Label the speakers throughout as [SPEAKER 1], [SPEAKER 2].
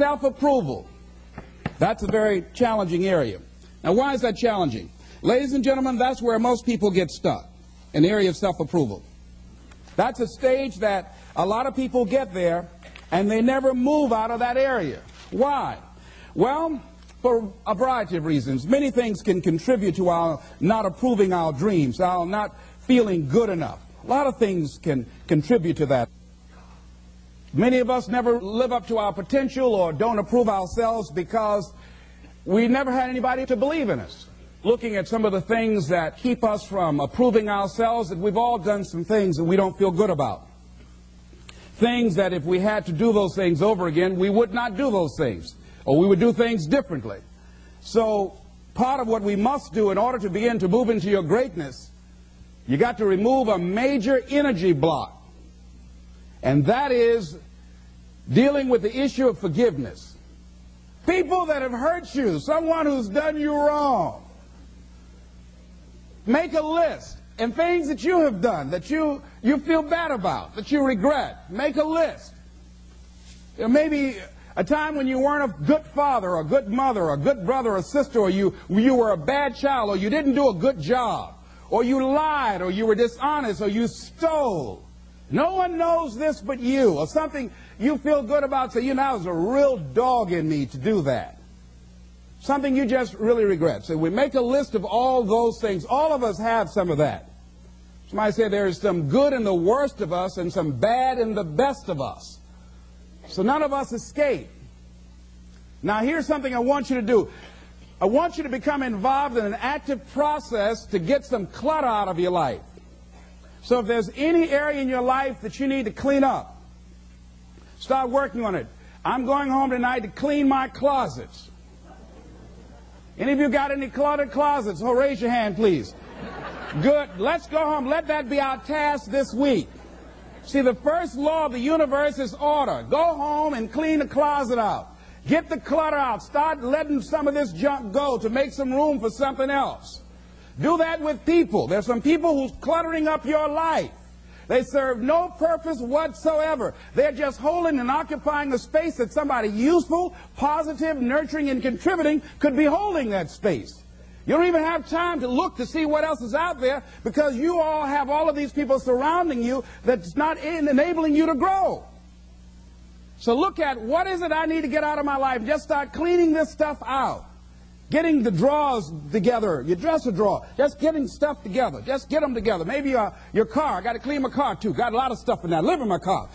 [SPEAKER 1] self-approval. That's a very challenging area. Now, why is that challenging? Ladies and gentlemen, that's where most people get stuck, in the area of self-approval. That's a stage that a lot of people get there, and they never move out of that area. Why? Well, for a variety of reasons. Many things can contribute to our not approving our dreams, our not feeling good enough. A lot of things can contribute to that. Many of us never live up to our potential or don't approve ourselves because we never had anybody to believe in us. Looking at some of the things that keep us from approving ourselves, that we've all done some things that we don't feel good about. Things that if we had to do those things over again, we would not do those things, or we would do things differently. So part of what we must do in order to begin to move into your greatness, you got to remove a major energy block. And that is dealing with the issue of forgiveness. People that have hurt you, someone who's done you wrong. Make a list. And things that you have done that you feel bad about, that you regret. Make a list. There may be a time when you weren't a good father, or a good mother, or a good brother or sister, or you were a bad child, or you didn't do a good job, or you lied, or you were dishonest, or you stole. No one knows this but you, or something you feel good about, so I was a real dog in me to do that. Something you just really regret. So we make a list of all those things. All of us have some of that. Somebody say there's some good in the worst of us and some bad in the best of us. So none of us escape. Now here's something I want you to do. I want you to become involved in an active process to get some clutter out of your life. So if there's any area in your life that you need to clean up, start working on it. I'm going home tonight to clean my closets. Any of you got any cluttered closets? Oh, raise your hand, please. Good. Let's go home. Let that be our task this week. See, the first law of the universe is order. Go home and clean the closet out. Get the clutter out. Start letting some of this junk go to make some room for something else. Do that with people. There's some people who's cluttering up your life. They serve no purpose whatsoever. They're just holding and occupying a space that somebody useful, positive, nurturing, and contributing could be holding that space. You don't even have time to look to see what else is out there because you all have all of these people surrounding you that's not enabling you to grow. So look at what is it I need to get out of my life. Just start cleaning this stuff out. Getting the drawers together, your dresser drawer, just getting stuff together. Just get them together. Maybe your car. I got to clean my car too. Got a lot of stuff in there. I live in my car.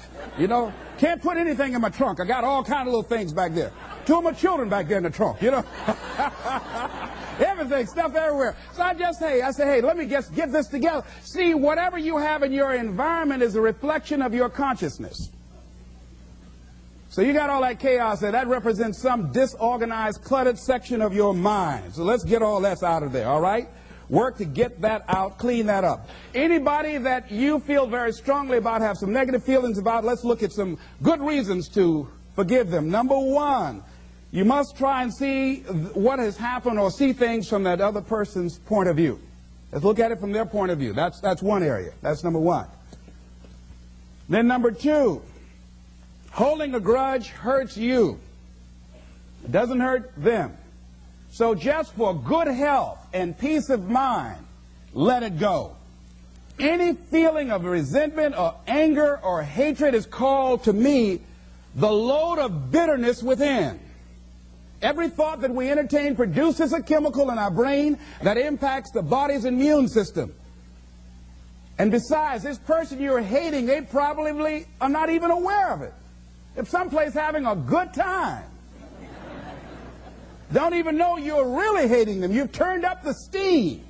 [SPEAKER 1] Can't put anything in my trunk. I got all kind of little things back there. 2 of my children back there in the trunk, Everything, stuff everywhere. So I say, hey, let me just get this together. See, whatever you have in your environment is a reflection of your consciousness. So you got all that chaos there. That represents some disorganized, cluttered section of your mind. So let's get all that out of there, all right? Work to get that out, clean that up. Anybody that you feel very strongly about, have some negative feelings about, let's look at some good reasons to forgive them. Number one, you must try and see what has happened or see things from that other person's point of view. Let's look at it from their point of view. That's one area. That's number one. Then number two, holding a grudge hurts you. It doesn't hurt them. So just for good health and peace of mind, let it go. Any feeling of resentment or anger or hatred is called to me the load of bitterness within. Every thought that we entertain produces a chemical in our brain that impacts the body's immune system. And besides, this person you're hating, they probably are not even aware of it. If someplace having a good time, don't even know you're really hating them. You've turned up the steam,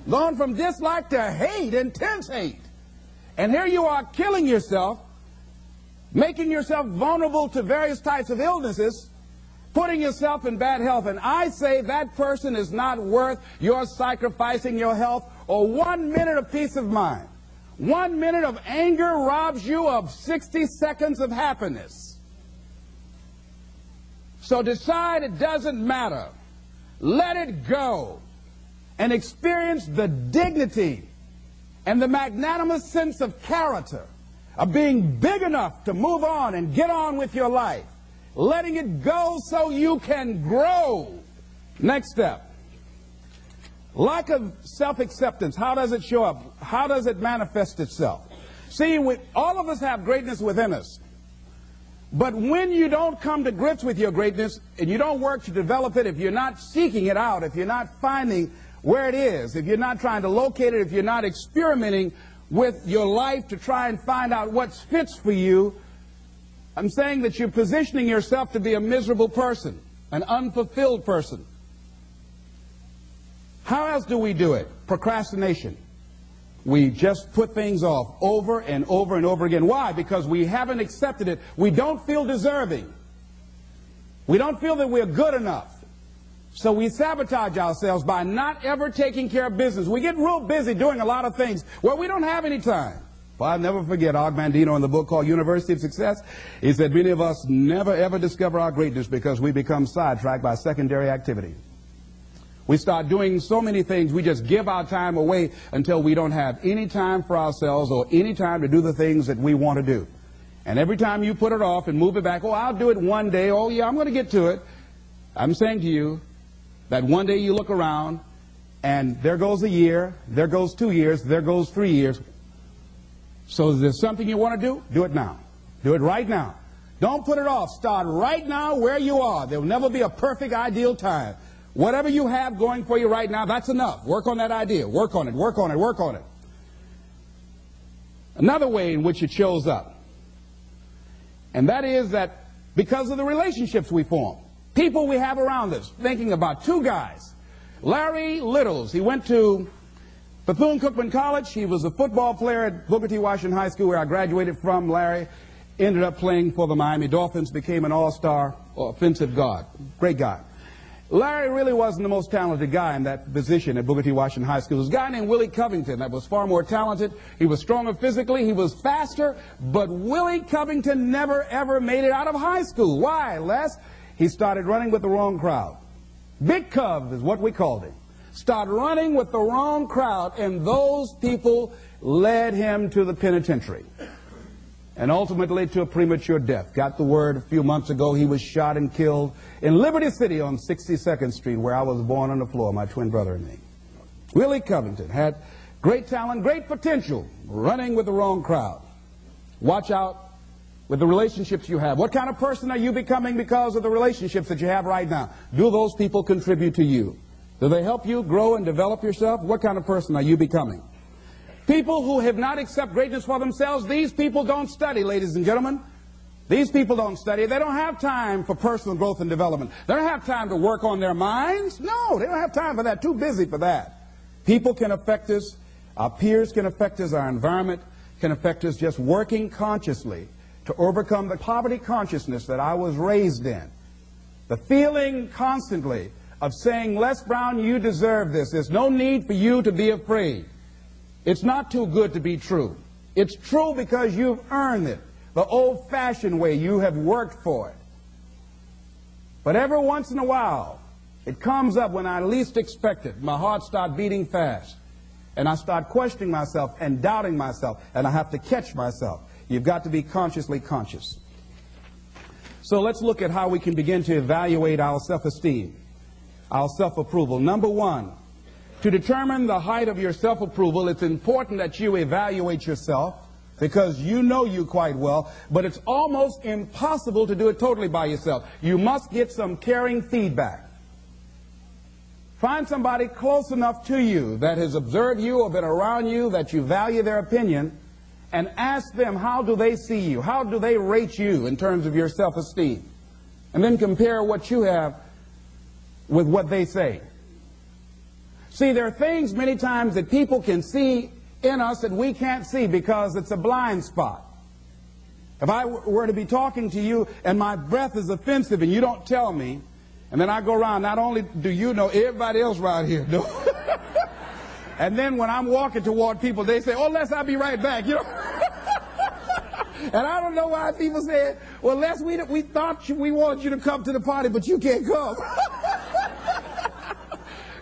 [SPEAKER 1] gone from dislike to hate, intense hate. And here you are killing yourself, making yourself vulnerable to various types of illnesses, putting yourself in bad health. And I say that person is not worth your sacrificing your health or 1 minute of peace of mind. 1 minute of anger robs you of 60 seconds of happiness. So decide it doesn't matter. Let it go and experience the dignity and the magnanimous sense of character of being big enough to move on and get on with your life. letting it go so you can grow. Next step. Lack of self-acceptance. How does it show up? How does it manifest itself? See, all of us have greatness within us. But when you don't come to grips with your greatness and you don't work to develop it, if you're not seeking it out, if you're not finding where it is, if you're not trying to locate it, if you're not experimenting with your life to try and find out what fits for you, I'm saying that you're positioning yourself to be a miserable person, an unfulfilled person. How else do we do it? Procrastination. We just put things off over and over and over again. Why? Because we haven't accepted it. We don't feel deserving. We don't feel that we're good enough. So we sabotage ourselves by not ever taking care of business. We get real busy doing a lot of things where we don't have any time. Well, I'll never forget Og Mandino in the book called University of Success. He said many of us never ever discover our greatness because we become sidetracked by secondary activity. We start doing so many things, we just give our time away until we don't have any time for ourselves or any time to do the things that we want to do. And every time you put it off and move it back, oh, I'll do it one day, oh yeah, I'm going to get to it. I'm saying to you that one day you look around and there goes a year, there goes 2 years, there goes 3 years. So is there something you want to do? Do it now. Do it right now. Don't put it off. Start right now where you are. There will never be a perfect, ideal time. Whatever you have going for you right now, that's enough. Work on that idea. Work on it, work on it, work on it. Another way in which it shows up, and that is that because of the relationships we form, people we have around us, thinking about two guys. Larry Littles, he went to Bethune-Cookman College. He was a football player at Booker T. Washington High School, where I graduated from. Larry ended up playing for the Miami Dolphins, became an all-star offensive guard. Great guy. Larry really wasn't the most talented guy in that position at Booker T. Washington High School. There was a guy named Willie Covington that was far more talented. He was stronger physically. He was faster. But Willie Covington never, ever made it out of high school. Why, Les? He started running with the wrong crowd. Big Cov is what we called him. Started running with the wrong crowd, and those people led him to the penitentiary. And ultimately to a premature death. Got the word a few months ago he was shot and killed in Liberty City on 62nd Street, where I was born on the floor, my twin brother and me. Willie Covington had great talent, great potential, running with the wrong crowd. Watch out with the relationships you have. What kind of person are you becoming because of the relationships that you have right now? Do those people contribute to you? Do they help you grow and develop yourself? What kind of person are you becoming? People who have not accepted greatness for themselves, these people don't study, ladies and gentlemen. These people don't study. They don't have time for personal growth and development. They don't have time to work on their minds. No, they don't have time for that. Too busy for that. People can affect us. Our peers can affect us. Our environment can affect us. Just working consciously to overcome the poverty consciousness that I was raised in. The feeling constantly of saying, Les Brown, you deserve this. There's no need for you to be afraid. It's not too good to be true. It's true because you've earned it. The old-fashioned way, you have worked for it. But every once in a while, it comes up when I least expect it. My heart starts beating fast. And I start questioning myself and doubting myself. And I have to catch myself. You've got to be consciously conscious. So let's look at how we can begin to evaluate our self-esteem, our self-approval. Number one, to determine the height of your self-approval, it's important that you evaluate yourself because you know you quite well, but it's almost impossible to do it totally by yourself. You must get some caring feedback. Find somebody close enough to you that has observed you or been around you that you value their opinion, and ask them, how do they see you? How do they rate you in terms of your self-esteem? And then compare what you have with what they say. See, there are things many times that people can see in us that we can't see because it's a blind spot. If I were to be talking to you and my breath is offensive and you don't tell me, and then I go around, not only do you know, everybody else around here knows. And then when I'm walking toward people, they say, oh, Les, I'll be right back, you know. And I don't know why people say, well, Les, we thought we wanted you to come to the party, but you can't come.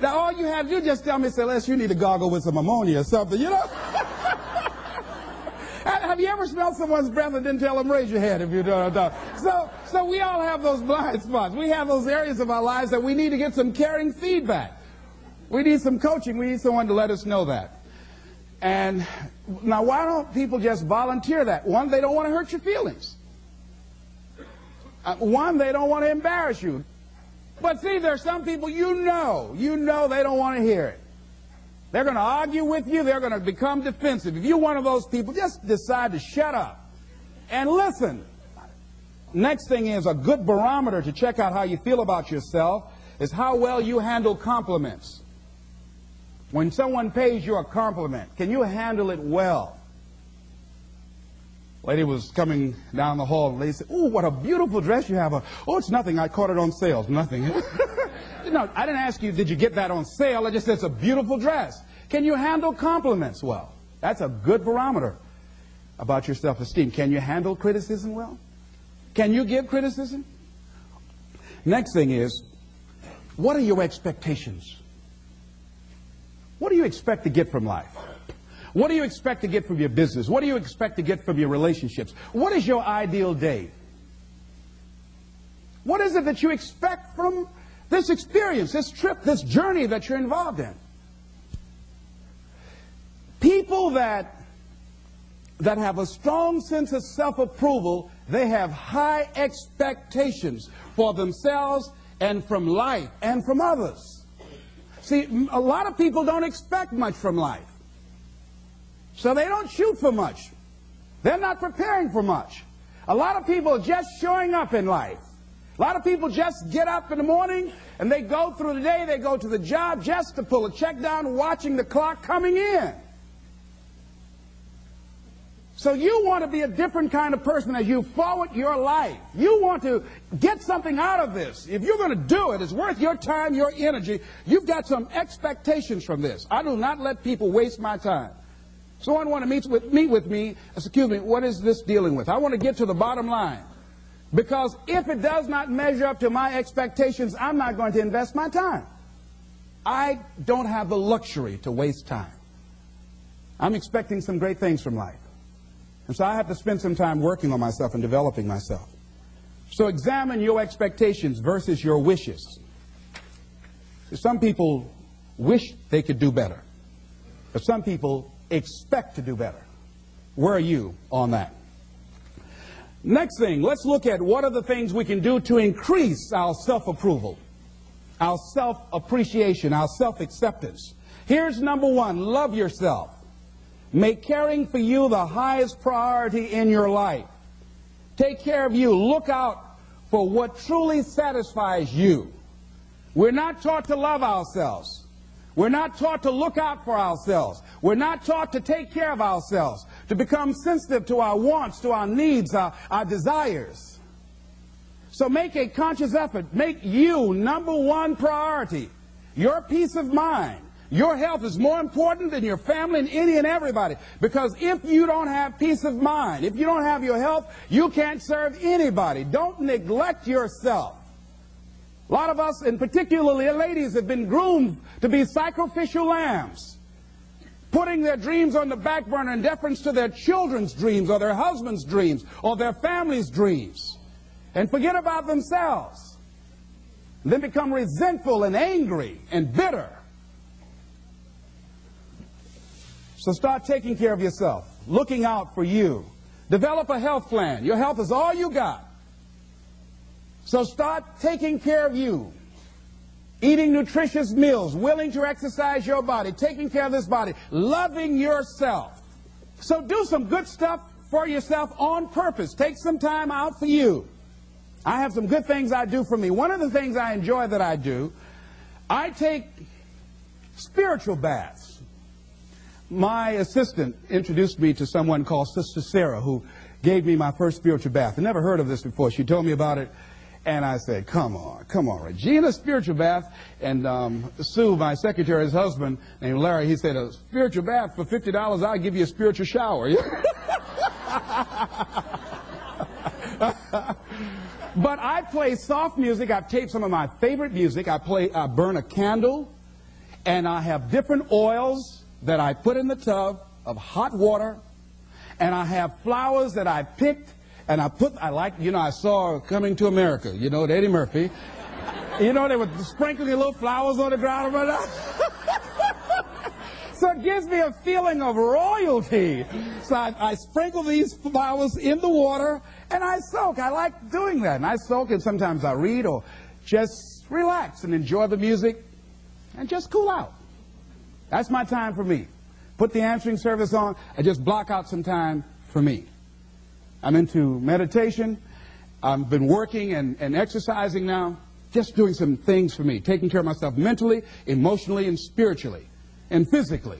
[SPEAKER 1] Now, all you have to do is just tell me, say, Les, you need to gargle with some ammonia or something, you know. And Have you ever smelled someone's breath and didn't tell them? Raise your hand if you don't know. So we all have those blind spots. We have those areas of our lives that we need to get some caring feedback. We need some coaching. We need someone to let us know that. And now, why don't people just volunteer that? One, they don't want to hurt your feelings. One, they don't want to embarrass you. But see, there are some people you know they don't want to hear it. They're going to argue with you. They're going to become defensive. If you're one of those people, just decide to shut up and listen. Next thing is a good barometer to check out how you feel about yourself is how well you handle compliments. When someone pays you a compliment, can you handle it well? Lady was coming down the hall, and the lady said, "Oh, what a beautiful dress you have." "Oh, it's nothing. I caught it on sale." Nothing. No, I didn't ask you, did you get that on sale? I just said it's a beautiful dress. Can you handle compliments well? That's a good barometer about your self-esteem. Can you handle criticism well? Can you give criticism? Next thing is, what are your expectations? What do you expect to get from life? What do you expect to get from your business? What do you expect to get from your relationships? What is your ideal day? What is it that you expect from this experience, this trip, this journey that you're involved in? People that have a strong sense of self-approval, they have high expectations for themselves and from life and from others. See, a lot of people don't expect much from life. So they don't shoot for much. They're not preparing for much. A lot of people are just showing up in life. A lot of people just get up in the morning and they go through the day, they go to the job just to pull a check down, watching the clock coming in. So you want to be a different kind of person as you forward your life. You want to get something out of this. If you're going to do it, it's worth your time, your energy. You've got some expectations from this. I do not let people waste my time. Someone want to meet with me, excuse me, what is this dealing with? I want to get to the bottom line. Because if it does not measure up to my expectations, I'm not going to invest my time. I don't have the luxury to waste time. I'm expecting some great things from life. And so I have to spend some time working on myself and developing myself. So examine your expectations versus your wishes. Some people wish they could do better, but some people expect to do better. Where are you on that? Next thing, let's look at what are the things we can do to increase our self-approval, our self-appreciation, our self-acceptance. Here's number one, love yourself. Make caring for you the highest priority in your life. Take care of you. Look out for what truly satisfies you. We're not taught to love ourselves. We're not taught to look out for ourselves. We're not taught to take care of ourselves, to become sensitive to our wants, to our needs, our desires. So make a conscious effort. Make you number one priority. Your peace of mind. Your health is more important than your family and any and everybody. Because if you don't have peace of mind, if you don't have your health, you can't serve anybody. Don't neglect yourself. A lot of us, and particularly ladies, have been groomed to be sacrificial lambs, putting their dreams on the back burner in deference to their children's dreams or their husband's dreams or their family's dreams, and forget about themselves. And then become resentful and angry and bitter. So start taking care of yourself, looking out for you. Develop a health plan. Your health is all you got. So start taking care of you. Eating nutritious meals, willing to exercise your body, taking care of this body, loving yourself. So do some good stuff for yourself on purpose. Take some time out for you. I have some good things I do for me. One of the things I enjoy that I do, I take spiritual baths. My assistant introduced me to someone called Sister Sarah, who gave me my first spiritual bath. I never heard of this before. She told me about it, and I said, come on, Regina, spiritual bath. And Sue, my secretary's husband, named Larry, he said, a spiritual bath for $50, I'll give you a spiritual shower. But I play soft music. I've taped some of my favorite music. I burn a candle, and I have different oils that I put in the tub of hot water, and I have flowers that I picked, and I saw Coming to America, you know, with Eddie Murphy. You know, they were sprinkling little flowers on the ground. So it gives me a feeling of royalty. So I sprinkle these flowers in the water, and I soak. I like doing that. And I soak, and sometimes I read or just relax and enjoy the music and just cool out. That's my time for me. Put the answering service on. I just block out some time for me. I'm into meditation. I've been working and exercising now. Just doing some things for me. Taking care of myself mentally, emotionally, and spiritually. And physically.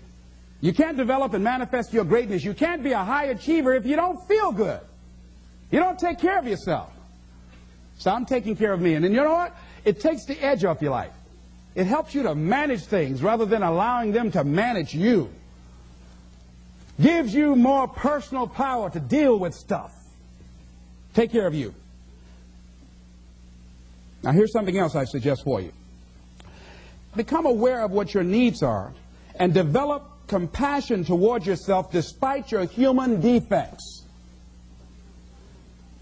[SPEAKER 1] You can't develop and manifest your greatness. You can't be a high achiever if you don't feel good. You don't take care of yourself. So I'm taking care of me. And then you know what? It takes the edge off your life. It helps you to manage things rather than allowing them to manage you. Gives you more personal power to deal with stuff. Take care of you. Now here's something else I suggest for you. Become aware of what your needs are and develop compassion toward yourself despite your human defects.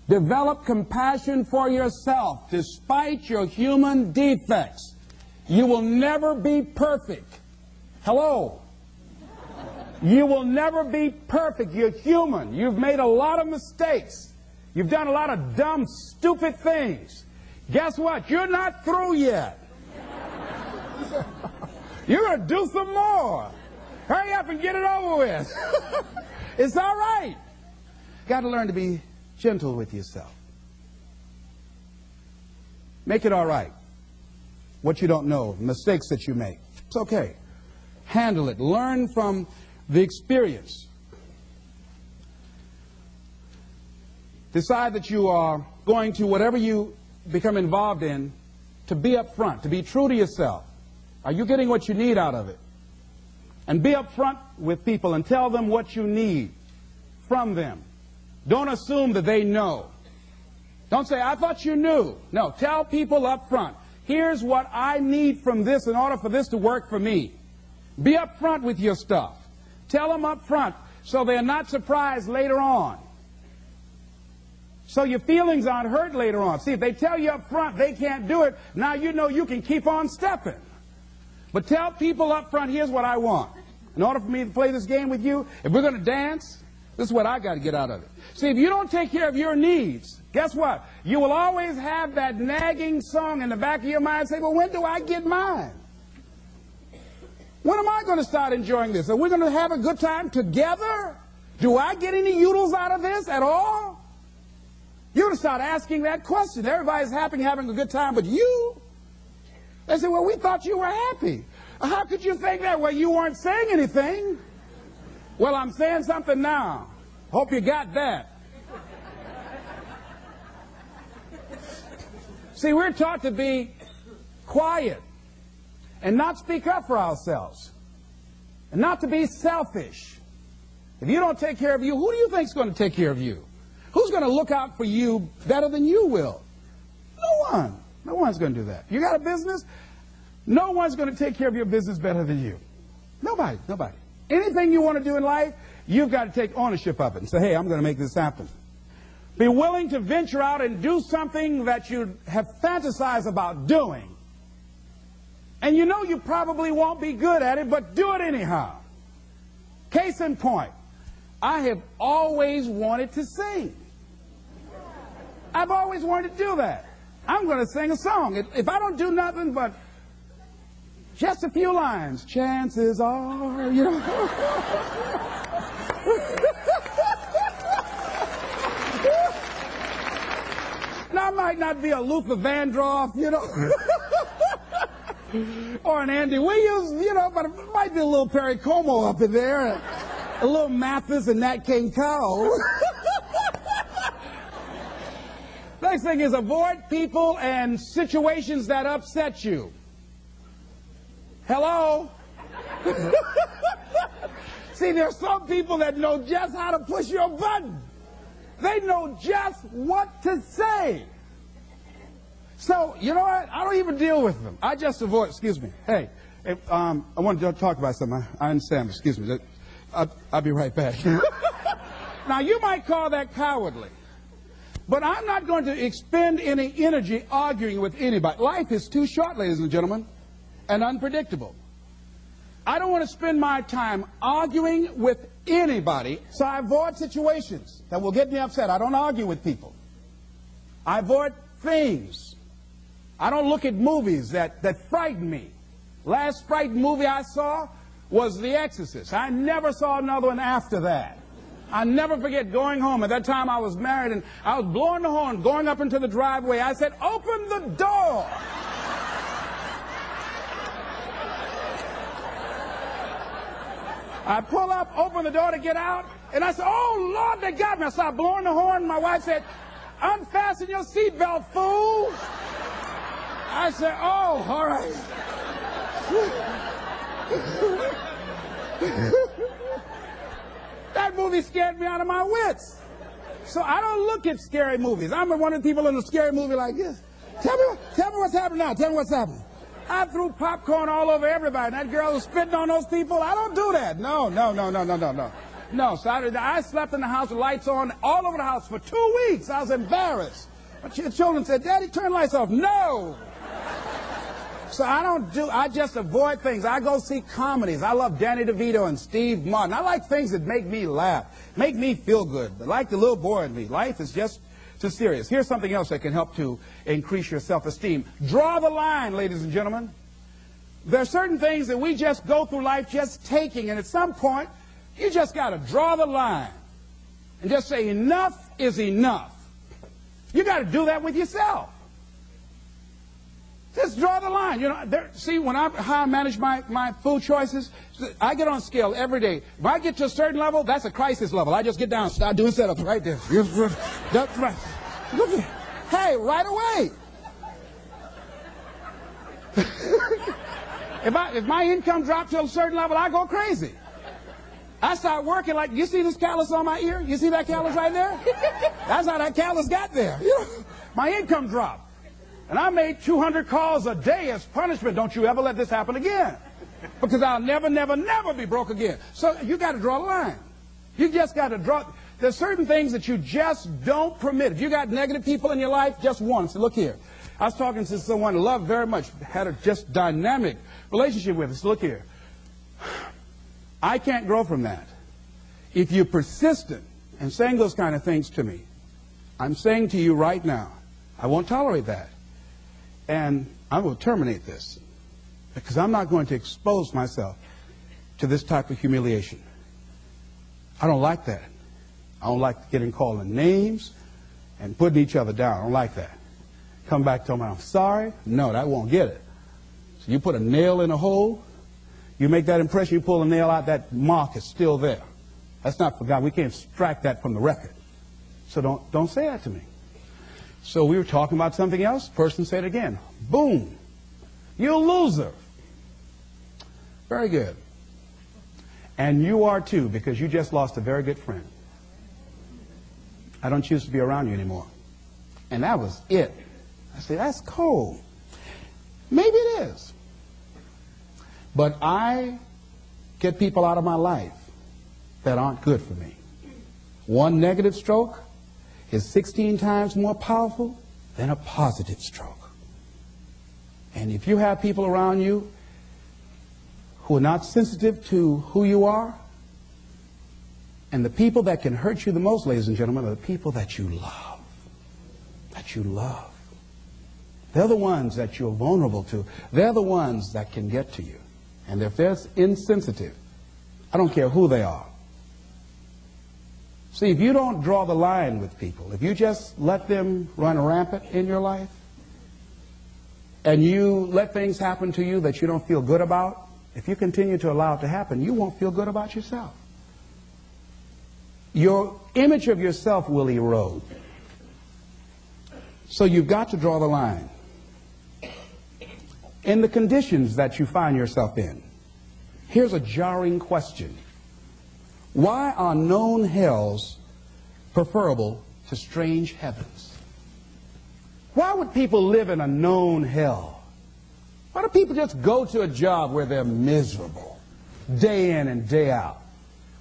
[SPEAKER 1] Develop compassion for yourself despite your human defects. You will never be perfect. Hello? You will never be perfect. You're human. You've made a lot of mistakes. You've done a lot of dumb, stupid things. Guess what? You're not through yet. You're going to do some more. Hurry up and get it over with. It's all right. Got to learn to be gentle with yourself. Make it all right. What you don't know, mistakes that you make. It's okay. Handle it. Learn from the experience. Decide that you are going to, whatever you become involved in, to be up front, to be true to yourself. Are you getting what you need out of it? And be up front with people and tell them what you need from them. Don't assume that they know. Don't say, I thought you knew. No, tell people up front, here's what I need from this in order for this to work for me. Be up front with your stuff. Tell them up front so they're not surprised later on. So your feelings aren't hurt later on. See, if they tell you up front they can't do it, now you know you can keep on stepping. But tell people up front, here's what I want. In order for me to play this game with you, if we're going to dance, this is what I got to get out of it. See, if you don't take care of your needs, guess what? You will always have that nagging song in the back of your mind say, well, when do I get mine? When am I going to start enjoying this? Are we going to have a good time together? Do I get any oodles out of this at all? You're going to start asking that question. Everybody's happy having a good time, but you? They say, well, we thought you were happy. How could you think that? Well, you weren't saying anything. Well, I'm saying something now. Hope you got that. See, we're taught to be quiet and not speak up for ourselves and not to be selfish. If you don't take care of you, who do you think is going to take care of you? Who's going to look out for you better than you will? No one. No one's going to do that. You got a business? No one's going to take care of your business better than you. Nobody. Nobody. Anything you want to do in life, you've got to take ownership of it and say, hey, I'm going to make this happen. Be willing to venture out and do something that you have fantasized about doing. And you know you probably won't be good at it, but do it anyhow. Case in point, I have always wanted to sing. I've always wanted to do that. I'm going to sing a song. If I don't do nothing but just a few lines, chances are, you know. Now, I might not be a Luther Vandross, you know, or an Andy Williams, you know, but it might be a little Perry Como up in there, a little Mathis and Nat King Cole. Next thing is avoid people and situations that upset you. Hello? See, there are some people that know just how to push your button. They know just what to say. So, you know what? I don't even deal with them. I just avoid, excuse me. Hey, I want to talk about something. I understand, excuse me. I'll be right back. Now, you might call that cowardly. But I'm not going to expend any energy arguing with anybody. Life is too short, ladies and gentlemen, and unpredictable. I don't want to spend my time arguing with anybody, so I avoid situations that will get me upset. I don't argue with people. I avoid things. I don't look at movies that frighten me. Last frightening movie I saw was The Exorcist. I never saw another one after that. I never forget going home. At that time I was married and I was blowing the horn, going up into the driveway. I said, "Open the door." I pull up, open the door to get out, and I said, "Oh, Lord, they got me." I started blowing the horn. My wife said, "Unfasten your seatbelt, fool." I said, "Oh, all right." That movie scared me out of my wits. So I don't look at scary movies. I'm one of the people in a scary movie like this. Tell me what's happening now. Tell me what's happening. I threw popcorn all over everybody. That girl was spitting on those people. I don't do that. No. No, so I slept in the house with lights on all over the house for 2 weeks. I was embarrassed. My children said, "Daddy, turn the lights off." No. So I just avoid things. I go see comedies. I love Danny DeVito and Steve Martin. I like things that make me laugh, make me feel good. But like the little boy in me, life is just too serious. Here's something else that can help to increase your self-esteem. Draw the line, ladies and gentlemen. There are certain things that we just go through life just taking, and at some point, you just got to draw the line and just say enough is enough. You got to do that with yourself. Just draw the line. You know, see, how I manage my food choices, I get on a scale every day. If I get to a certain level, that's a crisis level. I just get down and start doing setups right there. That's right. Look at, hey, right away. If my income drops to a certain level, I go crazy. I start working like, you see this callus on my ear? You see that callus right there? That's how that callus got there. You know, my income dropped. And I made 200 calls a day as punishment. Don't you ever let this happen again. Because I'll never be broke again. So you got to draw a line. You just got to draw. There's certain things that you just don't permit. If you got negative people in your life, just one. So look here. I was talking to someone I loved very much, had a just dynamic relationship with us. Look here. I can't grow from that. If you're persistent in saying those kind of things to me, I'm saying to you right now, I won't tolerate that. And I will terminate this because I'm not going to expose myself to this type of humiliation. I don't like that. I don't like getting called names and putting each other down. I don't like that. Come back, tell me I'm sorry. No, that won't get it. So you put a nail in a hole, you make that impression, you pull a nail out, that mark is still there. That's not forgotten. We can't extract that from the record. So don't say that to me. So we were talking about something else. Person said it again. Boom. You're a loser. Very good. And you are too, because you just lost a very good friend. I don't choose to be around you anymore. And that was it. I said, that's cold. Maybe it is. But I get people out of my life that aren't good for me. One negative stroke is 16 times more powerful than a positive stroke. And if you have people around you who are not sensitive to who you are, and the people that can hurt you the most, ladies and gentlemen, are the people that you love. That you love. They're the ones that you're vulnerable to. They're the ones that can get to you. And if they're insensitive, I don't care who they are. See, if you don't draw the line with people, if you just let them run rampant in your life, and you let things happen to you that you don't feel good about, if you continue to allow it to happen, you won't feel good about yourself. Your image of yourself will erode. So you've got to draw the line. In the conditions that you find yourself in, here's a jarring question. Why are known hells preferable to strange heavens? Why would people live in a known hell? Why do people just go to a job where they're miserable, day in and day out?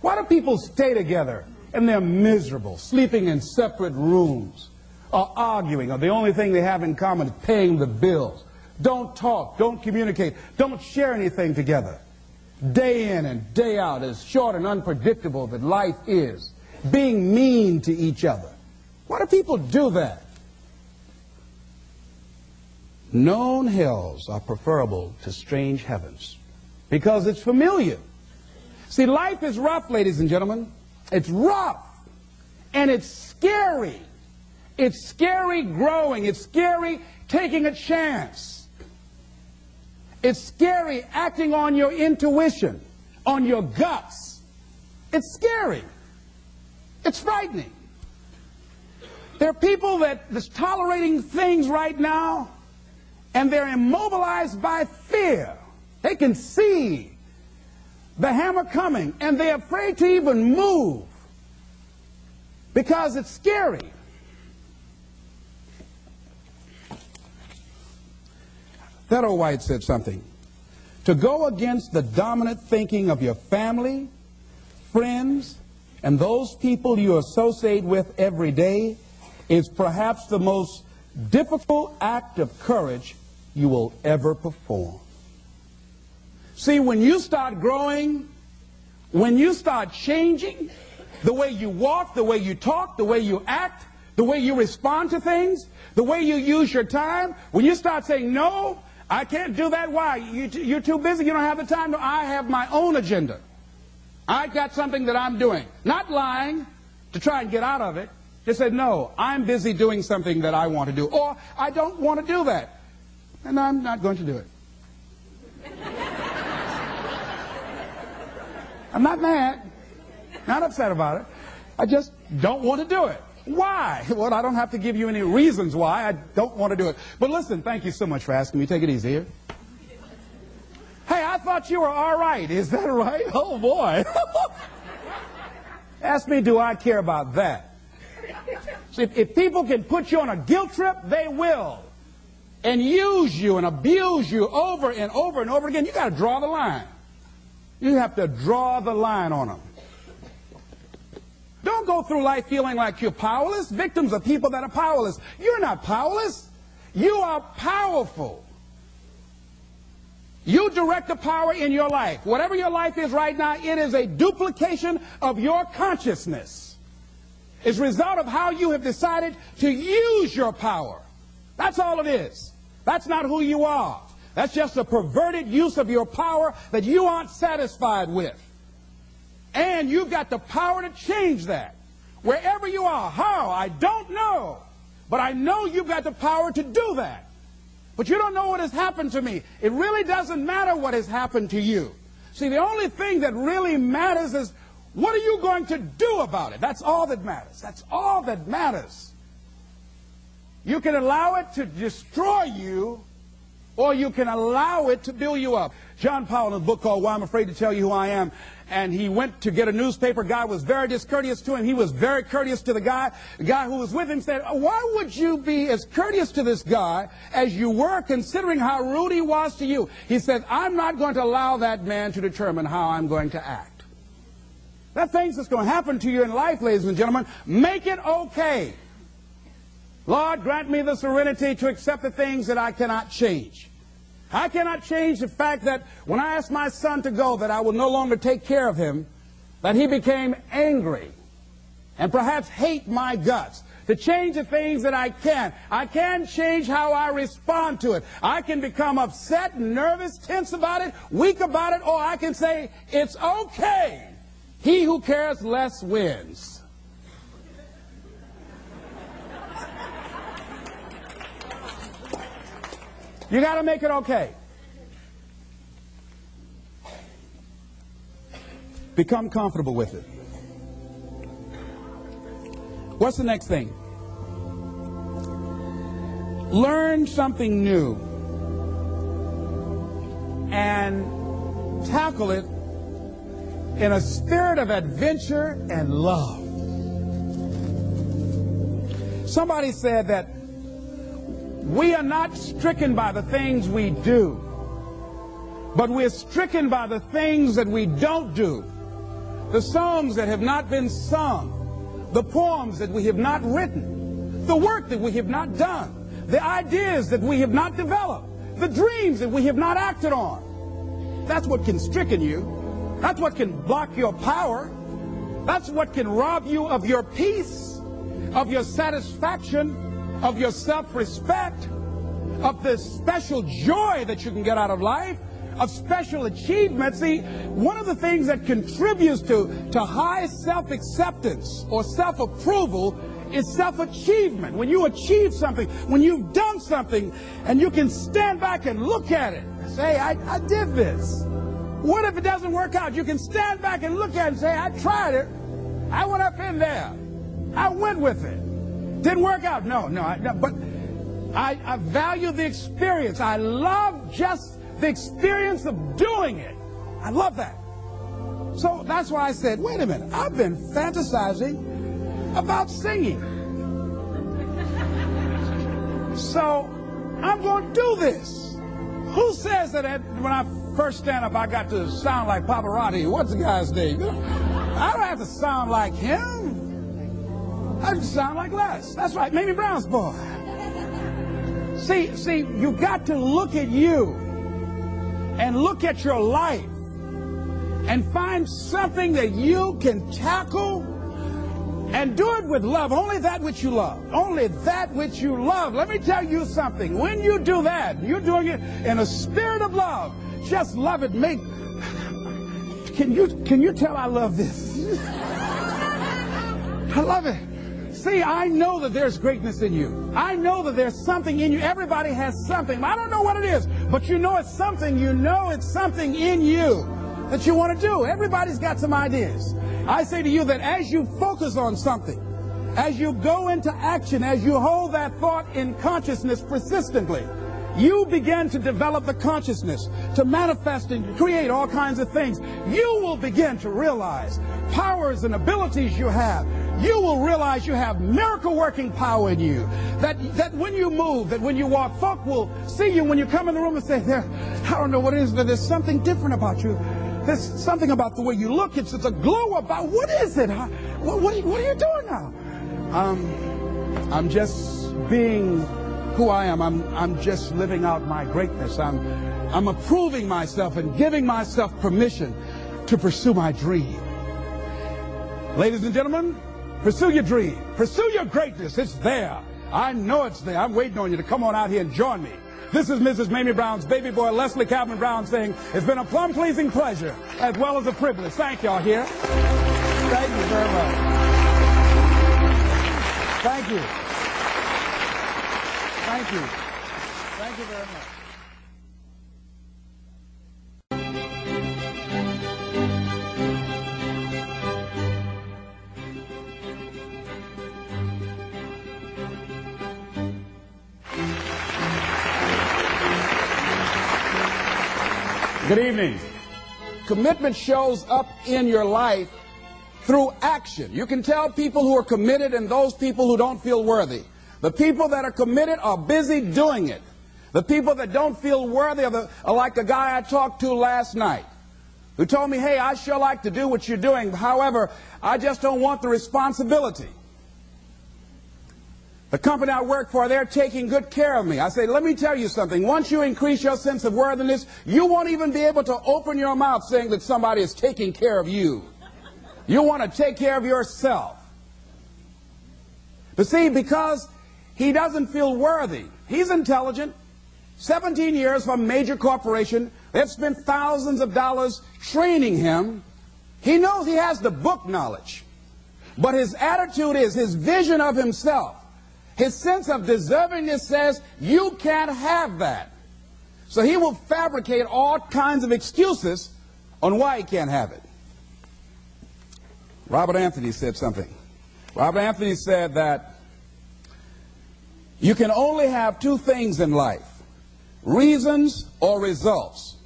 [SPEAKER 1] Why do people stay together and they're miserable, sleeping in separate rooms, or arguing, or the only thing they have in common is paying the bills. Don't talk, don't communicate, don't share anything together. Day in and day out, as short and unpredictable that life is, being mean to each other. Why do people do that? Known hells are preferable to strange heavens because it's familiar. See, life is rough, ladies and gentlemen. It's rough, and it's scary. It's scary growing. It's scary taking a chance. It's scary acting on your intuition, on your guts. It's scary. It's frightening. There are people that's tolerating things right now, and they're immobilized by fear. They can see the hammer coming, and they're afraid to even move because it's scary. Theodore White said something. To go against the dominant thinking of your family, friends, and those people you associate with every day is perhaps the most difficult act of courage you will ever perform. See, when you start growing, when you start changing the way you walk, the way you talk, the way you act, the way you respond to things, the way you use your time, when you start saying, no, I can't do that. Why? You're too busy. You don't have the time. No, I have my own agenda. I've got something that I'm doing. Not lying to try and get out of it. Just said, no, I'm busy doing something that I want to do. Or I don't want to do that. And I'm not going to do it. I'm not mad. Not upset about it. I just don't want to do it. Why? Well, I don't have to give you any reasons why I don't want to do it. But listen, thank you so much for asking me. Take it easy here. Hey, I thought you were all right. Is that right? Oh, boy. Ask me, do I care about that? See, if people can put you on a guilt trip, they will. And use you and abuse you over and over and over again. You got to draw the line. You have to draw the line on them. Don't go through life feeling like you're powerless. Victims are people that are powerless. You're not powerless. You are powerful. You direct the power in your life. Whatever your life is right now, it is a duplication of your consciousness. It's a result of how you have decided to use your power. That's all it is. That's not who you are. That's just a perverted use of your power that you aren't satisfied with. And you've got the power to change that. Wherever you are, how, I don't know. But I know you've got the power to do that. But you don't know what has happened to me. It really doesn't matter what has happened to you. See, the only thing that really matters is what are you going to do about it? That's all that matters. That's all that matters. You can allow it to destroy you, or you can allow it to build you up. John Powell, in a book called Why I'm Afraid to Tell You Who I Am, and he went to get a newspaper. Guy was very discourteous to him. He was very courteous to the guy. The guy who was with him said, why would you be as courteous to this guy as you were, considering how rude he was to you? He said, I'm not going to allow that man to determine how I'm going to act. There are things that's going to happen to you in life, ladies and gentlemen. Make it okay. Lord, grant me the serenity to accept the things that I cannot change. I cannot change the fact that when I asked my son to go, that I will no longer take care of him, that he became angry and perhaps hate my guts. To change the things that I can change how I respond to it. I can become upset, nervous, tense about it, weak about it, or I can say, it's okay. He who cares less wins. You got to make it okay. Become comfortable with it. What's the next thing? Learn something new and tackle it in a spirit of adventure and love. Somebody said that we are not stricken by the things we do, but we're stricken by the things that we don't do. The songs that have not been sung, the poems that we have not written, the work that we have not done, the ideas that we have not developed, the dreams that we have not acted on. That's what can stricken you. That's what can block your power. That's what can rob you of your peace, of your satisfaction, of your self-respect, of the special joy that you can get out of life, of special achievement. See, one of the things that contributes to high self-acceptance or self-approval is self-achievement. When you achieve something, when you've done something, and you can stand back and look at it and say, I did this. What if it doesn't work out? You can stand back and look at it and say, I tried it. I went up in there. I went with it. Didn't work out. No, but I value the experience. I love just the experience of doing it. I love that. So that's why I said, wait a minute, I've been fantasizing about singing. So I'm going to do this. Who says that when I first stand up, I got to sound like Pavarotti? What's the guy's name? I don't have to sound like him. I just sound like Les. That's right, Mamie Brown's boy. See, you got to look at you and look at your life and find something that you can tackle and do it with love. Only that which you love. Only that which you love. Let me tell you something. When you do that, you're doing it in a spirit of love. Just love it. Can you tell I love this? I love it. See, I know that there's greatness in you. I know that there's something in you. Everybody has something. I don't know what it is, but you know it's something. You know it's something in you that you want to do. Everybody's got some ideas. I say to you that as you focus on something, as you go into action, as you hold that thought in consciousness persistently, you begin to develop the consciousness to manifest and create all kinds of things. You will begin to realize powers and abilities you have. You will realize you have miracle working power in you. That when you move, that when you walk, folk will see you when you come in the room and say, I don't know what it is, but there's something different about you. There's something about the way you look. It's a glow about. What is it? What are you doing now? I'm just being who I am. I'm just living out my greatness. I'm approving myself and giving myself permission to pursue my dream. Ladies and gentlemen, pursue your dream. Pursue your greatness. It's there. I know it's there. I'm waiting on you to come on out here and join me. This is Mrs. Mamie Brown's baby boy, Leslie Calvin Brown, saying it's been a plum-pleasing pleasure as well as a privilege. Thank y'all here. Thank you very much. Thank you. Thank you. Thank you very much. Good evening. Commitment shows up in your life through action. You can tell people who are committed and those people who don't feel worthy. The people that are committed are busy doing it. The people that don't feel worthy are like the guy I talked to last night who told me, hey, I sure like to do what you're doing. However, I just don't want the responsibility. The company I work for, they're taking good care of me. I say, let me tell you something. Once you increase your sense of worthiness, you won't even be able to open your mouth saying that somebody is taking care of you. You want to take care of yourself. But see, because he doesn't feel worthy, he's intelligent, 17 years from a major corporation, they've spent thousands of dollars training him. He knows he has the book knowledge. But his attitude is, his vision of himself, his sense of deservingness says, you can't have that. So he will fabricate all kinds of excuses on why he can't have it. Robert Anthony said something. Robert Anthony said that you can only have two things in life, reasons or results.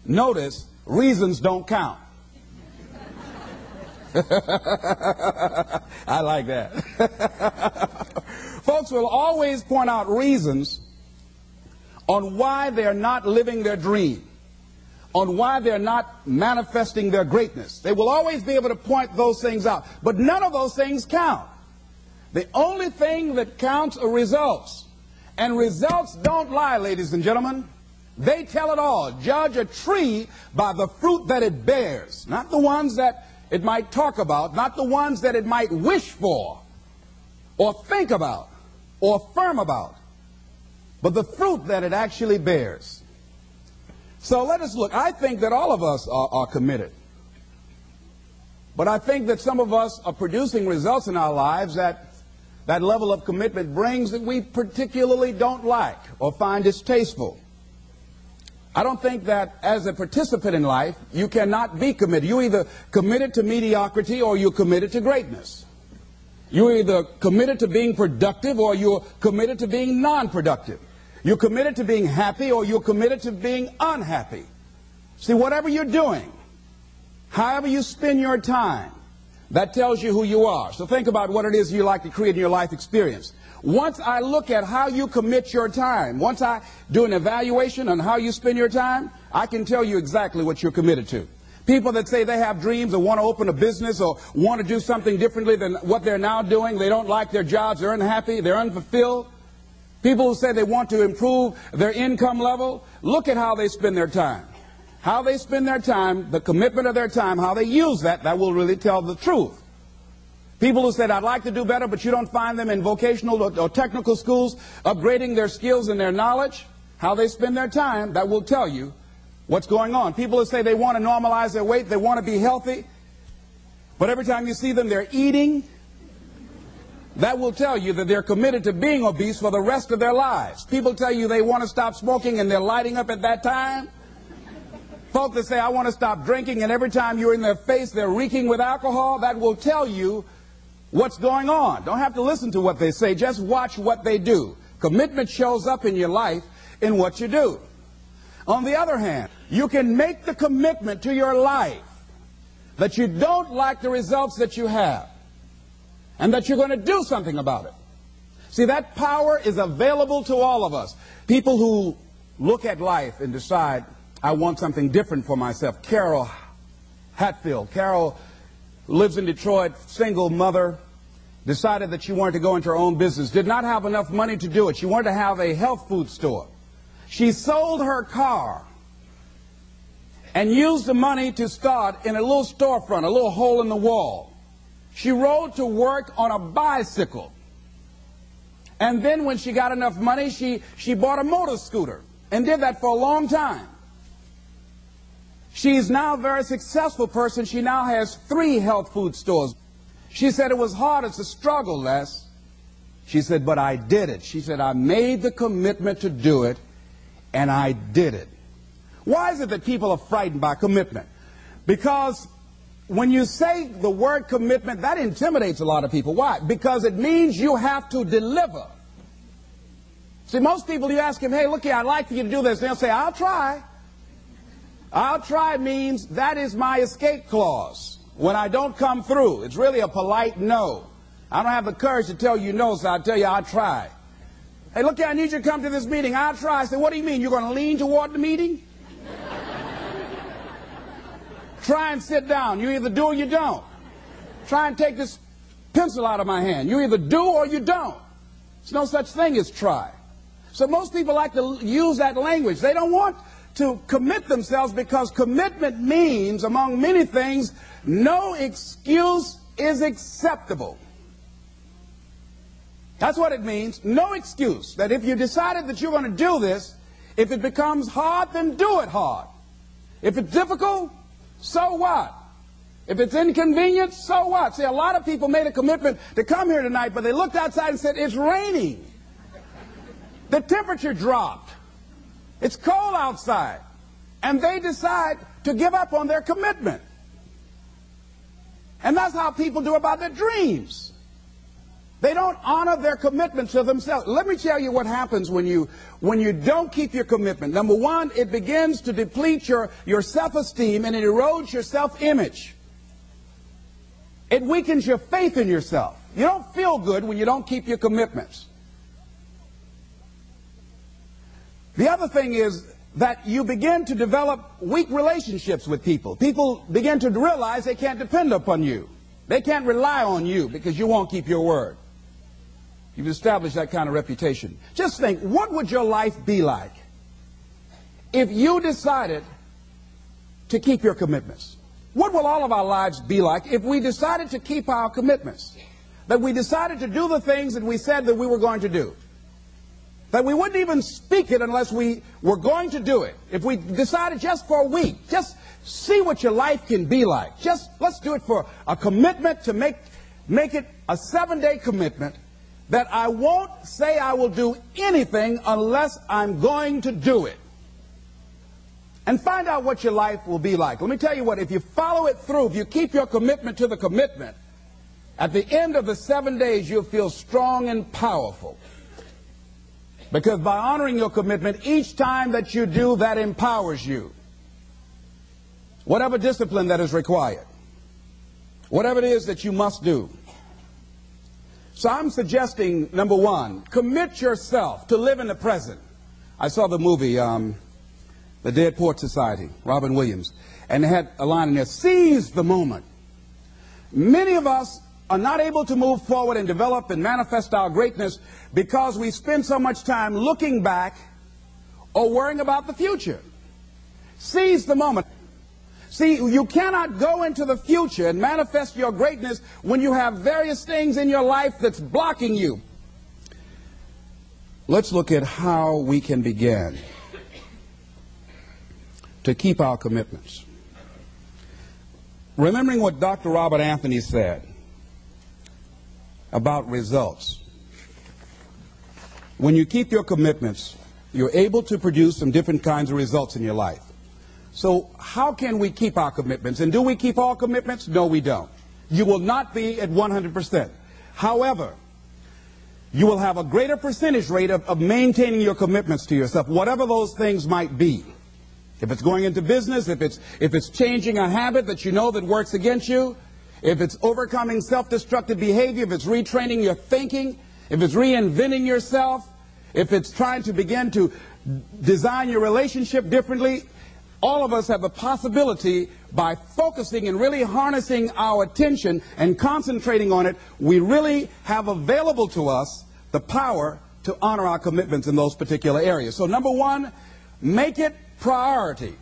[SPEAKER 1] Notice, reasons don't count. I like that. Folks will always point out reasons on why they're not living their dream, on why they're not manifesting their greatness. They will always be able to point those things out, but none of those things count. The only thing that counts are results. And results don't lie, ladies and gentlemen. They tell it all. Judge a tree by the fruit that it bears, not the ones that it might talk about, not the ones that it might wish for, or think about, or affirm about, but the fruit that it actually bears. So let us look. I think that all of us are committed. But I think that some of us are producing results in our lives that level of commitment brings that we particularly don't like or find distasteful. I don't think that as a participant in life, you cannot be committed. You're either committed to mediocrity or you're committed to greatness. You're either committed to being productive or you're committed to being non-productive. You're committed to being happy or you're committed to being unhappy. See, whatever you're doing, however you spend your time, that tells you who you are. So think about what it is you like to create in your life experience. Once I look at how you commit your time, once I do an evaluation on how you spend your time, I can tell you exactly what you're committed to. People that say they have dreams or want to open a business or want to do something differently than what they're now doing, they don't like their jobs, they're unhappy, they're unfulfilled. People who say they want to improve their income level, look at how they spend their time. How they spend their time, the commitment of their time, how they use that will really tell the truth. People who said, I'd like to do better, but you don't find them in vocational or technical schools upgrading their skills and their knowledge, how they spend their time, that will tell you what's going on. People who say they want to normalize their weight, they want to be healthy, but every time you see them, they're eating, that will tell you that they're committed to being obese for the rest of their lives. People tell you they want to stop smoking and they're lighting up at that time. Folks that say, I want to stop drinking, and every time you're in their face, they're reeking with alcohol, that will tell you what's going on. Don't have to listen to what they say, just watch what they do. Commitment shows up in your life in what you do. On the other hand, you can make the commitment to your life that you don't like the results that you have and that you're going to do something about it. See, that power is available to all of us. People who look at life and decide, I want something different for myself. Carol Hatfield. Carol lives in Detroit, single mother, decided that she wanted to go into her own business, did not have enough money to do it. She wanted to have a health food store. She sold her car and used the money to start in a little storefront, a little hole in the wall. She rode to work on a bicycle. And then when she got enough money, she bought a motor scooter and did that for a long time. She's now a very successful person. She now has 3 health food stores. She said it was hard, it's a struggle, Les. She said, but I did it. She said, I made the commitment to do it, and I did it. Why is it that people are frightened by commitment? Because when you say the word commitment, that intimidates a lot of people. Why? Because it means you have to deliver. See, most people, you ask them, hey, look here, I'd like for you to do this. They'll say, I'll try. I'll try means that is my escape clause. When I don't come through, it's really a polite no. I don't have the courage to tell you no, so I'll tell you I'll try. Hey, look here, I need you to come to this meeting. I'll try. I said, what do you mean? You're going to lean toward the meeting? Try and sit down. You either do or you don't. Try and take this pencil out of my hand. You either do or you don't. There's no such thing as try. So most people like to use that language. They don't want to commit themselves because commitment means, among many things, no excuse is acceptable. That's what it means, no excuse. That if you decided that you're going to do this, if it becomes hard, then do it hard. If it's difficult, so what? If it's inconvenient, so what? See, a lot of people made a commitment to come here tonight, but they looked outside and said, it's raining. The temperature dropped. It's cold outside. And they decide to give up on their commitment. And that's how people do about their dreams. They don't honor their commitment to themselves. Let me tell you what happens when you don't keep your commitment. Number one, it begins to deplete your self-esteem and it erodes your self-image. It weakens your faith in yourself. You don't feel good when you don't keep your commitments. The other thing is that you begin to develop weak relationships with people. People begin to realize they can't depend upon you. They can't rely on you because you won't keep your word. You've established that kind of reputation. Just think, what would your life be like if you decided to keep your commitments? What will all of our lives be like if we decided to keep our commitments? That we decided to do the things that we said that we were going to do. That we wouldn't even speak it unless we were going to do it. If we decided just for a week, just see what your life can be like. Let's do it for a commitment to make it a 7-day commitment that I won't say I will do anything unless I'm going to do it. And find out what your life will be like. Let me tell you what, if you follow it through, if you keep your commitment to the commitment, at the end of the 7 days, you'll feel strong and powerful. Because by honoring your commitment, each time that you do, that empowers you. Whatever discipline that is required. Whatever it is that you must do. So I'm suggesting, number one, commit yourself to live in the present. I saw the movie, The Dead Poets Society, Robin Williams, and they had a line in there, seize the moment. Many of us are not able to move forward and develop and manifest our greatness because we spend so much time looking back or worrying about the future. Seize the moment. See, you cannot go into the future and manifest your greatness when you have various things in your life that's blocking you. Let's look at how we can begin to keep our commitments. Remembering what Dr. Robert Anthony said about results. When you keep your commitments, you're able to produce some different kinds of results in your life. So how can we keep our commitments? And do we keep all commitments? No, we don't. You will not be at 100%. However, you will have a greater percentage rate of maintaining your commitments to yourself, whatever those things might be. If it's going into business, if it's changing a habit that you know that works against you, if it's overcoming self-destructive behavior, if it's retraining your thinking, if it's reinventing yourself, if it's trying to begin to design your relationship differently, all of us have the possibility, by focusing and really harnessing our attention and concentrating on it, we really have available to us the power to honor our commitments in those particular areas. So number one, make it priority.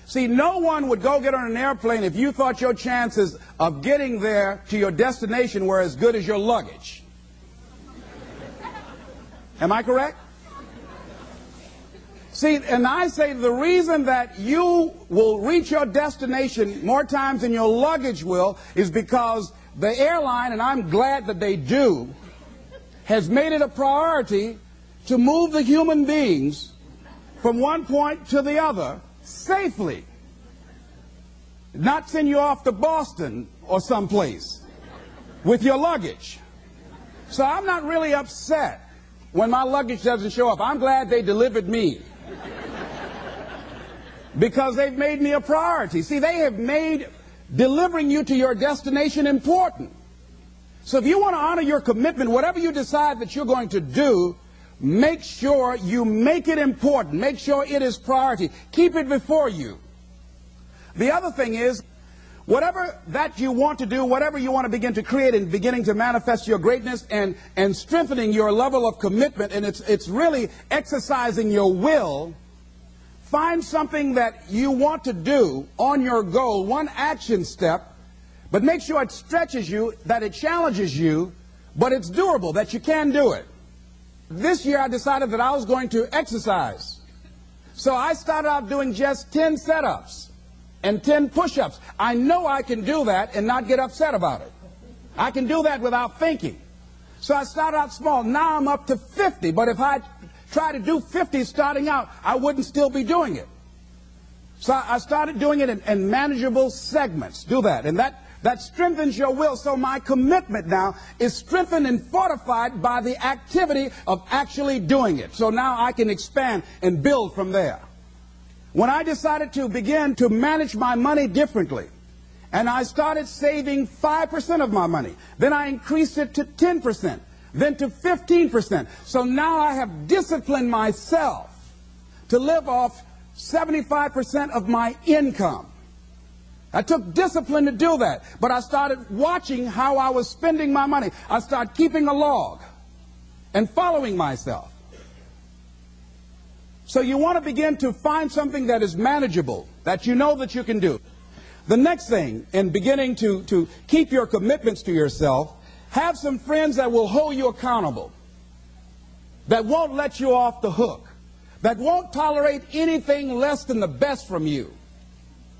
[SPEAKER 1] See, no one would go get on an airplane if you thought your chances of getting there to your destination were as good as your luggage. Am I correct? See, and I say the reason that you will reach your destination more times than your luggage will is because the airline, and I'm glad that they do, has made it a priority to move the human beings from one point to the other safely. Not send you off to Boston or someplace with your luggage. So I'm not really upset when my luggage doesn't show up. I'm glad they delivered me, because they've made me a priority. See, they have made delivering you to your destination important. So if you want to honor your commitment, whatever you decide that you're going to do, make sure you make it important. Make sure it is priority. Keep it before you. The other thing is, whatever that you want to do, whatever you want to begin to create and beginning to manifest your greatness and strengthening your level of commitment, and it's really exercising your will, find something that you want to do on your goal, one action step, but make sure it stretches you, that it challenges you, but it's doable, that you can do it. This year I decided that I was going to exercise. So I started out doing just 10 setups and 10 push-ups. I know I can do that and not get upset about it. I can do that without thinking. So I started out small. Now I'm up to 50. But if I try to do 50 starting out, I wouldn't still be doing it. So I started doing it in manageable segments. Do that. And that strengthens your will. So my commitment now is strengthened and fortified by the activity of actually doing it. So now I can expand and build from there. When I decided to begin to manage my money differently, and I started saving 5% of my money, then I increased it to 10%, then to 15%. So now I have disciplined myself to live off 75% of my income. I took discipline to do that, but I started watching how I was spending my money. I started keeping a log. and following myself. So you want to begin to find something that is manageable, that you know that you can do. The next thing, in beginning to keep your commitments to yourself, have some friends that will hold you accountable, that won't let you off the hook, that won't tolerate anything less than the best from you.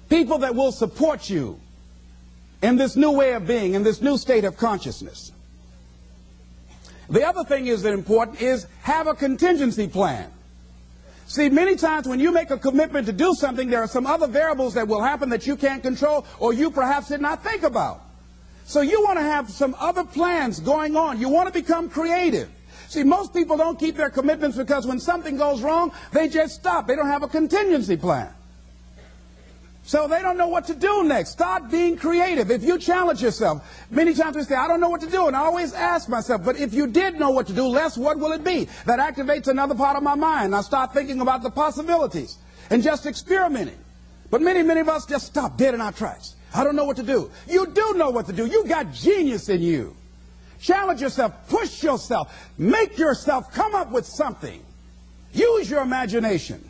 [SPEAKER 1] People that will support you in this new way of being, in this new state of consciousness. The other thing is that important is have a contingency plan. See, many times when you make a commitment to do something, there are some other variables that will happen that you can't control or you perhaps did not think about. So you want to have some other plans going on. You want to become creative. See, most people don't keep their commitments because when something goes wrong, they just stop. They don't have a contingency plan. So they don't know what to do next. Start being creative. If you challenge yourself, many times we say, I don't know what to do. And I always ask myself, but if you did know what to do, Les, what will it be? That activates another part of my mind. I start thinking about the possibilities and just experimenting. But many of us just stop dead in our tracks. I don't know what to do. You do know what to do. You got genius in you. Challenge yourself. Push yourself. Make yourself come up with something. Use your imagination.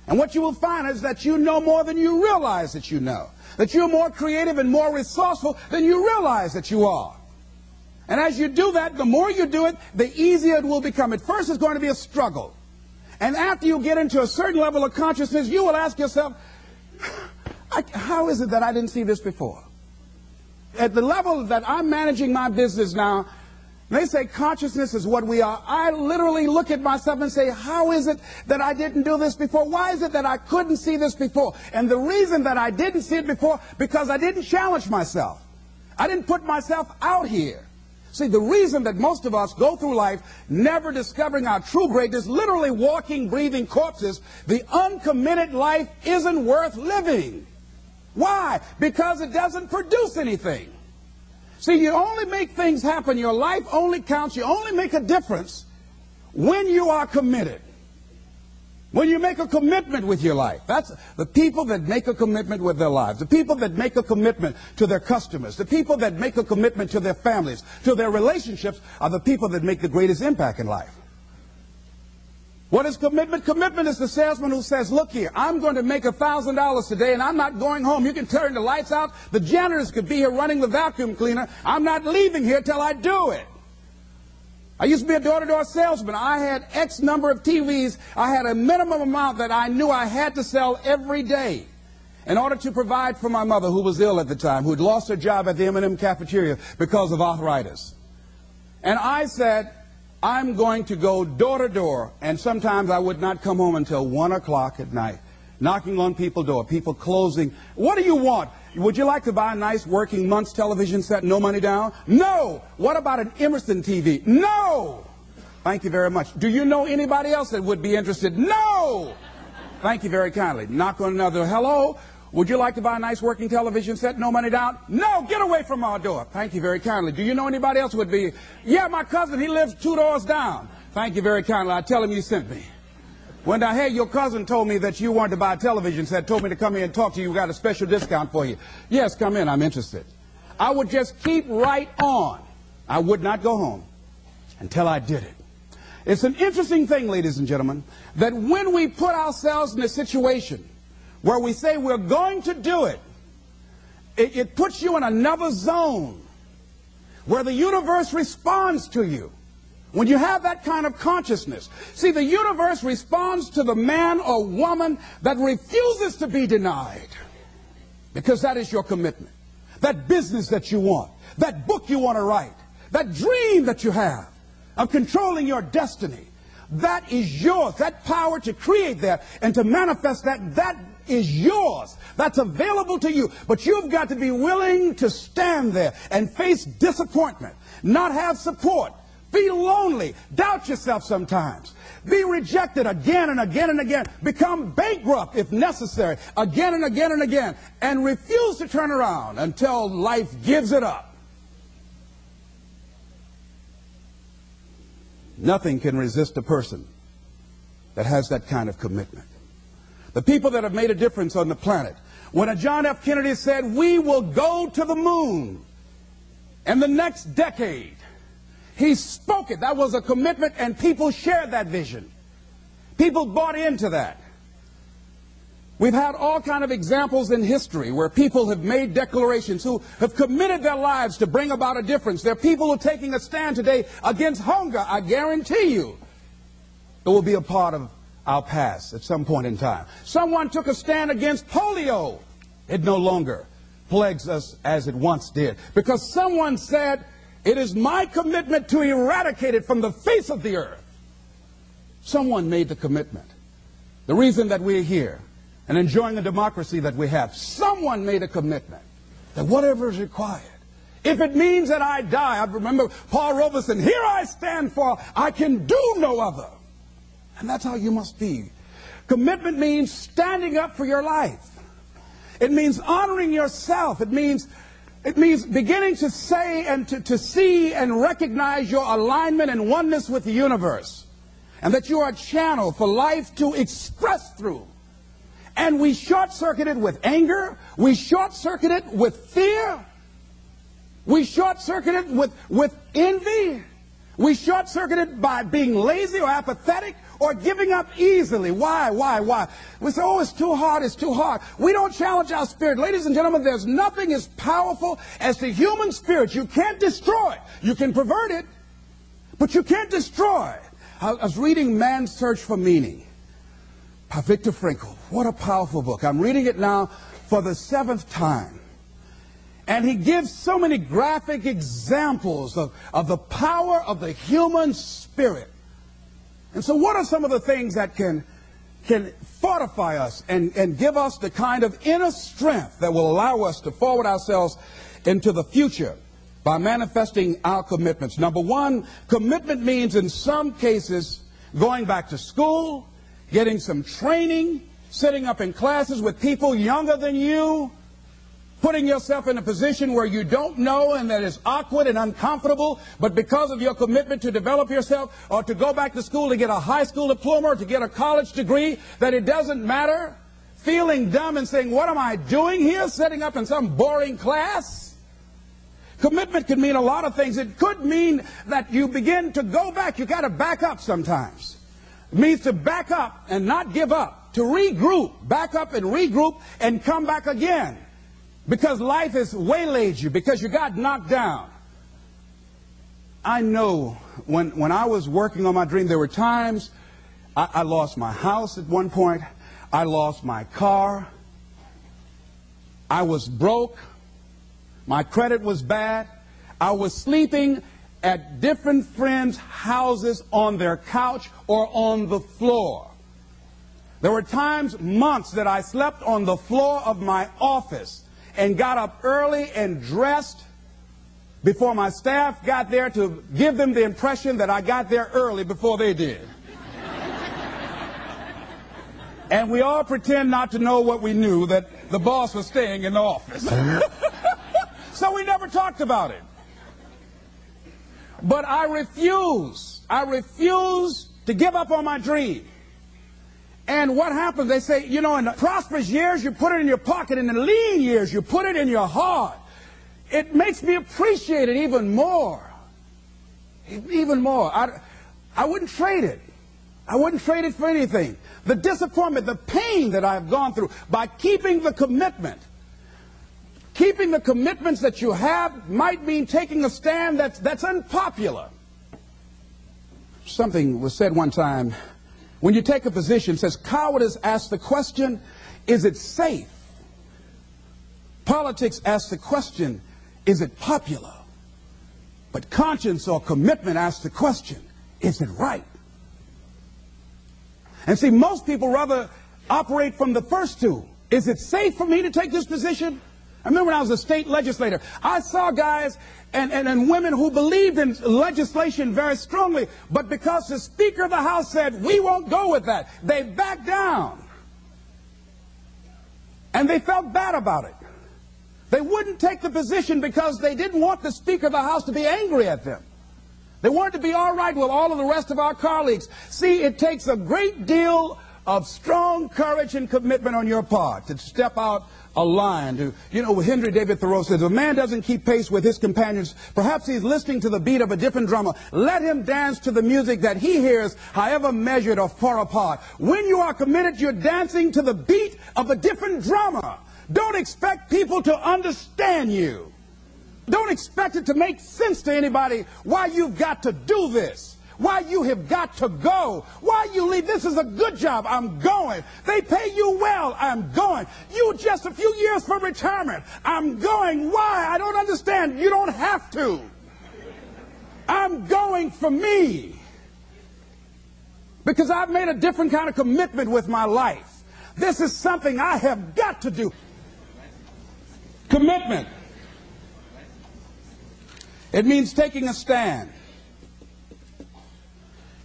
[SPEAKER 1] And what you will find is that you know more than you realize that you know. That you're more creative and more resourceful than you realize that you are. And as you do that, the more you do it, the easier it will become. At first, it's going to be a struggle. And after you get into a certain level of consciousness, you will ask yourself, how is it that I didn't see this before? At the level that I'm managing my business now, they say consciousness is what we are. I literally look at myself and say, how is it that I didn't do this before? Why is it that I couldn't see this before? And the reason that I didn't see it before, because I didn't challenge myself. I didn't put myself out here. See, the reason that most of us go through life never discovering our true greatness, literally walking, breathing corpses, the uncommitted life isn't worth living. Why? Because it doesn't produce anything. See, you only make things happen. Your life only counts. You only make a difference when you are committed. When you make a commitment with your life. That's the people that make a commitment with their lives. The people that make a commitment to their customers. The people that make a commitment to their families, to their relationships, are the people that make the greatest impact in life. What is commitment? Commitment is the salesman who says, look here, I'm going to make $1,000 today and I'm not going home. You can turn the lights out. The janitors could be here running the vacuum cleaner. I'm not leaving here till I do it. I used to be a door-to-door salesman. I had X number of TVs. I had a minimum amount that I knew I had to sell every day in order to provide for my mother, who was ill at the time, who had lost her job at the M&M cafeteria because of arthritis. And I said, I'm going to go door to door, and sometimes I would not come home until 1 o'clock at night, knocking on people's door, people closing. What do you want? Would you like to buy a nice working month's television set, no money down? No. What about an Emerson TV? No. Thank you very much. Do you know anybody else that would be interested? No. Thank you very kindly. Knock on another. Hello. Would you like to buy a nice working television set, no money down? No, get away from our door. Thank you very kindly. Do you know anybody else would be? Yeah, my cousin, he lives 2 doors down. Thank you very kindly. I tell him you sent me. When I heard your cousin told me that you wanted to buy a television set, told me to come here and talk to you, we got a special discount for you. Yes, come in, I'm interested. I would just keep right on. I would not go home until I did it. It's an interesting thing, ladies and gentlemen, that when we put ourselves in a situation where we say we're going to do it, it puts you in another zone where the universe responds to you. When you have that kind of consciousness, see, the universe responds to the man or woman that refuses to be denied, because that is your commitment. That business that you want, that book you want to write, that dream that you have of controlling your destiny, that is yours. That power to create that and to manifest that is yours. That's available to you. But you've got to be willing to stand there and face disappointment, not have support, be lonely, doubt yourself sometimes, be rejected again and again and again, become bankrupt if necessary, again and again and again, and refuse to turn around until life gives it up. Nothing can resist a person that has that kind of commitment. The people that have made a difference on the planet. When a John F. Kennedy said, we will go to the moon in the next decade, He spoke it. That was a commitment, and people shared that vision. People bought into that. We've had all kind of examples in history where people have made declarations, who have committed their lives to bring about a difference. There are people who are taking a stand today against hunger. I guarantee you it will be a part of our past at some point in time. Someone took a stand against polio. It no longer plagues us as it once did, because someone said, it is my commitment to eradicate it from the face of the earth. Someone made the commitment. The reason that we're here and enjoying the democracy that we have, someone made a commitment that whatever is required, if it means that I die. I remember Paul Robeson, here I stand, for I can do no other. And that's how you must be. Commitment means standing up for your life. It means honoring yourself. It means beginning to say and to see and recognize your alignment and oneness with the universe, and that you are a channel for life to express through. And we short-circuit it with anger. We short-circuit it with fear. We short-circuit it with envy. We short-circuit it by being lazy or apathetic or giving up easily. Why? We say, oh, it's too hard, it's too hard. We don't challenge our spirit. Ladies and gentlemen, there's nothing as powerful as the human spirit. You can't destroy it. You can pervert it, but you can't destroy it. I was reading Man's Search for Meaning by Viktor Frankl. What a powerful book. I'm reading it now for the 7th time. And he gives so many graphic examples of the power of the human spirit. And so what are some of the things that can fortify us and give us the kind of inner strength that will allow us to forward ourselves into the future by manifesting our commitments? Number one, commitment means in some cases going back to school, getting some training, sitting up in classes with people younger than you, putting yourself in a position where you don't know and that is awkward and uncomfortable, but because of your commitment to develop yourself, or to go back to school to get a high school diploma or to get a college degree, that it doesn't matter, feeling dumb and saying, what am I doing here, sitting up in some boring class? Commitment can mean a lot of things. It could mean that you begin to go back. You got to back up sometimes. It means to back up and not give up, to regroup, back up and regroup and come back again, because life has waylaid you, because you got knocked down. I know when I was working on my dream, there were times I lost my house at one point. I lost my car. I was broke. My credit was bad. I was sleeping at different friends' houses on their couch or on the floor. There were times, months, that I slept on the floor of my office and got up early and dressed before my staff got there to give them the impression that I got there early before they did. And we all pretend not to know what we knew, that the boss was staying in the office. So we never talked about it. But I refuse to give up on my dream. And what happens, they say, you know, in the prosperous years, you put it in your pocket. In the lean years, you put it in your heart. It makes me appreciate it even more. Even more. I wouldn't trade it. I wouldn't trade it for anything. The disappointment, the pain that I've gone through by keeping the commitment. Keeping the commitments that you have might mean taking a stand that's unpopular. Something was said one time. When you take a position, it says, cowardice asks the question, is it safe? Politics asks the question, is it popular? But conscience or commitment asks the question, is it right? And see, most people rather operate from the first two. Is it safe for me to take this position? I remember when I was a state legislator, I saw guys and women who believed in legislation very strongly, but because the Speaker of the House said, we won't go with that, they backed down. And they felt bad about it. They wouldn't take the position because they didn't want the Speaker of the House to be angry at them. They wanted to be all right with all of the rest of our colleagues. See, it takes a great deal of strong courage and commitment on your part to step out a line. Henry David Thoreau says, if a man doesn't keep pace with his companions, perhaps he's listening to the beat of a different drummer. Let him dance to the music that he hears, however measured or far apart. When you are committed, you're dancing to the beat of a different drummer. Don't expect people to understand you. Don't expect it to make sense to anybody why you've got to do this. Why you have got to go. Why you leave. This is a good job. I'm going. They pay you well. I'm going. You just a few years from retirement. I'm going. Why? I don't understand. You don't have to. I'm going for me. Because I've made a different kind of commitment with my life. This is something I have got to do. Commitment. It means taking a stand.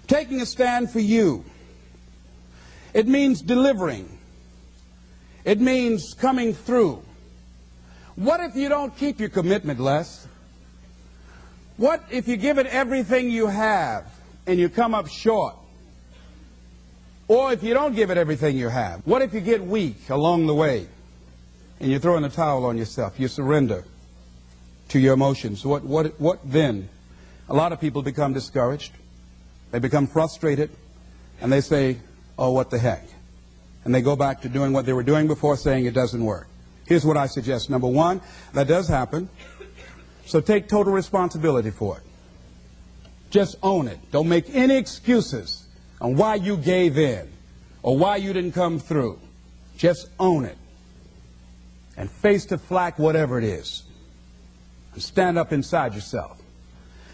[SPEAKER 1] Taking a stand for you. It means delivering. It means coming through. What if you don't keep your commitment, Les? What if you give it everything you have and you come up short? Or if you don't give it everything you have? What if you get weak along the way and you throw in the towel on yourself? You surrender to your emotions. What then? A lot of people become discouraged. They become frustrated, and they say, oh, what the heck? And they go back to doing what they were doing before, saying it doesn't work. Here's what I suggest. Number one, that does happen, so take total responsibility for it. Just own it. Don't make any excuses on why you gave in or why you didn't come through. Just own it and face the flak, whatever it is, and stand up inside yourself.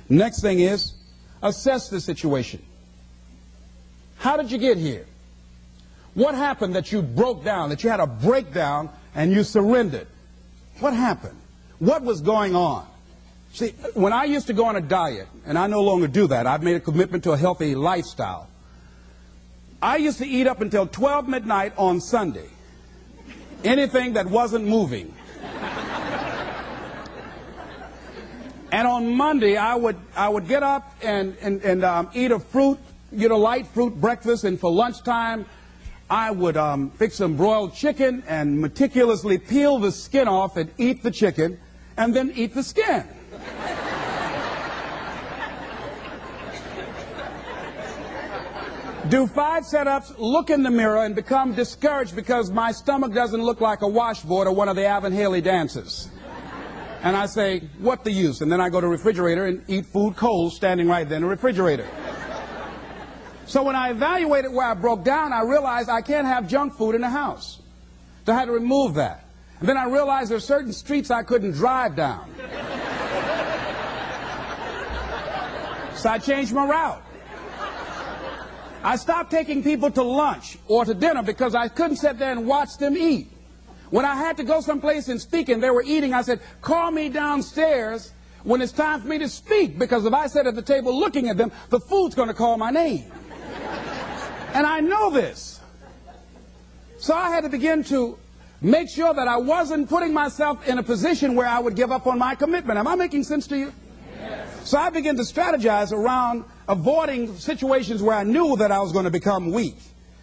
[SPEAKER 1] Next thing is, assess the situation. How did you get here? What happened that you broke down, that you had a breakdown and you surrendered? What happened? What was going on? See, when I used to go on a diet, and I no longer do that, I've made a commitment to a healthy lifestyle. I used to eat up until 12 midnight on Sunday. Anything that wasn't moving. And on Monday, I would get up and eat a fruit, light fruit breakfast. And for lunchtime, I would fix some broiled chicken and meticulously peel the skin off and eat the chicken and then eat the skin. Do 5 setups, look in the mirror, and become discouraged because my stomach doesn't look like a washboard or one of the Avon Haley dances. And I say, what the use? And then I go to the refrigerator and eat food cold standing right there in the refrigerator. So when I evaluated where I broke down, I realized I can't have junk food in the house. So I had to remove that. And then I realized there are certain streets I couldn't drive down. So I changed my route. I stopped taking people to lunch or to dinner because I couldn't sit there and watch them eat. When I had to go someplace and speak and they were eating, I said, call me downstairs when it's time for me to speak, because if I sit at the table looking at them, the food's going to call my name. And I know this. So I had to begin to make sure that I wasn't putting myself in a position where I would give up on my commitment. Am I making sense to you? Yes. So I began to strategize around avoiding situations where I knew that I was going to become weak.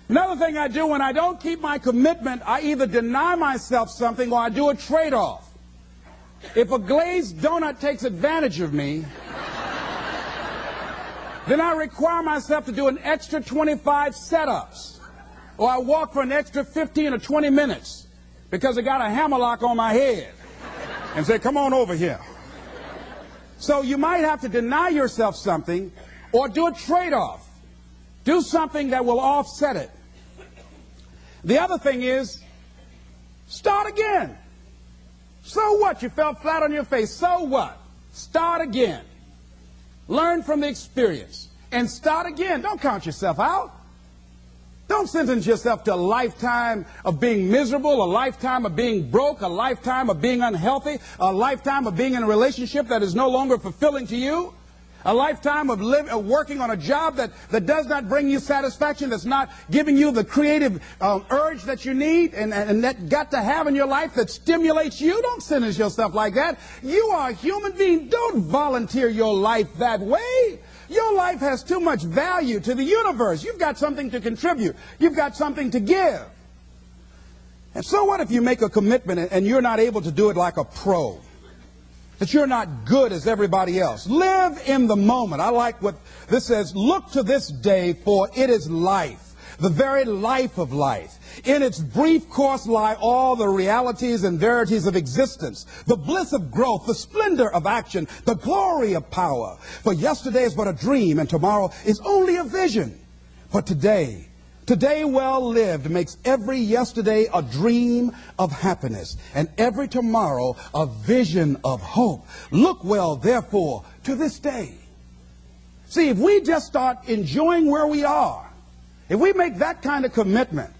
[SPEAKER 1] Another thing I do when I don't keep my commitment, I either deny myself something or I do a trade-off. If a glazed donut takes advantage of me, then I require myself to do an extra 25 setups. Or I walk for an extra 15 or 20 minutes because I got a hammerlock on my head and say, come on over here. So you might have to deny yourself something or do a trade-off. Do something that will offset it. The other thing is, start again. So what? You fell flat on your face. So what? Start again. Learn from the experience and start again. Don't count yourself out. Don't sentence yourself to a lifetime of being miserable, a lifetime of being broke, a lifetime of being unhealthy, a lifetime of being in a relationship that is no longer fulfilling to you. A lifetime of working on a job that does not bring you satisfaction, that's not giving you the creative urge that you need and that got to have in your life that stimulates you. Don't sentence yourself like that. You are a human being. Don't volunteer your life that way. Your life has too much value to the universe. You've got something to contribute. You've got something to give. And so what if you make a commitment and you're not able to do it like a pro? That you're not good as everybody else. Live in the moment. I like what this says. Look to this day, for it is life, the very life of life. In its brief course lie all the realities and verities of existence, the bliss of growth, the splendor of action, the glory of power. For yesterday is but a dream, and tomorrow is only a vision. But today well lived makes every yesterday a dream of happiness, and every tomorrow a vision of hope. Look well, therefore, to this day. See, if we just start enjoying where we are, if we make that kind of commitment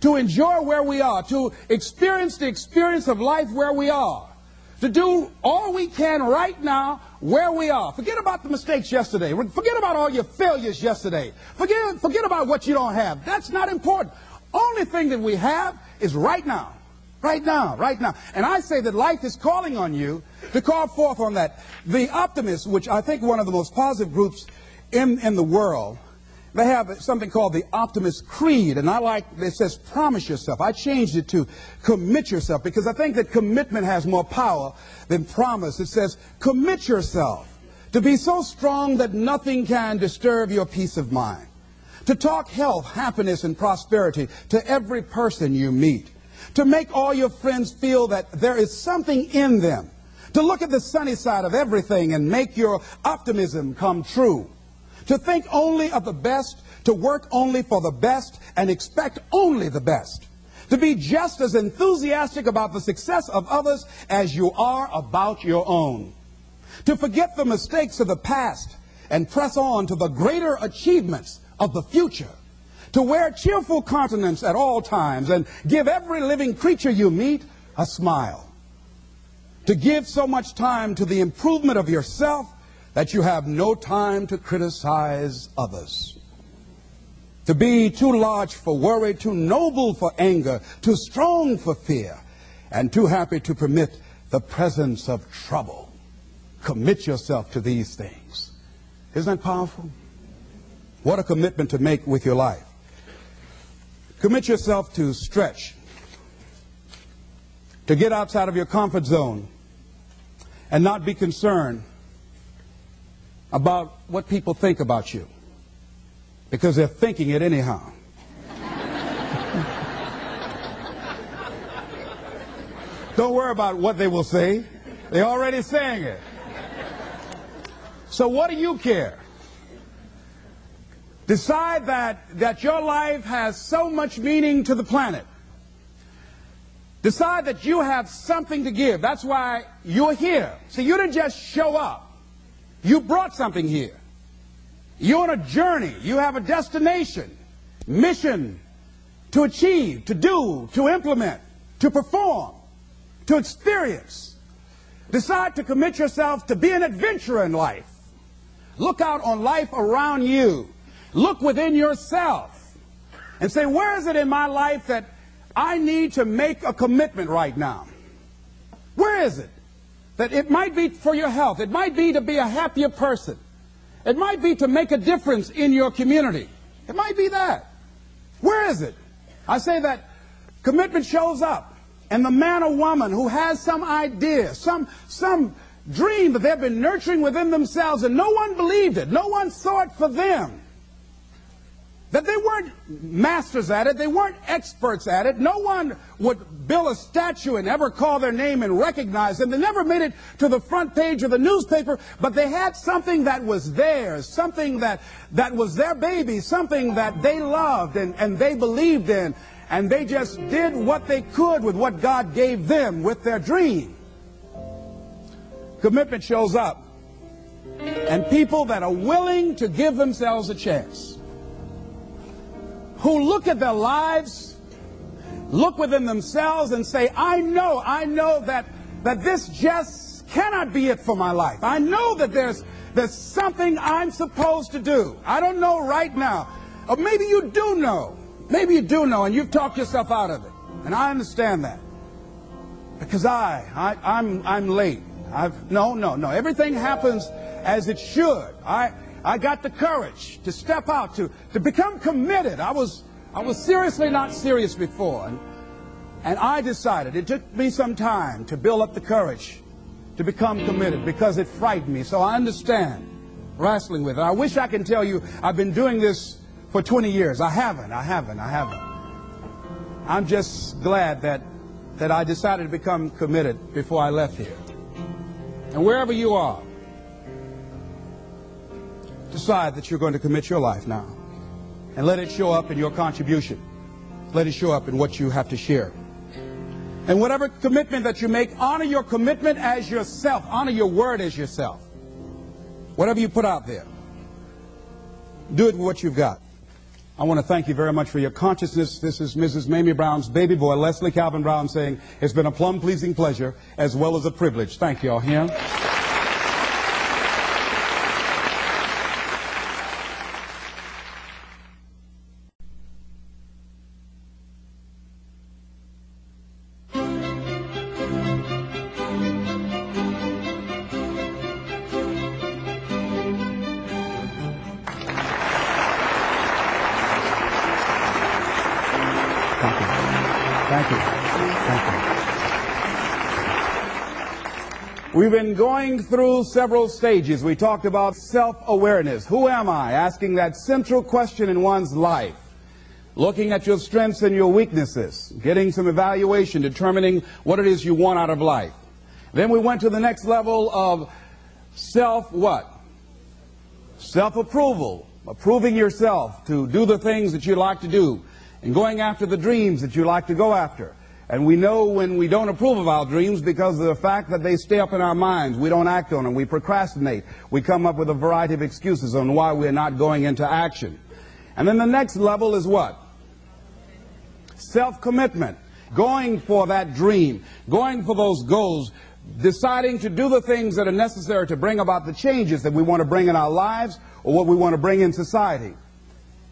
[SPEAKER 1] to enjoy where we are, to experience the experience of life where we are, to do all we can right now where we are. Forget about the mistakes yesterday. Forget about all your failures yesterday. Forget about what you don't have. That's not important. Only thing that we have is right now. Right now, right now. And I say that life is calling on you to call forth on that. The optimists, which I think one of the most positive groups in the world, they have something called the Optimist Creed, and I like, it says promise yourself. I changed it to commit yourself, because I think that commitment has more power than promise. It says commit yourself to be so strong that nothing can disturb your peace of mind, to talk health, happiness, and prosperity to every person you meet, to make all your friends feel that there is something in them, to look at the sunny side of everything and make your optimism come true, to think only of the best, to work only for the best, and expect only the best. To be just as enthusiastic about the success of others as you are about your own. To forget the mistakes of the past and press on to the greater achievements of the future. To wear cheerful countenance at all times and give every living creature you meet a smile. To give so much time to the improvement of yourself that you have no time to criticize others. To be too large for worry, too noble for anger, too strong for fear, and too happy to permit the presence of trouble. Commit yourself to these things. Isn't that powerful? What a commitment to make with your life. Commit yourself to stretch, to get outside of your comfort zone and not be concerned about what people think about you, because they're thinking it anyhow. Don't worry about what they will say. They're already saying it. So what do you care? Decide that your life has so much meaning to the planet. Decide that you have something to give. That's why you're here. See, you didn't just show up. You brought something here. You're on a journey. You have a destination, mission to achieve, to do, to implement, to perform, to experience. Decide to commit yourself to be an adventurer in life. Look out on life around you. Look within yourself and say, where is it in my life that I need to make a commitment right now? Where is it? That it might be for your health. It might be to be a happier person. It might be to make a difference in your community. It might be that. Where is it? I say that commitment shows up. And the man or woman who has some idea, some dream that they've been nurturing within themselves, and no one believed it. No one saw it for them. That they weren't masters at it. They weren't experts at it. No one would build a statue and ever call their name and recognize them. They never made it to the front page of the newspaper, but they had something that was theirs, something that was their baby, something that they loved and they believed in, and they just did what they could with what God gave them with their dream. Commitment shows up, and people that are willing to give themselves a chance, who look at their lives, look within themselves and say, I know that this just cannot be it for my life. I know that there's something I'm supposed to do. I don't know right now. Or maybe you do know. Maybe you do know and you've talked yourself out of it. And I understand that. Because I'm late. No. Everything happens as it should. I got the courage to step out, to become committed. I was seriously not serious before. And I decided, it took me some time to build up the courage to become committed because it frightened me. So I understand wrestling with it. I wish I could tell you I've been doing this for 20 years. I haven't. I'm just glad that I decided to become committed before I left here. And wherever you are, decide that you're going to commit your life now. And let it show up in your contribution. Let it show up in what you have to share. And whatever commitment that you make, honor your commitment as yourself. Honor your word as yourself. Whatever you put out there, do it with what you've got. I want to thank you very much for your consciousness. This is Mrs. Mamie Brown's baby boy, Leslie Calvin Brown, saying it's been a plum-pleasing pleasure as well as a privilege. Thank you all. Him. Thank you. We've been going through several stages. We talked about self-awareness. Who am I? Asking that central question in one's life. Looking at your strengths and your weaknesses. Getting some evaluation, determining what it is you want out of life. Then we went to the next level of self-what? Self-approval. Approving yourself to do the things that you like to do. And going after the dreams that you like to go after. And we know when we don't approve of our dreams because of the fact that they stay up in our minds. We don't act on them. We procrastinate. We come up with a variety of excuses on why we're not going into action. And then the next level is what? Self-commitment. Going for that dream. Going for those goals. Deciding to do the things that are necessary to bring about the changes that we want to bring in our lives or what we want to bring in society.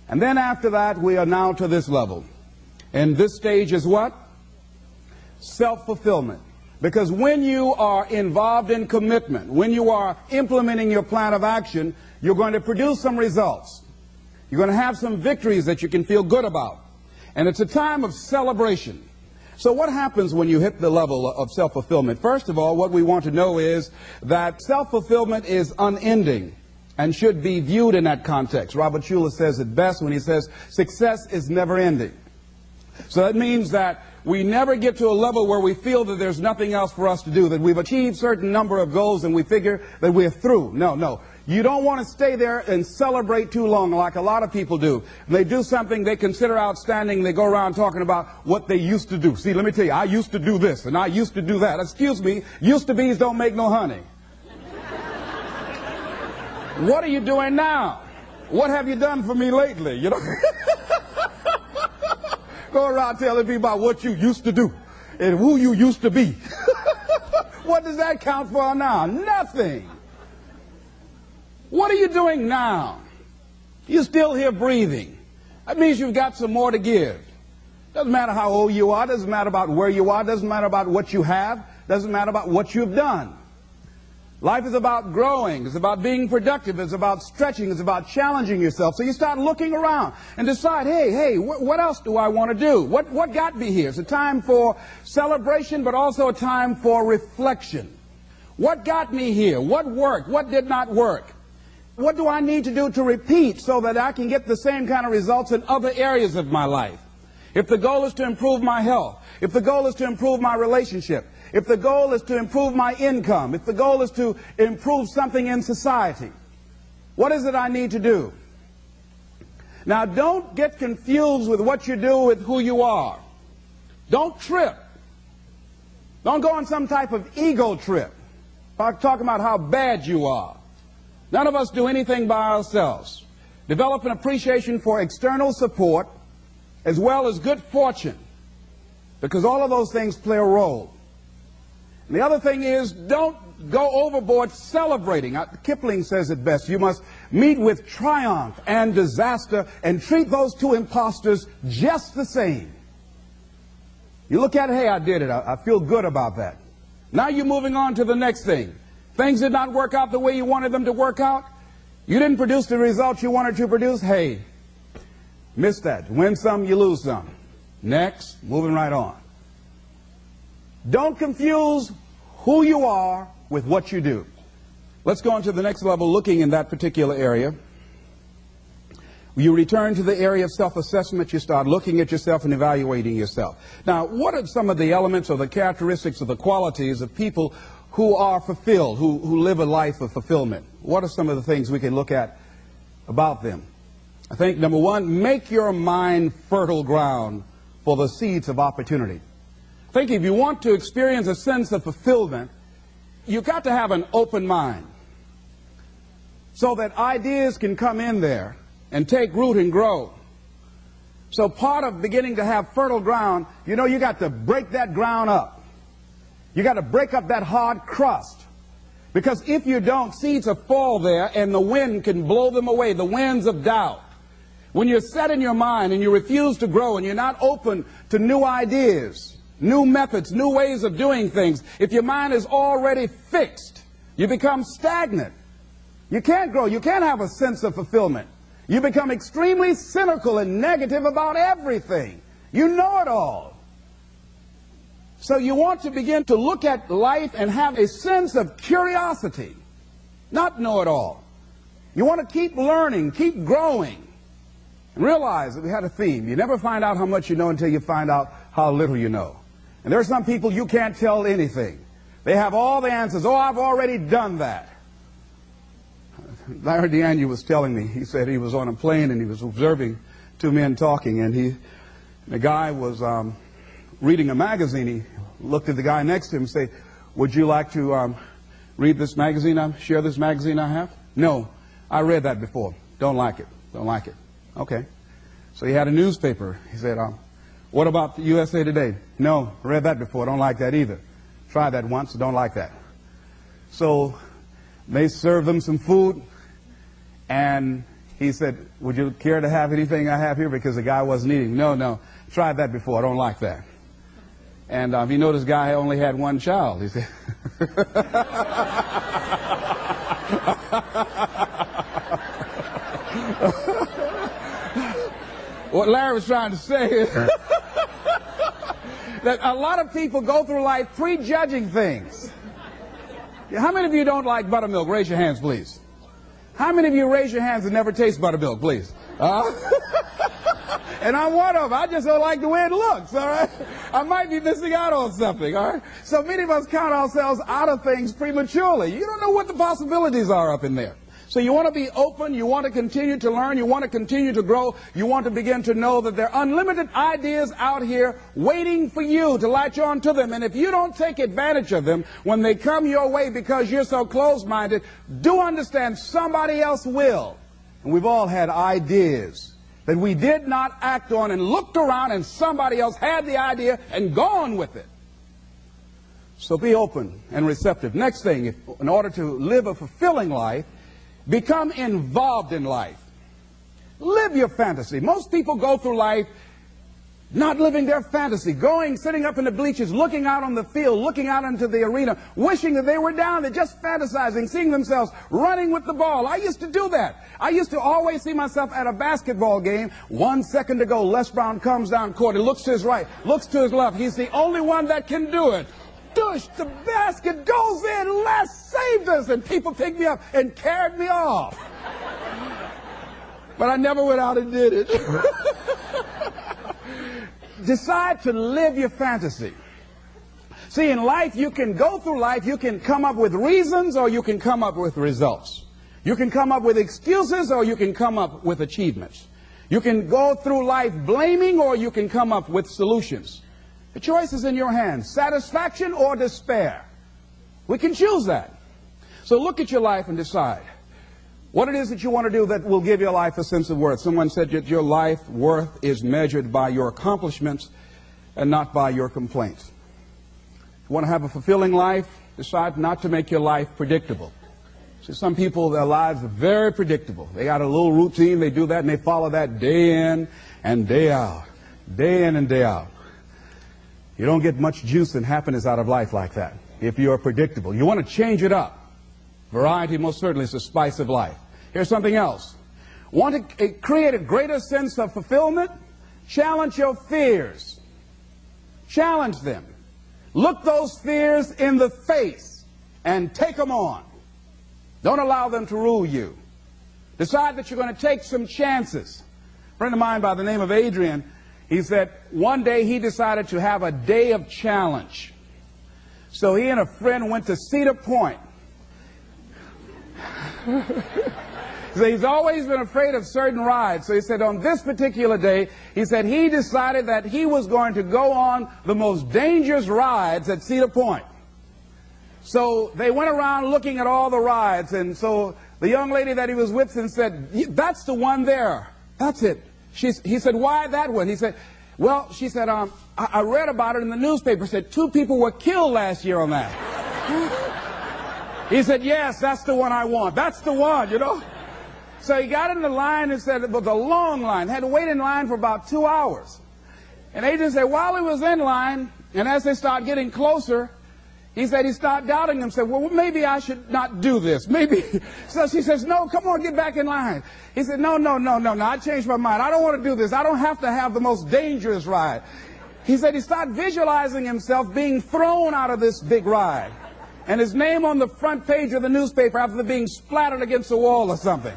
[SPEAKER 1] And then after that, we are now to this level. And this stage is what? Self-fulfillment. Because when you are involved in commitment, when you are implementing your plan of action, you're going to produce some results. You're going to have some victories that you can feel good about. And it's a time of celebration. So what happens when you hit the level of self-fulfillment? First of all, what we want to know is that self-fulfillment is unending. And should be viewed in that context. Robert Schuller says it best when he says, success is never ending. So that means that we never get to a level where we feel that there's nothing else for us to do, that we've achieved a certain number of goals and we figure that we're through. No. You don't want to stay there and celebrate too long like a lot of people do. They do something they consider outstanding, they go around talking about what they used to do. See, let me tell you, I used to do this and I used to do that. Excuse me, used to be's don't make no honey. What are you doing now? What have you done for me lately? You know, go around telling people about what you used to do and who you used to be. What does that count for now? Nothing. What are you doing now? You're still here breathing. That means you've got some more to give. Doesn't matter how old you are. Doesn't matter about where you are. Doesn't matter about what you have. Doesn't matter about what you've done. Life is about growing. It's about being productive. It's about stretching. It's about challenging yourself. So you start looking around and decide, hey, what else do I want to do? What got me here? It's a time for celebration, but also a time for reflection. What got me here? What worked? What did not work? What do I need to do to repeat so that I can get the same kind of results in other areas of my life? If the goal is to improve my health, if the goal is to improve my relationship, if the goal is to improve my income, if the goal is to improve something in society, what is it I need to do? Now, don't get confused with what you do with who you are. Don't trip. Don't go on some type of ego trip. Talking about how bad you are. None of us do anything by ourselves. Develop an appreciation for external support as well as good fortune, because all of those things play a role. And the other thing is, don't go overboard celebrating. Kipling says it best. You must meet with triumph and disaster and treat those two imposters just the same. You look at it, hey, I did it. I feel good about that. Now you're moving on to the next thing. Things did not work out the way you wanted them to work out. You didn't produce the results you wanted to produce? Hey, miss that. Win some, you lose some. Next, moving right on. Don't confuse who you are with what you do. Let's go on to the next level, looking in that particular area. You return to the area of self-assessment. You start looking at yourself and evaluating yourself. Now, what are some of the elements or the characteristics or the qualities of people who are fulfilled, who live a life of fulfillment? What are some of the things we can look at about them? I think, number one, make your mind fertile ground for the seeds of opportunity. I think if you want to experience a sense of fulfillment, you've got to have an open mind so that ideas can come in there and take root and grow. So part of beginning to have fertile ground, you know, you got to break that ground up. You got to break up that hard crust. Because if you don't, seeds will fall there and the wind can blow them away, the winds of doubt. When you're set in your mind and you refuse to grow and you're not open to new ideas, new methods, new ways of doing things, if your mind is already fixed, you become stagnant. You can't grow. You can't have a sense of fulfillment. You become extremely cynical and negative about everything. You know it all. So you want to begin to look at life and have a sense of curiosity, not know it all. You want to keep learning, keep growing. And realize that we had a theme. You never find out how much you know until you find out how little you know. And there are some people you can't tell anything. They have all the answers. Oh, I've already done that. Larry DeAngelo was telling me, he said he was on a plane and he was observing two men talking, and the guy was reading a magazine. He looked at the guy next to him and said, would you like to read this magazine, share this magazine I have? No, I read that before. Don't like it. Don't like it. Okay. So he had a newspaper. He said, what about the USA Today? No, read that before. Don't like that either. Tried that once. Don't like that. So they served them some food. And he said, would you care to have anything I have here? Because the guy wasn't eating. No, tried that before. I don't like that. And he noticed this guy only had one child. He said, what Larry was trying to say is that a lot of people go through life prejudging things. How many of you don't like buttermilk? Raise your hands, please. How many of you raise your hands and never taste buttermilk, please? And I'm one of them. I just don't like the way it looks, all right? I might be missing out on something, all right? So many of us count ourselves out of things prematurely. You don't know what the possibilities are up in there. So you want to be open, you want to continue to learn, you want to continue to grow, you want to begin to know that there are unlimited ideas out here waiting for you to latch on to them. And if you don't take advantage of them when they come your way because you're so closed-minded, do understand somebody else will. And we've all had ideas that we did not act on and looked around and somebody else had the idea and gone with it. So be open and receptive. Next thing, in order to live a fulfilling life, become involved in life. Live your fantasy. Most people go through life not living their fantasy, sitting up in the bleachers, looking out on the field, looking out into the arena, wishing that they were down there, just fantasizing, seeing themselves running with the ball. I used to do that. I used to always see myself at a basketball game. 1 second to go, Les Brown comes down court. He looks to his right, looks to his left. He's the only one that can do it. Dush, the basket goes in. Les saved us. And people picked me up and carried me off. But I never went out and did it. Decide to live your fantasy. See, in life, you can go through life, you can come up with reasons or you can come up with results. You can come up with excuses or you can come up with achievements. You can go through life blaming or you can come up with solutions. The choice is in your hands, satisfaction or despair. We can choose that. So look at your life and decide what it is that you want to do that will give your life a sense of worth. Someone said that your life worth is measured by your accomplishments and not by your complaints. If you want to have a fulfilling life, decide not to make your life predictable. See, some people, their lives are very predictable. They got a little routine, they do that, and they follow that day in and day out. Day in and day out. You don't get much juice and happiness out of life like that if you're predictable. You want to change it up. Variety most certainly is the spice of life. Here's something else. Want to create a greater sense of fulfillment? Challenge your fears. Challenge them. Look those fears in the face and take them on. Don't allow them to rule you. Decide that you're going to take some chances. A friend of mine by the name of Adrian, he said one day he decided to have a day of challenge. So he and a friend went to Cedar Point. So he's always been afraid of certain rides. So he said on this particular day, he said he decided that he was going to go on the most dangerous rides at Cedar Point. So they went around looking at all the rides, and so the young lady that he was with said, "That's the one there. That's it." He said, "Why that one?" He said, "Well," she said, I read about it in the newspaper. Said 2 people were killed last year on that." He said, "Yes, that's the one I want. That's the one, you know." So he got in the line and said it was a long line. Had to wait in line for about 2 hours. And Adrian said while he was in line, and as they started getting closer, he said he started doubting himself. Well, maybe I should not do this. Maybe. So she says, "No, come on, get back in line." He said, No, I changed my mind. I don't want to do this. I don't have to have the most dangerous ride. He said he started visualizing himself being thrown out of this big ride, and his name on the front page of the newspaper after being splattered against the wall or something.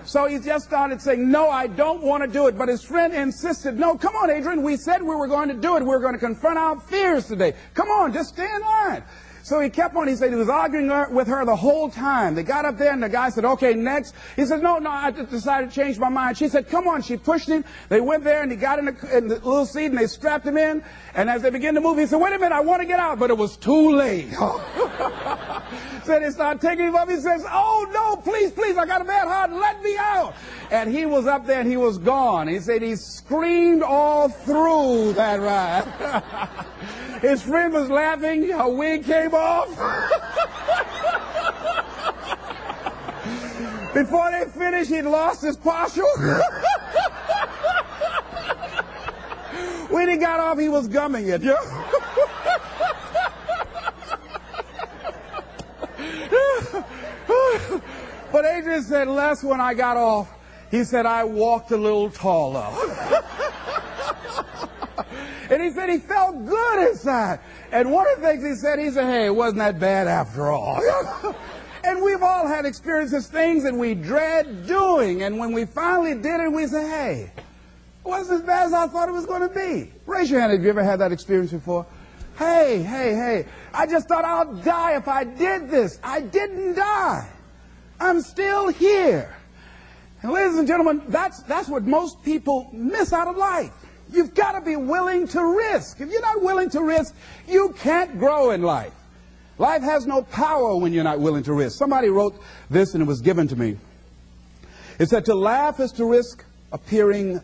[SPEAKER 1] So he just started saying, "No, I don't want to do it." But his friend insisted, "No, come on, Adrian. We said we were going to do it. We were going to confront our fears today. Come on, just stay in line." So he kept on. He said he was arguing with her the whole time. They got up there, and the guy said, "Okay, next." He said, No, I just decided to change my mind." She said, "Come on." She pushed him. They went there, and he got in the little seat, and they strapped him in. And as they began to move, he said, "Wait a minute, I want to get out." But it was too late. So they started taking him up. He says, "Oh, no, please, I got a bad heart. Let me out." And he was up there, and he was gone. He said he screamed all through that ride. His friend was laughing. Her wig came off. Before they finished, he'd lost his partial. When he got off, he was gumming it. Yeah? But Adrian said, Les, when I got off, he said, I walked a little taller. And he said he felt good inside. And one of the things he said, hey, it wasn't that bad after all. And we've all had experiences, things that we dread doing. And when we finally did it, we say, hey, it wasn't as bad as I thought it was going to be. Raise your hand if you ever had that experience before. Hey, I just thought I'll die if I did this. I didn't die. I'm still here. And ladies and gentlemen, that's what most people miss out of life. You've got to be willing to risk. If you're not willing to risk, you can't grow in life. Life has no power when you're not willing to risk. Somebody wrote this and it was given to me. It said, to laugh is to risk appearing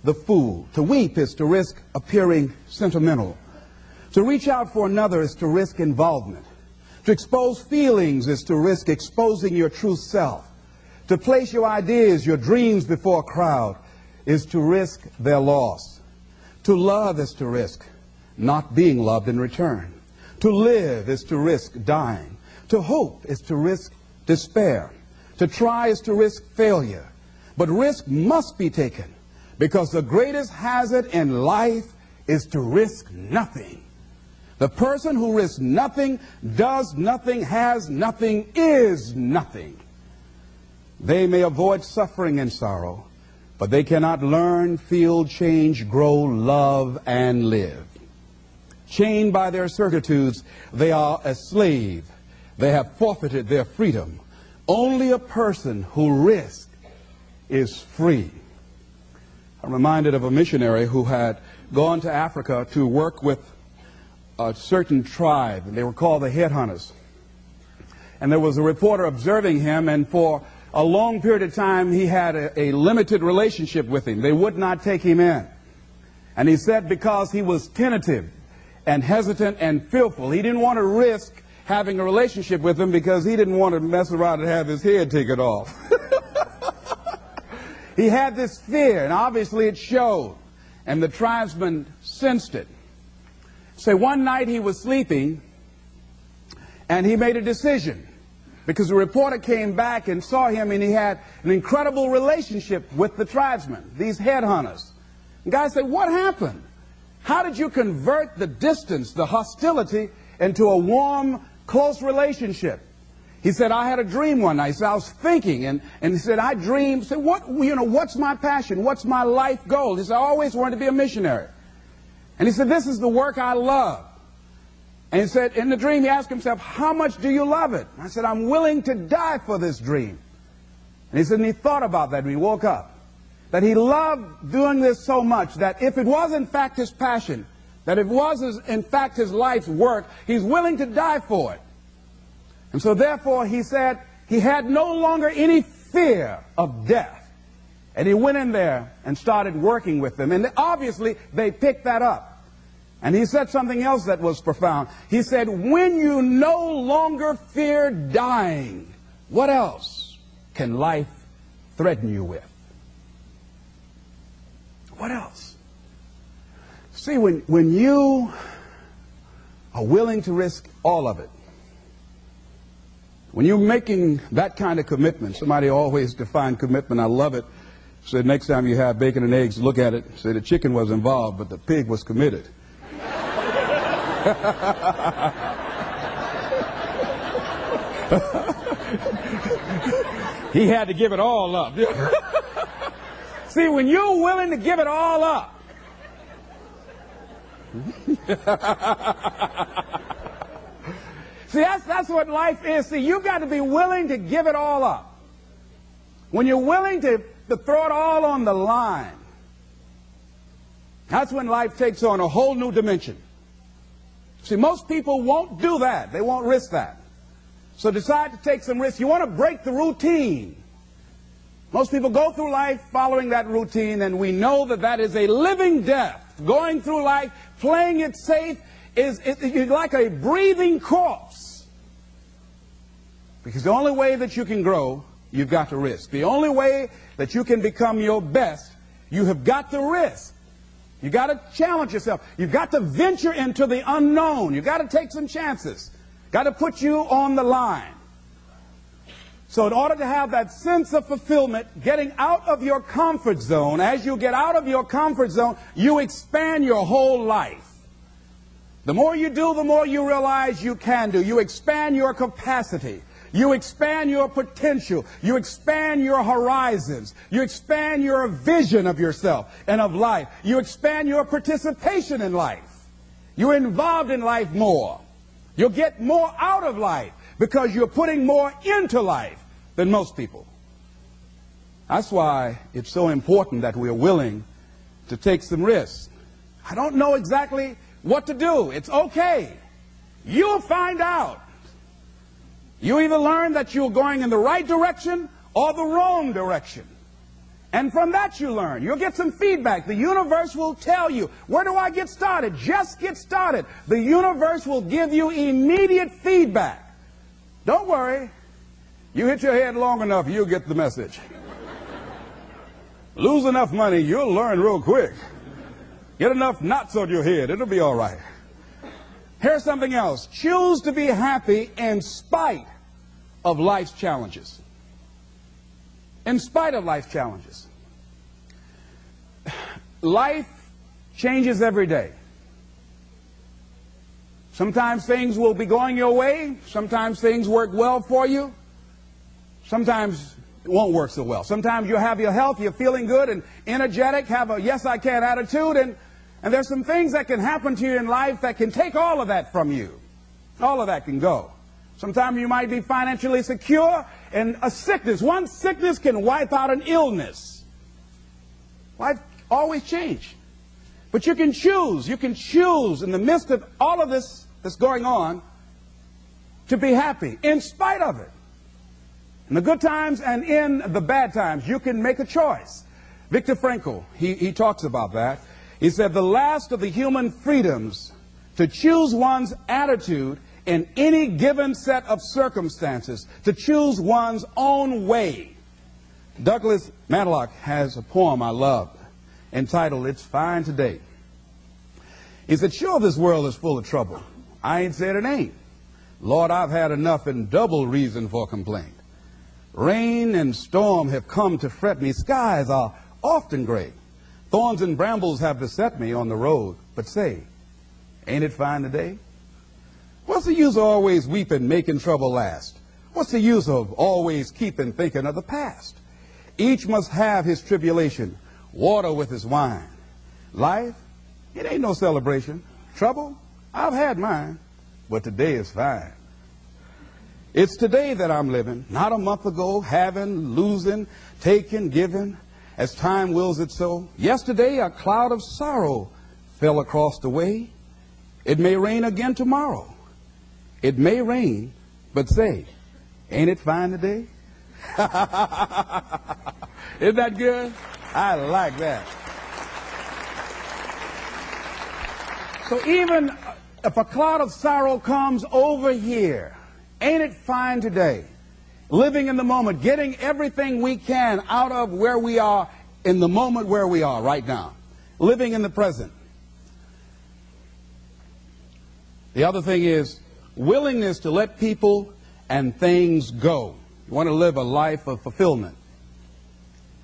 [SPEAKER 1] the fool. To weep is to risk appearing sentimental. To reach out for another is to risk involvement. To expose feelings is to risk exposing your true self. To place your ideas, your dreams before a crowd is to risk their loss. To love is to risk not being loved in return. To live is to risk dying. To hope is to risk despair. To try is to risk failure. But risk must be taken because the greatest hazard in life is to risk nothing. The person who risks nothing, does nothing, has nothing, is nothing. They may avoid suffering and sorrow, but they cannot learn, feel, change, grow, love, and live. Chained by their certitudes, they are a slave. They have forfeited their freedom. Only a person who risks is free. I'm reminded of a missionary who had gone to Africa to work with a certain tribe. They were called the Headhunters. And there was a reporter observing him, and for a long period of time he had a limited relationship with him. They would not take him in. And he said because he was tentative and hesitant and fearful, he didn't want to risk having a relationship with him because he didn't want to mess around and have his head taken off. He had this fear, and obviously it showed, and the tribesmen sensed it. So one night he was sleeping, and he made a decision. because the reporter came back and saw him, and he had an incredible relationship with the tribesmen, these headhunters. The guy said, "What happened? How did you convert the distance, the hostility, into a warm, close relationship?" He said, "I had a dream one night." He said, "I was thinking," and he said, "I dreamed." He said, what's my passion? What's my life goal?" He said, "I always wanted to be a missionary." And he said, "This is the work I love." And he said, in the dream, he asked himself, "How much do you love it?" I said, "I'm willing to die for this dream." And he said, and he thought about that when he woke up, that he loved doing this so much that if it was in fact his passion, that it was in fact his life's work, he's willing to die for it. And so therefore, he said, he had no longer any fear of death. And he went in there and started working with them. And obviously, they picked that up. And he said something else that was profound. He said, when you no longer fear dying, what else can life threaten you with? What else? See, when you are willing to risk all of it, when you're making that kind of commitment, somebody always defined commitment, I love it, said next time you have bacon and eggs, look at it, say the chicken was involved, but the pig was committed. He had to give it all up. See, when you're willing to give it all up, see, that's what life is. See, you've got to be willing to give it all up. When you're willing to throw it all on the line, that's when life takes on a whole new dimension. See, most people won't do that. They won't risk that. So decide to take some risks. You want to break the routine. Most people go through life following that routine, and we know that that is a living death. Going through life, playing it safe, is like a breathing corpse. Because the only way that you can grow, you've got to risk. The only way that you can become your best, you have got to risk. You've got to challenge yourself. You've got to venture into the unknown. You've got to take some chances. Got to put you on the line. So in order to have that sense of fulfillment, getting out of your comfort zone, as you get out of your comfort zone, you expand your whole life. The more you do, the more you realize you can do. You expand your capacity. You expand your potential. You expand your horizons. You expand your vision of yourself and of life. You expand your participation in life. You're involved in life more. You'll get more out of life because you're putting more into life than most people. That's why it's so important that we are willing to take some risks. I don't know exactly what to do. It's okay. You'll find out. You either learn that you're going in the right direction or the wrong direction. And from that you learn. You'll get some feedback. The universe will tell you, where do I get started? Just get started. The universe will give you immediate feedback. Don't worry. You hit your head long enough, you'll get the message. Lose enough money, you'll learn real quick. Get enough knots on your head, it'll be all right. Here's something else. Choose to be happy in spite of life's challenges. In spite of life's challenges. Life changes every day. Sometimes things will be going your way. Sometimes things work well for you. Sometimes it won't work so well. Sometimes you'll have your health, you're feeling good and energetic, have a yes I can attitude, and there's some things that can happen to you in life that can take all of that from you. All of that can go. Sometimes you might be financially secure, and a sickness, one sickness can wipe out an illness. Life always change. But you can choose in the midst of all of this that's going on to be happy in spite of it. In the good times and in the bad times, you can make a choice. Viktor Frankl, he talks about that. He said, the last of the human freedoms to choose one's attitude in any given set of circumstances, to choose one's own way. Douglas Matlock has a poem I love entitled, It's Fine Today. He said, sure, this world is full of trouble. I ain't said it ain't. Lord, I've had enough and double reason for complaint. Rain and storm have come to fret me. Skies are often gray. Thorns and brambles have beset me on the road. But say, ain't it fine today? What's the use of always weeping, making trouble last? What's the use of always keeping thinking of the past? Each must have his tribulation, water with his wine. Life, it ain't no celebration. Trouble, I've had mine, but today is fine. It's today that I'm living, not a month ago, having, losing, taking, giving, as time wills it so. Yesterday, a cloud of sorrow fell across the way. It may rain again tomorrow. It may rain, but say, ain't it fine today? Isn't that good? I like that. So even if a cloud of sorrow comes over here, ain't it fine today? Living in the moment, getting everything we can out of where we are in the moment where we are right now. Living in the present. The other thing is willingness to let people and things go. You want to live a life of fulfillment.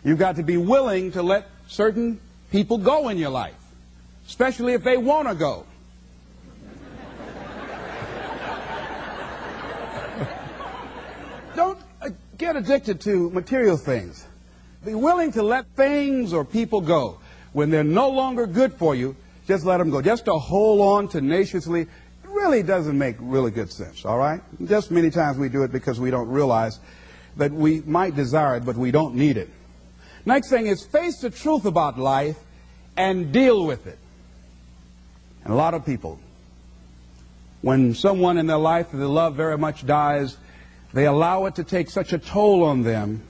[SPEAKER 1] You've got to be willing to let certain people go in your life, especially if they want to go. Don't get addicted to material things. Be willing to let things or people go. When they're no longer good for you, just let them go. Just to hold on tenaciously really doesn't make really good sense, all right? Just many times we do it because we don't realize that we might desire it, but we don't need it. Next thing is face the truth about life and deal with it. And a lot of people, when someone in their life that they love very much dies, they allow it to take such a toll on them.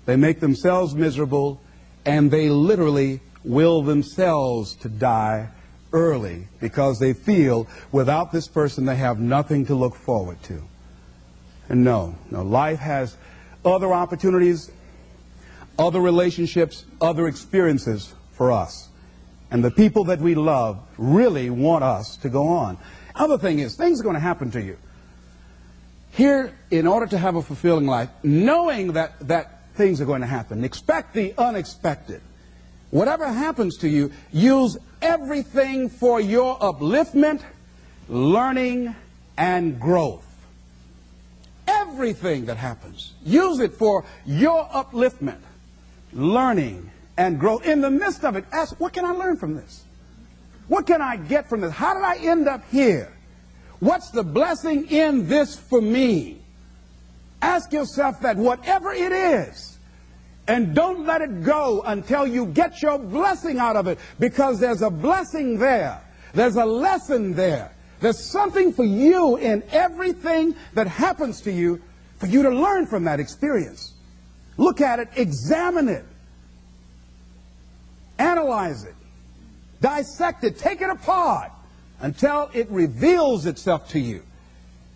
[SPEAKER 1] They make themselves miserable, and they literally will themselves to die early because they feel without this person they have nothing to look forward to. And no, life has other opportunities, other relationships, other experiences for us. And the people that we love really want us to go on. Other thing is, things are going to happen to you. Here, in order to have a fulfilling life, knowing that things are going to happen, expect the unexpected. Whatever happens to you, use everything for your upliftment, learning, and growth. Everything that happens, use it for your upliftment, learning, and growth. In the midst of it, ask, what can I learn from this? What can I get from this? How did I end up here? What's the blessing in this for me? Ask yourself that, whatever it is. And don't let it go until you get your blessing out of it, because there's a blessing there. There's a lesson there. There's something for you in everything that happens to you for you to learn from that experience. Look at it, examine it, analyze it, dissect it, take it apart until it reveals itself to you.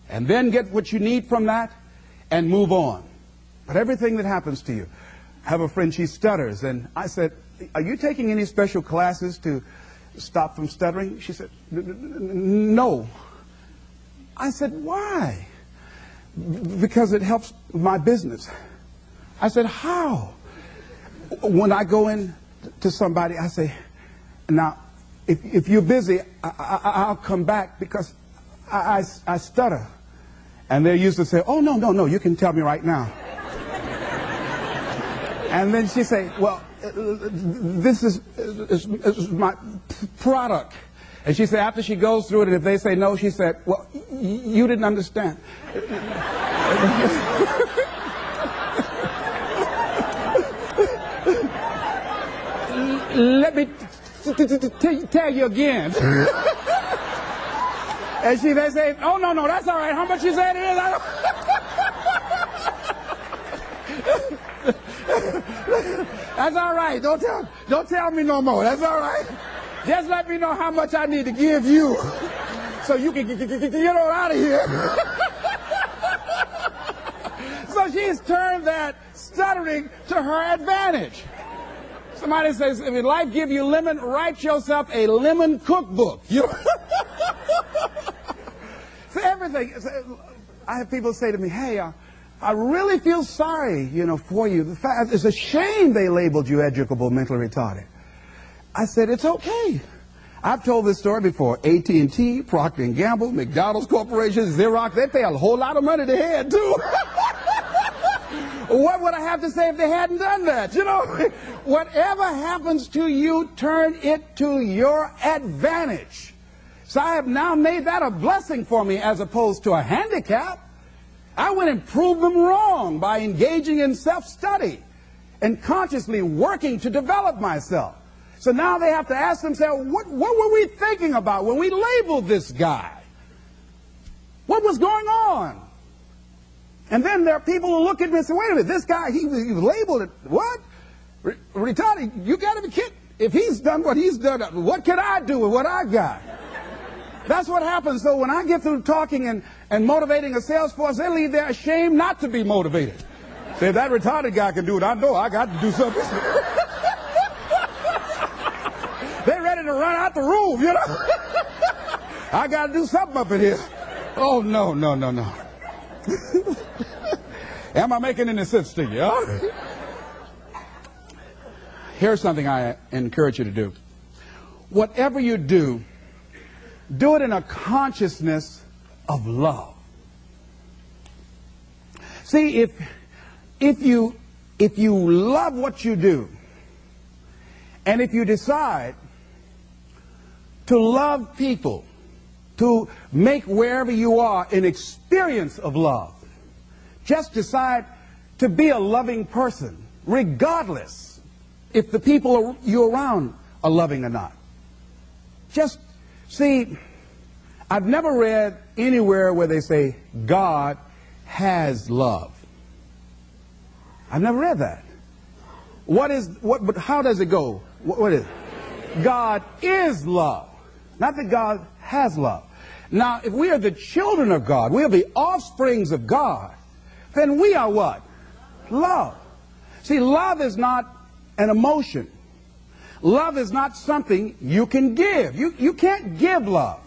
[SPEAKER 1] And then get what you need from that and move on. But everything that happens to you. I have a friend, she stutters, and I said, are you taking any special classes to stop from stuttering? She said, no. I said, why? Because it helps my business. I said, how? When I go in to somebody, I say, now, if you're busy, I'll come back because I stutter. And they used to say, oh, no, you can tell me right now. And then she say, well, this is my product. And she said, after she goes through it, and if they say no, she said, well, you didn't understand. Let me tell you again. And they say, oh, no, that's all right. How much you said it is? That's all right. Don't tell me no more. That's all right. Just let me know how much I need to give you so you can get on out of here. So she's turned that stuttering to her advantage. Somebody says, if life give you lemon, write yourself a lemon cookbook. So everything. I have people say to me, hey, I really feel sorry, for you. It's a shame they labeled you educable mentally retarded. I said, it's okay. I've told this story before. AT&T, Procter & Gamble, McDonald's Corporation, Xerox, they pay a whole lot of money to head, too. What would I have to say if they hadn't done that? Whatever happens to you, turn it to your advantage. So I have now made that a blessing for me as opposed to a handicap. I went and proved them wrong by engaging in self-study and consciously working to develop myself. So now they have to ask themselves, what were we thinking about when we labeled this guy? What was going on? And then there are people who look at me and say, wait a minute, this guy, he labeled it, what? Retarded, you got to be kidding. If he's done what he's done, what can I do with what I got? That's what happens. So when I get through talking and motivating a sales force, they leave there ashamed not to be motivated. Say, if that retarded guy can do it, I know I got to do something. They're ready to run out the room, I got to do something up in here. Oh, no. Am I making any sense to you? Huh? Here's something I encourage you to do. Whatever you do, do it in a consciousness of love. See, if you love what you do, and if you decide to love people, to make wherever you are an experience of love, just decide to be a loving person, regardless if the people you're around are loving or not. Just see, I've never read anywhere where they say God has love. I've never read that. But how does it go? What is it? God is love. Not that God has love. Now, if we are the children of God, we are the offsprings of God, then we are what? Love. See, love is not an emotion. Love is not something you can give. You can't give love.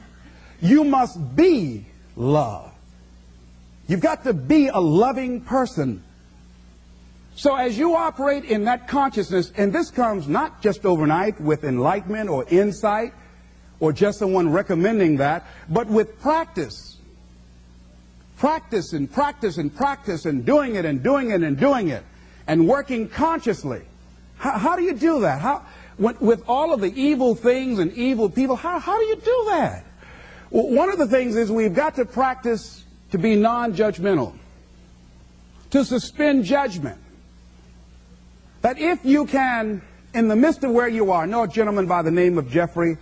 [SPEAKER 1] You must be love. You've got to be a loving person. So as you operate in that consciousness, and this comes not just overnight with enlightenment or insight or just someone recommending that, but with practice. Practice and practice and practice and doing it and doing it and doing it and working consciously. How do you do that? With all of the evil things and evil people, how do you do that? Well, one of the things is we've got to practice to be non-judgmental, to suspend judgment. That if you can, in the midst of where you are, I know a gentleman by the name of Jeffrey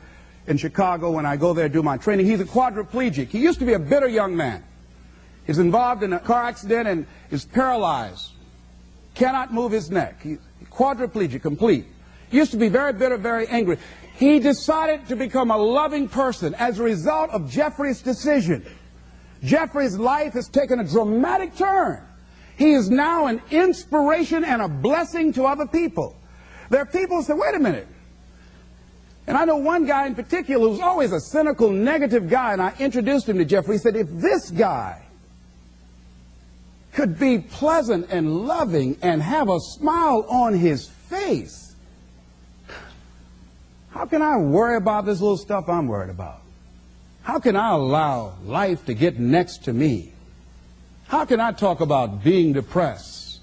[SPEAKER 1] in Chicago. When I go there to do my training, he's a quadriplegic. He used to be a bitter young man. He's involved in a car accident and is paralyzed. Cannot move his neck. He's quadriplegic, complete. He used to be very bitter, very angry. He decided to become a loving person as a result of Jeffrey's decision. Jeffrey's life has taken a dramatic turn. He is now an inspiration and a blessing to other people. There are people who say, wait a minute. And I know one guy in particular who's always a cynical, negative guy, and I introduced him to Jeffrey. He said, if this guy could be pleasant and loving and have a smile on his face, how can I worry about this little stuff I'm worried about? How can I allow life to get next to me? How can I talk about being depressed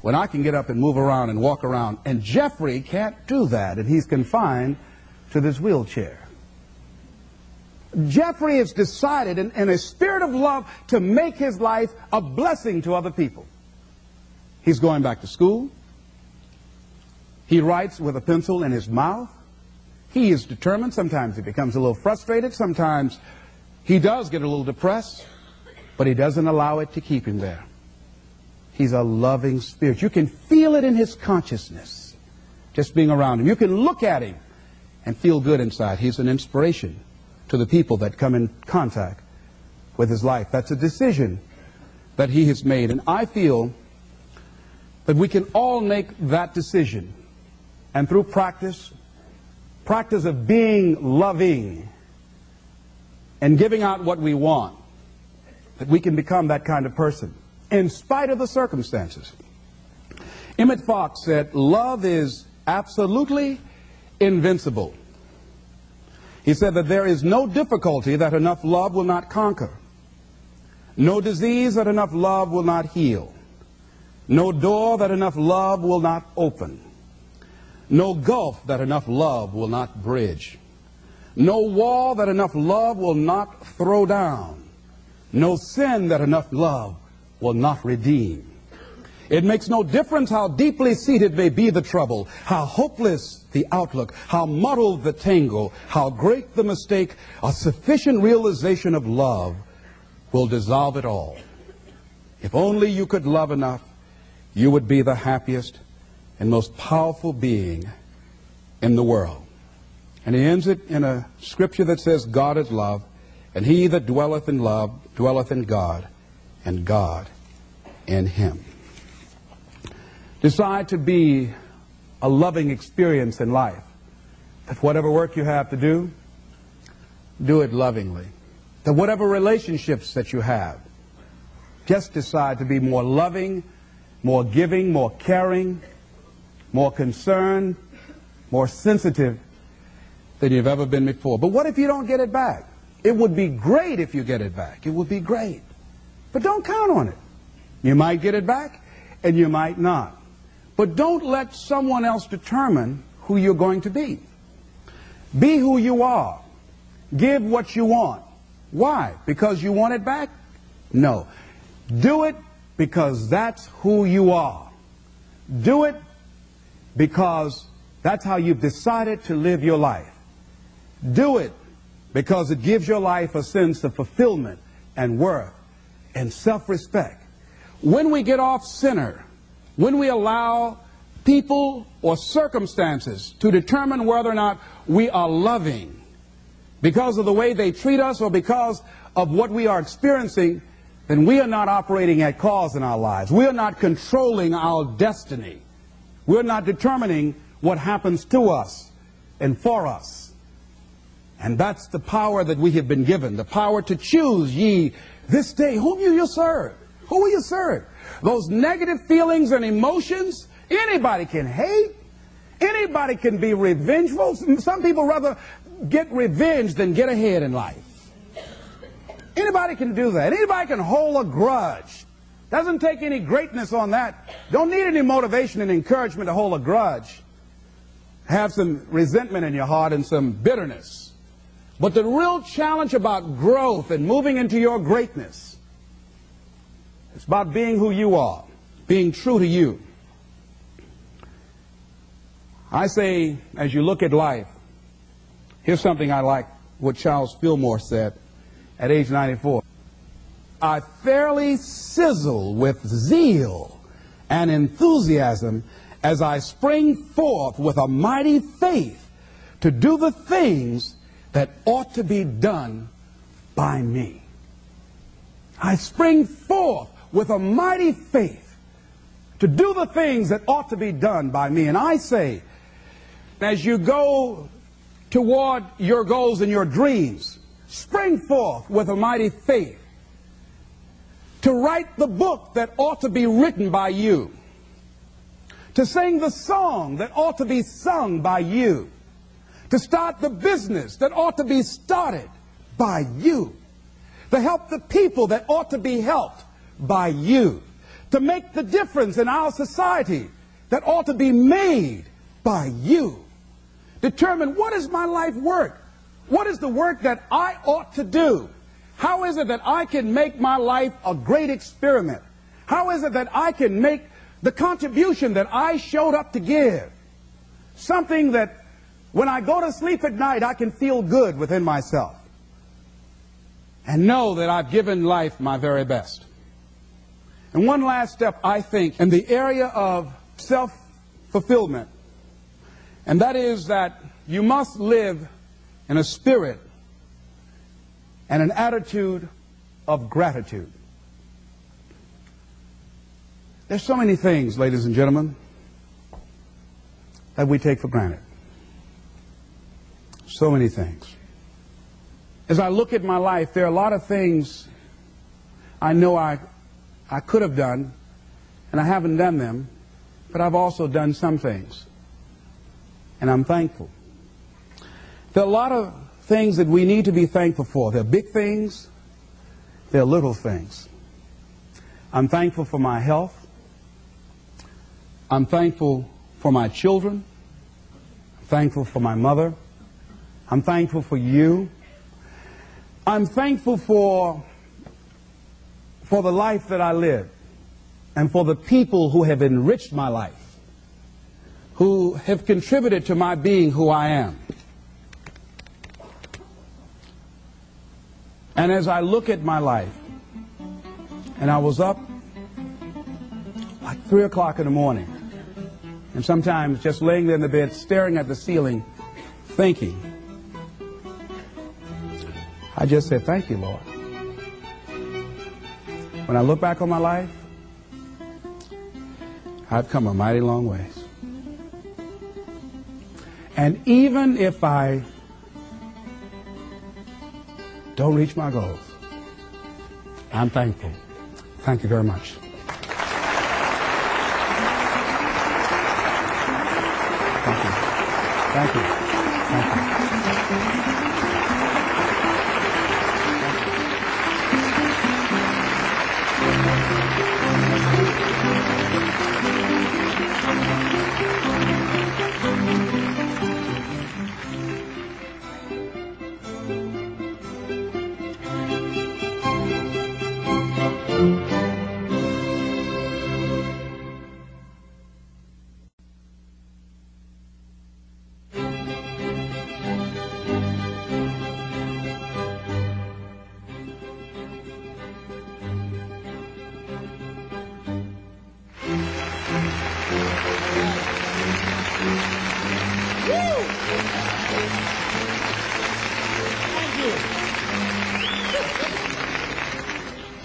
[SPEAKER 1] when I can get up and move around and walk around? And Jeffrey can't do that, and he's confined to this wheelchair. Jeffrey has decided in a spirit of love to make his life a blessing to other people. He's going back to school. He writes with a pencil in his mouth. He is determined. Sometimes he becomes a little frustrated. Sometimes he does get a little depressed, but he doesn't allow it to keep him there. He's a loving spirit. You can feel it in his consciousness, just being around him. You can look at him and feel good inside. He's an inspiration to the people that come in contact with his life. That's a decision that he has made. And I feel that we can all make that decision. And through practice of being loving and giving out what we want, that we can become that kind of person, in spite of the circumstances. Emmett Fox said, love is absolutely invincible. He said that there is no difficulty that enough love will not conquer, no disease that enough love will not heal, no door that enough love will not open, no gulf that enough love will not bridge, no wall that enough love will not throw down, no sin that enough love will not redeem. It makes no difference how deeply seated may be the trouble, how hopeless the outlook, how muddled the tangle, how great the mistake, a sufficient realization of love will dissolve it all. If only you could love enough, you would be the happiest and most powerful being in the world. And he ends it in a scripture that says, God is love, and he that dwelleth in love dwelleth in God, and God in him. Decide to be a loving experience in life. That whatever work you have to do it lovingly. That whatever relationships that you have, just decide to be more loving, more giving, more caring, more concerned, more sensitive than you've ever been before. But what if you don't get it back? It would be great if you get it back. It would be great. But don't count on it. You might get it back, and you might not. But don't let someone else determine who you're going to be. Be who you are. Give what you want. Why? Because you want it back? No. Do it because that's who you are. Do it because that's how you've decided to live your life. Do it because it gives your life a sense of fulfillment and worth and self-respect. When we get off center, when we allow people or circumstances to determine whether or not we are loving because of the way they treat us or because of what we are experiencing, then we are not operating at cause in our lives. We are not controlling our destiny. We're not determining what happens to us and for us. And that's the power that we have been given, the power to choose ye this day whom you will serve. Who will you serve? Those negative feelings and emotions, anybody can hate. Anybody can be revengeful. Some people rather get revenge than get ahead in life. Anybody can do that. Anybody can hold a grudge. Doesn't take any greatness on that. Don't need any motivation and encouragement to hold a grudge. Have some resentment in your heart and some bitterness. But the real challenge about growth and moving into your greatness, it's about being who you are, being true to you. I say, as you look at life, here's something I like, what Charles Fillmore said at age 94. I fairly sizzle with zeal and enthusiasm as I spring forth with a mighty faith to do the things that ought to be done by me. I spring forth with a mighty faith to do the things that ought to be done by me. And I say, as you go toward your goals and your dreams, spring forth with a mighty faith to write the book that ought to be written by you, to sing the song that ought to be sung by you, to start the business that ought to be started by you, to help the people that ought to be helped by you, to make the difference in our society that ought to be made by you. Determine, what is my life work? What is the work that I ought to do? How is it that I can make my life a great experiment? How is it that I can make the contribution that I showed up to give? Something that when I go to sleep at night, I can feel good within myself and know that I've given life my very best. And one last step, I think, in the area of self-fulfillment, and that is that you must live in a spirit and an attitude of gratitude. There's so many things, ladies and gentlemen, that we take for granted. So many things. As I look at my life, there are a lot of things I know I could have done, and I haven't done them, but I've also done some things, and I'm thankful. There are a lot of things that we need to be thankful for. There are big things, there are little things. I'm thankful for my health. I'm thankful for my children. I'm thankful for my mother. I'm thankful for you. I'm thankful for the life that I live and for the people who have enriched my life, who have contributed to my being who I am. And as I look at my life, and I was up like 3 o'clock in the morning, and sometimes just laying there in the bed, staring at the ceiling, thinking, I just said, thank you, Lord. When I look back on my life, I've come a mighty long ways. And even if I don't reach my goals, I'm thankful. Thank you very much. Thank you. Thank you. Thank you.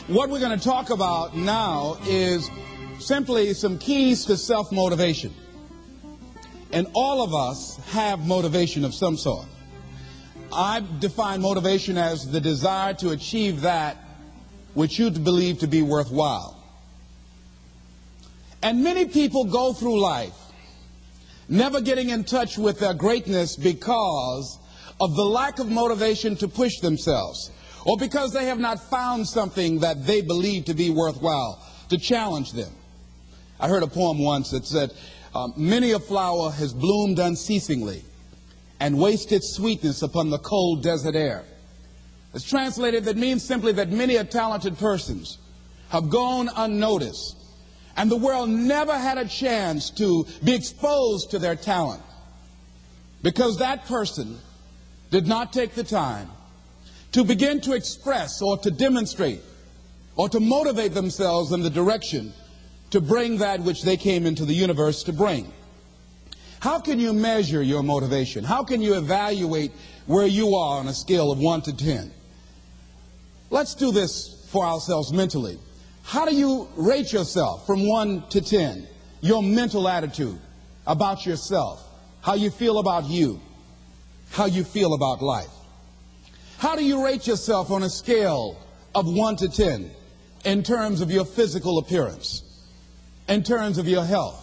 [SPEAKER 1] What we're going to talk about now is simply some keys to self-motivation. And all of us have motivation of some sort. I define motivation as the desire to achieve that which you believe to be worthwhile. And many people go through life never getting in touch with their greatness because of the lack of motivation to push themselves, or because they have not found something that they believe to be worthwhile to challenge them. I heard a poem once that said, many a flower has bloomed unceasingly and wasted sweetness upon the cold desert air. It's translated, that means simply that many a talented persons have gone unnoticed, and the world never had a chance to be exposed to their talent because that person did not take the time to begin to express or to demonstrate or to motivate themselves in the direction to bring that which they came into the universe to bring. How can you measure your motivation? How can you evaluate where you are on a scale of 1 to 10? Let's do this for ourselves mentally. How do you rate yourself from 1 to 10? Your mental attitude about yourself, how you feel about you, how you feel about life. How do you rate yourself on a scale of 1 to 10 in terms of your physical appearance, in terms of your health?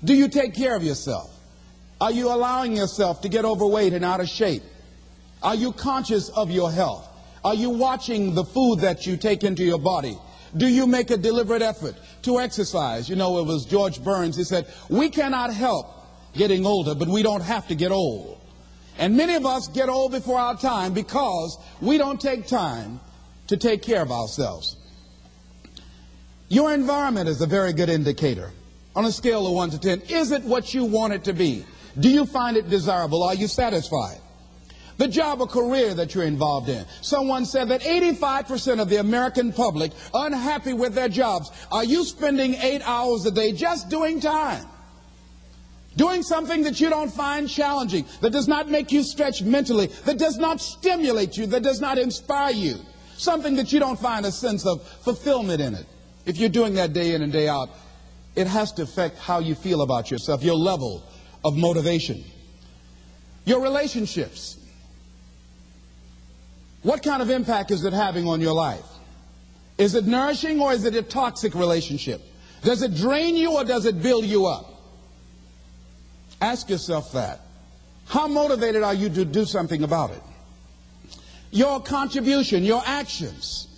[SPEAKER 1] Do you take care of yourself? Are you allowing yourself to get overweight and out of shape? Are you conscious of your health? Are you watching the food that you take into your body? Do you make a deliberate effort to exercise? You know, it was George Burns, he said, we cannot help getting older, but we don't have to get old. And many of us get old before our time because we don't take time to take care of ourselves. Your environment is a very good indicator. On a scale of 1 to 10, is it what you want it to be? Do you find it desirable? Are you satisfied? The job or career that you're involved in. Someone said that 85% of the American public are unhappy with their jobs. Are you spending 8 hours a day just doing time? Doing something that you don't find challenging, that does not make you stretch mentally, that does not stimulate you, that does not inspire you. Something that you don't find a sense of fulfillment in it. If you're doing that day in and day out, it has to affect how you feel about yourself, your level of motivation. Your relationships. What kind of impact is it having on your life? Is it nourishing or is it a toxic relationship? Does it drain you or does it build you up? Ask yourself that. How motivated are you to do something about it? Your contribution, your actions.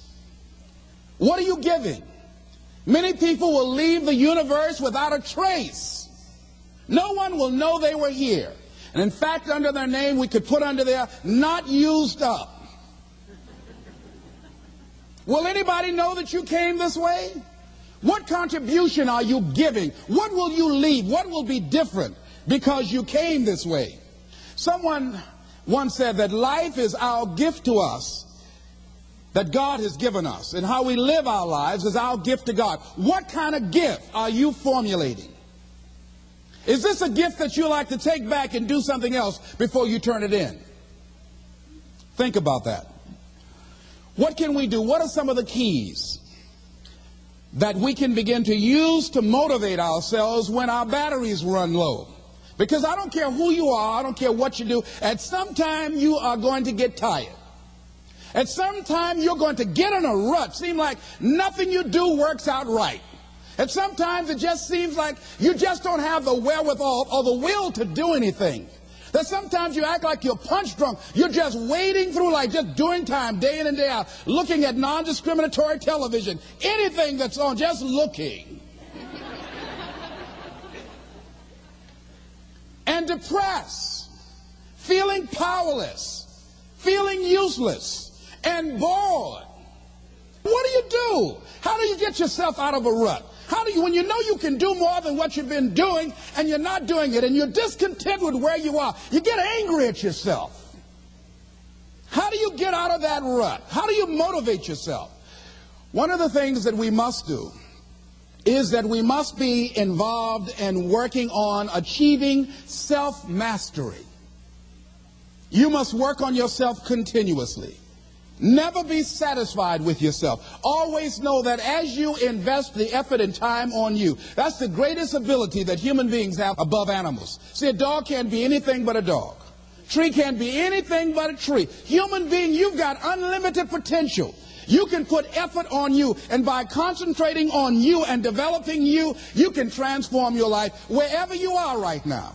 [SPEAKER 1] What are you giving? Many people will leave the universe without a trace. No one will know they were here. And in fact, under their name, we could put under there, not used up. Will anybody know that you came this way? What contribution are you giving? What will you leave? What will be different because you came this way? Someone once said that life is our gift to us that God has given us, and how we live our lives is our gift to God. What kind of gift are you formulating? Is this a gift that you like to take back and do something else before you turn it in? Think about that. What can we do? What are some of the keys that we can begin to use to motivate ourselves when our batteries run low? Because I don't care who you are, I don't care what you do, at some time you are going to get tired. At some time you're going to get in a rut. Seem like nothing you do works out right. And sometimes it just seems like you just don't have the wherewithal or the will to do anything. That sometimes you act like you're punch drunk. You're just wading through life, just doing time day in and day out, looking at non-discriminatory television, anything that's on, just looking. And depressed, feeling powerless, feeling useless, and bored. What do you do? How do you get yourself out of a rut? How do you, when you know you can do more than what you've been doing and you're not doing it and you're discontent with where you are, you get angry at yourself. How do you get out of that rut? How do you motivate yourself? One of the things that we must do is that we must be involved in working on achieving self-mastery. You must work on yourself continuously. Never be satisfied with yourself. Always know that as you invest the effort and time on you, that's the greatest ability that human beings have above animals. See, a dog can't be anything but a dog. Tree can't be anything but a tree. Human being, you've got unlimited potential. You can put effort on you, and by concentrating on you and developing you, you can transform your life wherever you are right now.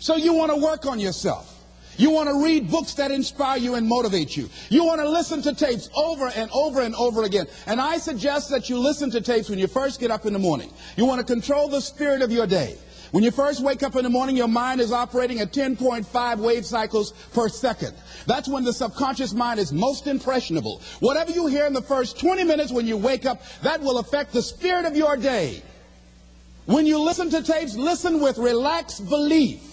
[SPEAKER 1] So you want to work on yourself. You want to read books that inspire you and motivate you. You want to listen to tapes over and over and over again. And I suggest that you listen to tapes when you first get up in the morning. You want to control the spirit of your day. When you first wake up in the morning, your mind is operating at 10.5 wave cycles per second. That's when the subconscious mind is most impressionable. Whatever you hear in the first 20 minutes when you wake up, that will affect the spirit of your day. When you listen to tapes, listen with relaxed belief.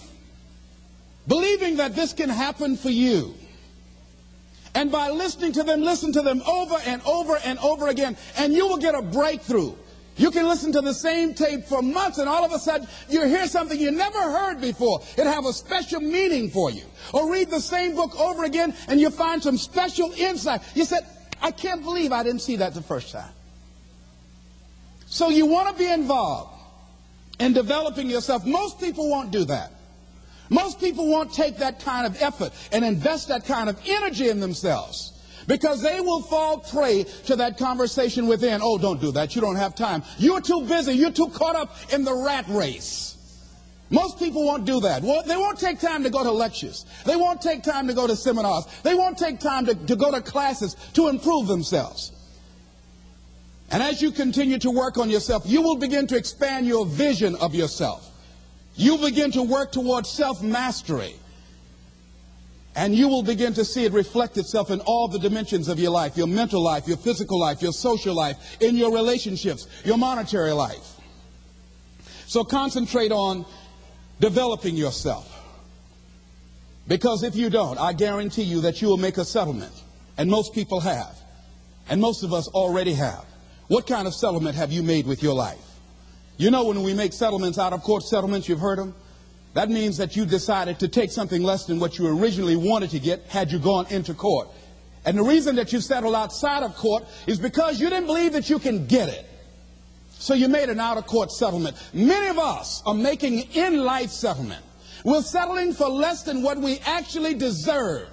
[SPEAKER 1] Believing that this can happen for you. And by listening to them, listen to them over and over and over again, and you will get a breakthrough. You can listen to the same tape for months, and all of a sudden you hear something you never heard before. It'll have a special meaning for you. Or read the same book over again, and you find some special insight. You said, I can't believe I didn't see that the first time. So you want to be involved in developing yourself. Most people won't do that. Most people won't take that kind of effort and invest that kind of energy in themselves because they will fall prey to that conversation within. Oh, don't do that. You don't have time. You're too busy. You're too caught up in the rat race. Most people won't do that. Well, they won't take time to go to lectures. They won't take time to go to seminars. They won't take time to go to classes to improve themselves. And as you continue to work on yourself, you will begin to expand your vision of yourself. You begin to work towards self-mastery. And you will begin to see it reflect itself in all the dimensions of your life, your mental life, your physical life, your social life, in your relationships, your monetary life. So concentrate on developing yourself. Because if you don't, I guarantee you that you will make a settlement. And most people have. And most of us already have. What kind of settlement have you made with your life? You know, when we make settlements, out-of-court settlements, you've heard them? That means that you decided to take something less than what you originally wanted to get had you gone into court. And the reason that you settled outside of court is because you didn't believe that you can get it. So you made an out-of-court settlement. Many of us are making in-life settlement. We're settling for less than what we actually deserve.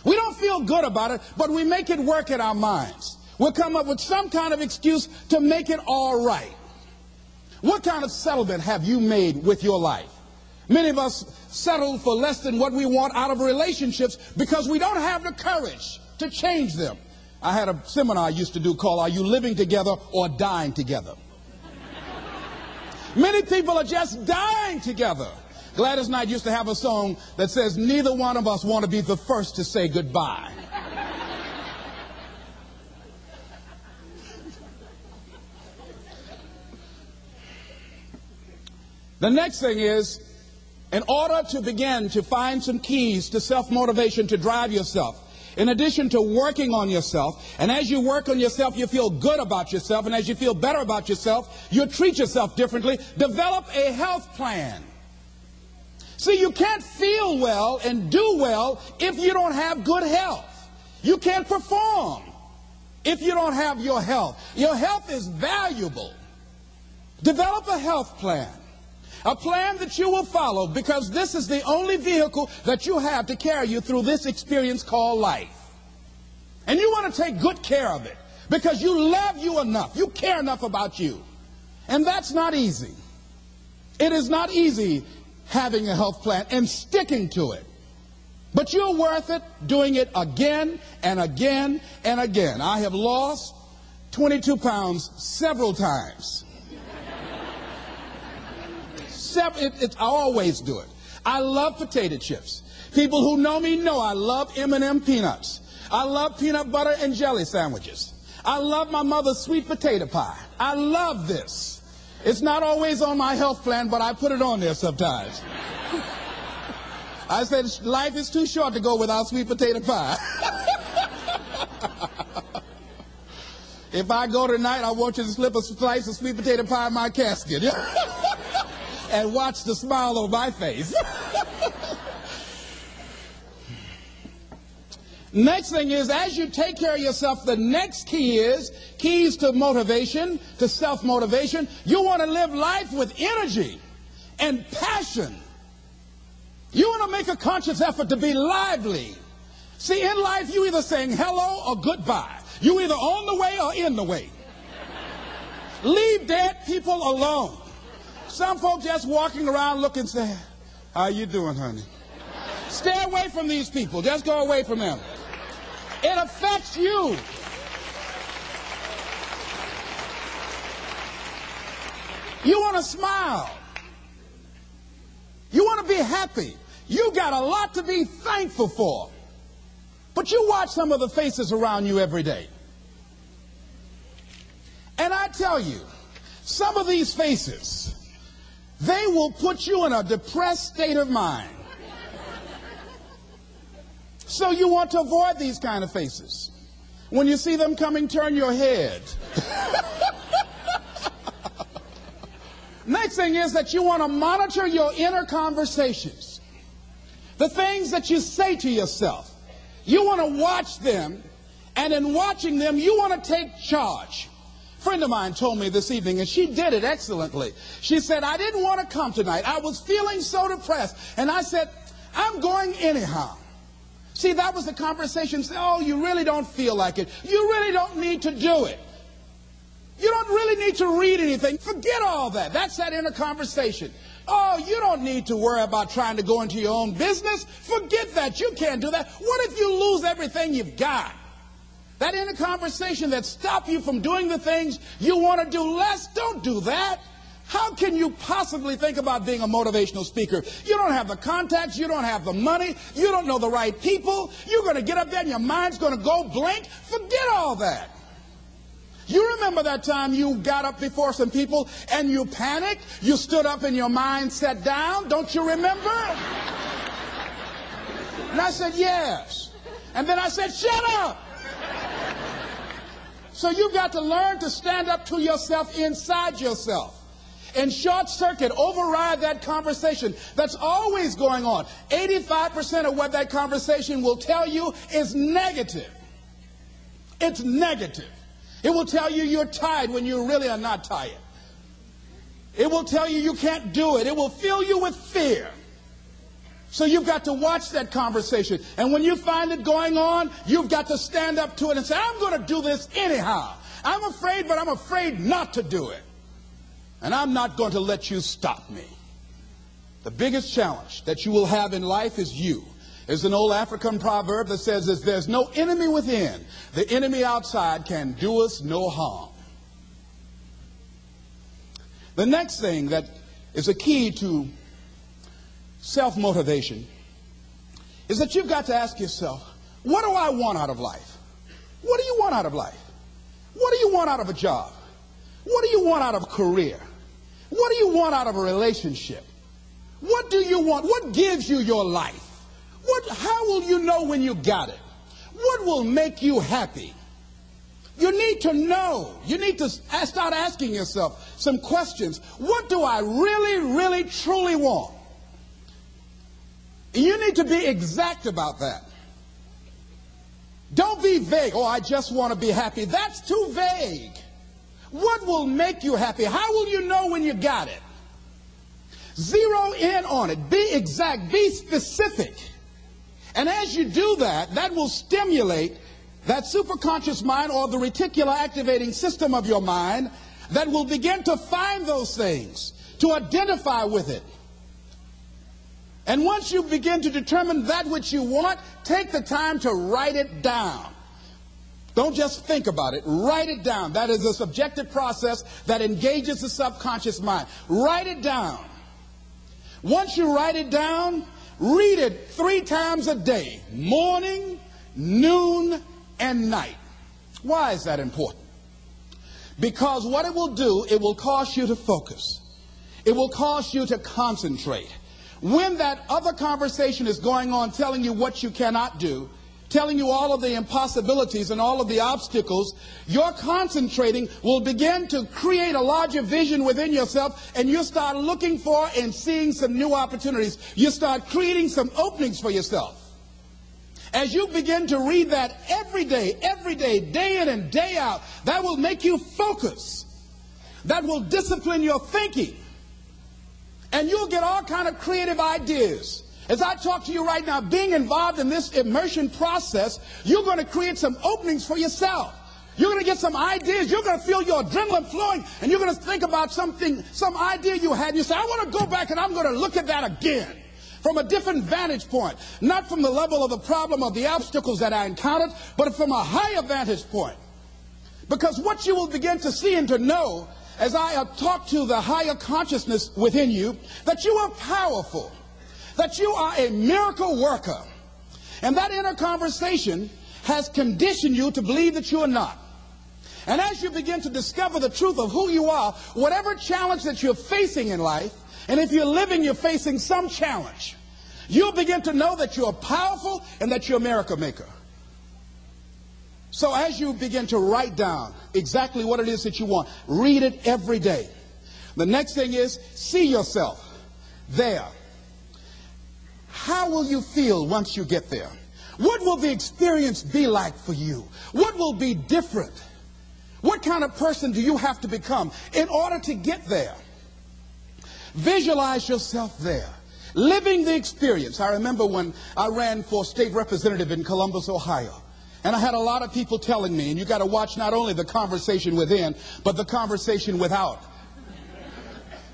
[SPEAKER 1] We don't feel good about it, but we make it work in our minds. We'll come up with some kind of excuse to make it all right. What kind of settlement have you made with your life? Many of us settle for less than what we want out of relationships because we don't have the courage to change them. I had a seminar I used to do called "Are You Living Together or Dying Together?" Many people are just dying together. Gladys Knight used to have a song that says, "Neither one of us want to be the first to say goodbye." The next thing is, in order to begin to find some keys to self-motivation to drive yourself, in addition to working on yourself, and as you work on yourself, you feel good about yourself, and as you feel better about yourself, you treat yourself differently. Develop a health plan. See, you can't feel well and do well if you don't have good health. You can't perform if you don't have your health. Your health is valuable. Develop a health plan. A plan that you will follow, because this is the only vehicle that you have to carry you through this experience called life. And you want to take good care of it because you love you enough. You care enough about you. And that's not easy. It is not easy having a health plan and sticking to it. But you're worth it doing it again and again and again. I have lost 22 pounds several times. I always do it. I love potato chips. People who know me know I love M&M peanuts. I love peanut butter and jelly sandwiches. I love my mother's sweet potato pie. I love this. It's not always on my health plan, but I put it on there sometimes. I said life is too short to go without sweet potato pie. If I go tonight, I want you to slip a slice of sweet potato pie in my casket. And watch the smile on my face. Next thing is, as you take care of yourself, the next key is keys to motivation, to self-motivation. You want to live life with energy and passion. You want to make a conscious effort to be lively. See, in life, you either saying hello or goodbye. You either on the way or in the way. Leave dead people alone. Some folks just walking around looking sad. How you doing, honey? Stay away from these people. Just go away from them. It affects you. You want to smile. You want to be happy. You got a lot to be thankful for. But you watch some of the faces around you every day. And I tell you, some of these faces, they will put you in a depressed state of mind. So you want to avoid these kind of faces. When you see them coming, turn your head. Next thing is that you want to monitor your inner conversations. The things that you say to yourself. You want to watch them, and in watching them, you want to take charge. A friend of mine told me this evening, and she did it excellently. She said, I didn't want to come tonight. I was feeling so depressed. And I said, I'm going anyhow. See, that was the conversation. Oh, you really don't feel like it. You really don't need to do it. You don't really need to read anything. Forget all that. That's that inner conversation. Oh, you don't need to worry about trying to go into your own business. Forget that. You can't do that. What if you lose everything you've got? That inner conversation that stops you from doing the things you want to do less, don't do that. How can you possibly think about being a motivational speaker? You don't have the contacts, you don't have the money, you don't know the right people. You're going to get up there and your mind's going to go blank. Forget all that. You remember that time you got up before some people and you panicked? You stood up and your mind sat down? Don't you remember? And I said, yes. And then I said, shut up. So you've got to learn to stand up to yourself inside yourself and short circuit, override that conversation that's always going on. 85% of what that conversation will tell you is negative. It's negative. It will tell you you're tired when you really are not tired. It will tell you you can't do it. It will fill you with fear. So you've got to watch that conversation. And when you find it going on, you've got to stand up to it and say, I'm going to do this anyhow. I'm afraid, but I'm afraid not to do it. And I'm not going to let you stop me. The biggest challenge that you will have in life is you. There's an old African proverb that says, if there's no enemy within, the enemy outside can do us no harm. The next thing that is a key to self-motivation is that you've got to ask yourself, what do I want out of life? What do you want out of life? What do you want out of a job? What do you want out of a career? What do you want out of a relationship? What do you want? What gives you your life? How will you know when you got it? What will make you happy? You need to know. You need to start asking yourself some questions. What do I really, really, truly want? You need to be exact about that. Don't be vague. Oh, I just want to be happy. That's too vague. What will make you happy? How will you know when you got it? Zero in on it. Be exact. Be specific. And as you do that, that will stimulate that superconscious mind, or the reticular activating system of your mind, that will begin to find those things, to identify with it. And once you begin to determine that which you want, take the time to write it down. Don't just think about it. Write it down. That is a subjective process that engages the subconscious mind. Write it down. Once you write it down, read it 3 times a day, morning, noon, and night. Why is that important? Because what it will do, it will cause you to focus. It will cause you to concentrate. When that other conversation is going on telling you what you cannot do, telling you all of the impossibilities and all of the obstacles, your concentrating will begin to create a larger vision within yourself, and you'll start looking for and seeing some new opportunities. You start creating some openings for yourself. As you begin to read that every day, day in and day out, that will make you focus. That will discipline your thinking. And you'll get all kind of creative ideas. As I talk to you right now, being involved in this immersion process, you're going to create some openings for yourself. You're going to get some ideas. You're going to feel your adrenaline flowing, and you're going to think about something, some idea you had, and you say, I want to go back and I'm going to look at that again from a different vantage point, not from the level of the problem or the obstacles that I encountered, but from a higher vantage point. Because what you will begin to see and to know as I talk to the higher consciousness within you, that you are powerful, that you are a miracle worker. And that inner conversation has conditioned you to believe that you are not. And as you begin to discover the truth of who you are, whatever challenge that you're facing in life, and if you're living, you're facing some challenge, you'll begin to know that you're powerful and that you're a miracle maker. So as you begin to write down exactly what it is that you want, read it every day. The next thing is, see yourself there. How will you feel once you get there? What will the experience be like for you? What will be different? What kind of person do you have to become in order to get there? Visualize yourself there, living the experience. I remember when I ran for state representative in Columbus, Ohio. And I had a lot of people telling me, and you got to watch not only the conversation within, but the conversation without.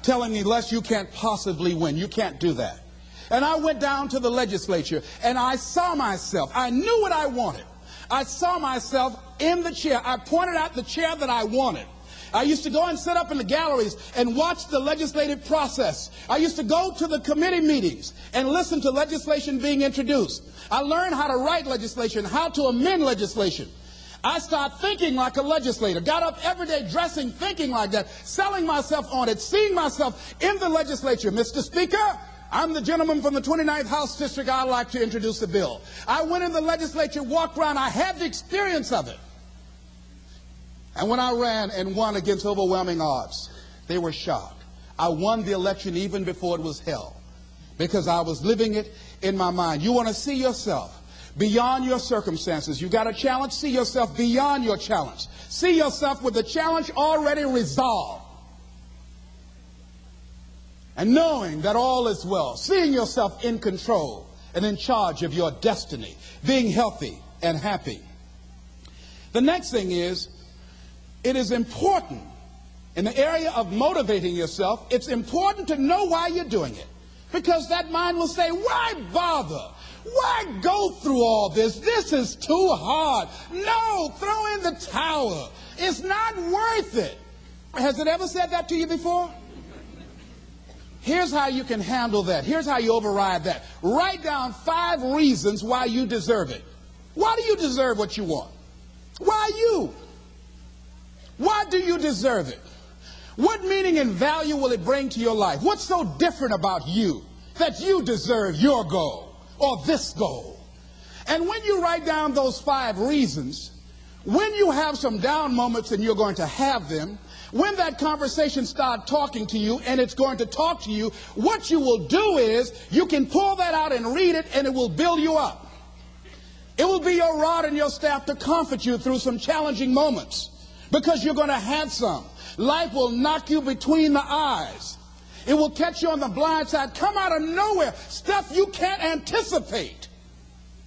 [SPEAKER 1] Telling me, Les, you can't possibly win. You can't do that. And I went down to the legislature, and I saw myself. I knew what I wanted. I saw myself in the chair. I pointed out the chair that I wanted. I used to go and sit up in the galleries and watch the legislative process. I used to go to the committee meetings and listen to legislation being introduced. I learned how to write legislation, how to amend legislation. I started thinking like a legislator, got up every day dressing, thinking like that, selling myself on it, seeing myself in the legislature. Mr. Speaker, I'm the gentleman from the 29th House District. I'd like to introduce the bill. I went in the legislature, walked around. I had the experience of it. And when I ran and won against overwhelming odds, they were shocked. I won the election even before it was held because I was living it in my mind. You want to see yourself beyond your circumstances. You got a challenge, see yourself beyond your challenge. See yourself with the challenge already resolved. and knowing that all is well, seeing yourself in control and in charge of your destiny, being healthy and happy. The next thing is, it is important in the area of motivating yourself, it's important to know why you're doing it. Because that mind will say, why bother? Why go through all this? This is too hard. No, throw in the towel. It's not worth it. Has it ever said that to you before? Here's how you can handle that. Here's how you override that. Write down 5 reasons why you deserve it. Why do you deserve what you want? Why you? Why do you deserve it? What meaning and value will it bring to your life? What's so different about you that you deserve your goal or this goal? And when you write down those 5 reasons, when you have some down moments, and you're going to have them, when that conversation starts talking to you and it's going to talk to you, what you will do is you can pull that out and read it, and it will build you up. It will be your rod and your staff to comfort you through some challenging moments, because you're going to have some. Life will knock you between the eyes. It will catch you on the blind side, come out of nowhere, stuff you can't anticipate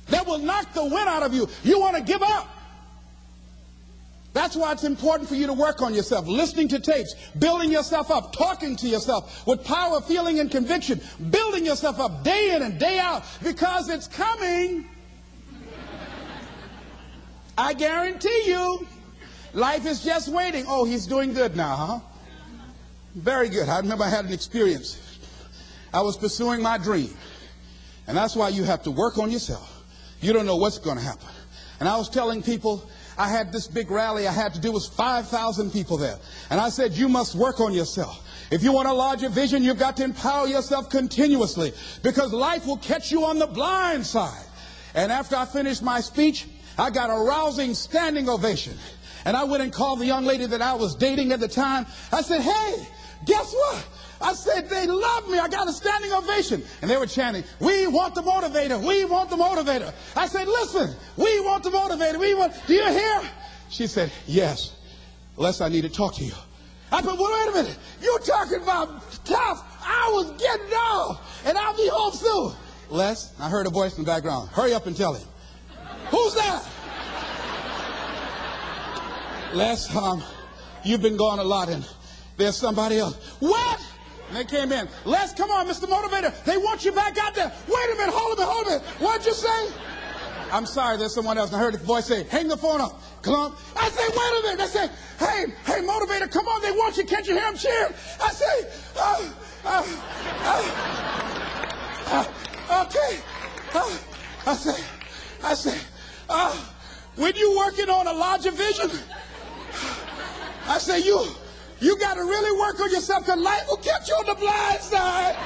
[SPEAKER 1] that will knock the wind out of you. You want to give up. That's why it's important for you to work on yourself, listening to tapes, building yourself up, talking to yourself with power, feeling, and conviction, building yourself up day in and day out, because it's coming. I guarantee you, life is just waiting. Oh, he's doing good now, huh? Very good. I remember I had an experience. I was pursuing my dream. And that's why you have to work on yourself. You don't know what's going to happen. And I was telling people, I had this big rally I had to do with 5,000 people there. And I said, you must work on yourself. If you want a larger vision, you've got to empower yourself continuously, because life will catch you on the blind side. And after I finished my speech, I got a rousing standing ovation. And I went and called the young lady that I was dating at the time. I said, hey, guess what? I said, they love me. I got a standing ovation. And they were chanting, we want the motivator. We want the motivator. I said, listen, we want the motivator. Do you hear? She said, yes. Les, I need to talk to you. I said, well, wait a minute. You're talking about tough. I was getting off, and I'll be home soon. Les, I heard a voice in the background. Hurry up and tell him. Who's that? Les, you've been gone a lot, and there's somebody else. What? And they came in. Les, come on, Mr. Motivator. They want you back out there. Wait a minute, hold a minute. What'd you say? I'm sorry, there's someone else. And I heard the voice say, hang the phone up. Clump. I say, wait a minute. They say, hey, Motivator, come on. They want you. Can't you hear them cheering? I say, okay. I say, when you working on a larger vision, I say, you got to really work on yourself, because life will catch you on the blind side.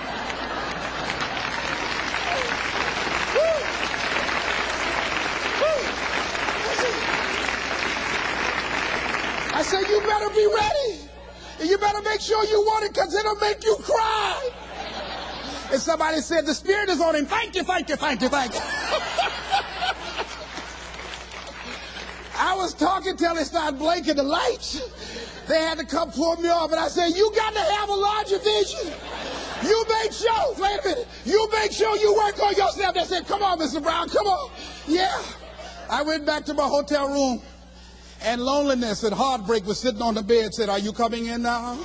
[SPEAKER 1] I say, you better be ready. And you better make sure you want it, because it'll make you cry. And somebody said, the Spirit is on him. Thank you, thank you, thank you, thank you. I was talking till they started blinking the lights. They had to come pull me off, and I said, you got to have a larger vision. You make sure, wait a minute, you make sure you work on yourself. They said, come on, Mr. Brown, come on. Yeah. I went back to my hotel room, and loneliness and heartbreak was sitting on the bed, said, are you coming in now?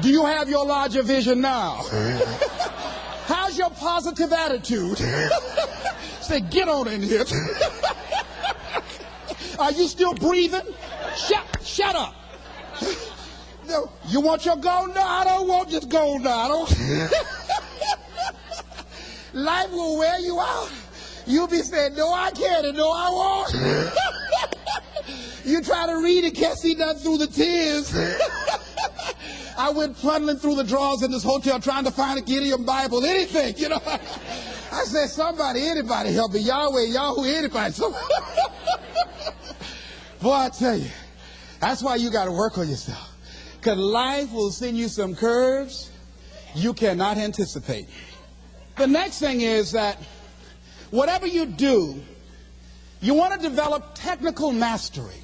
[SPEAKER 1] Do you have your larger vision now? How's your positive attitude? Say, get on in here. Are you still breathing? Shut up. No, you want your gold? No, I don't want this gold now. Life will wear you out. You'll be saying, no, I can't, and no, I won't. You try to read it, can't see nothing through the tears. I went plundering through the drawers in this hotel trying to find a Gideon Bible, anything, you know. I said, somebody, anybody help me. Yahweh, Yahoo, anybody. Boy, I tell you, that's why you got to work on yourself. Because life will send you some curves you cannot anticipate. The next thing is that whatever you do, you want to develop technical mastery.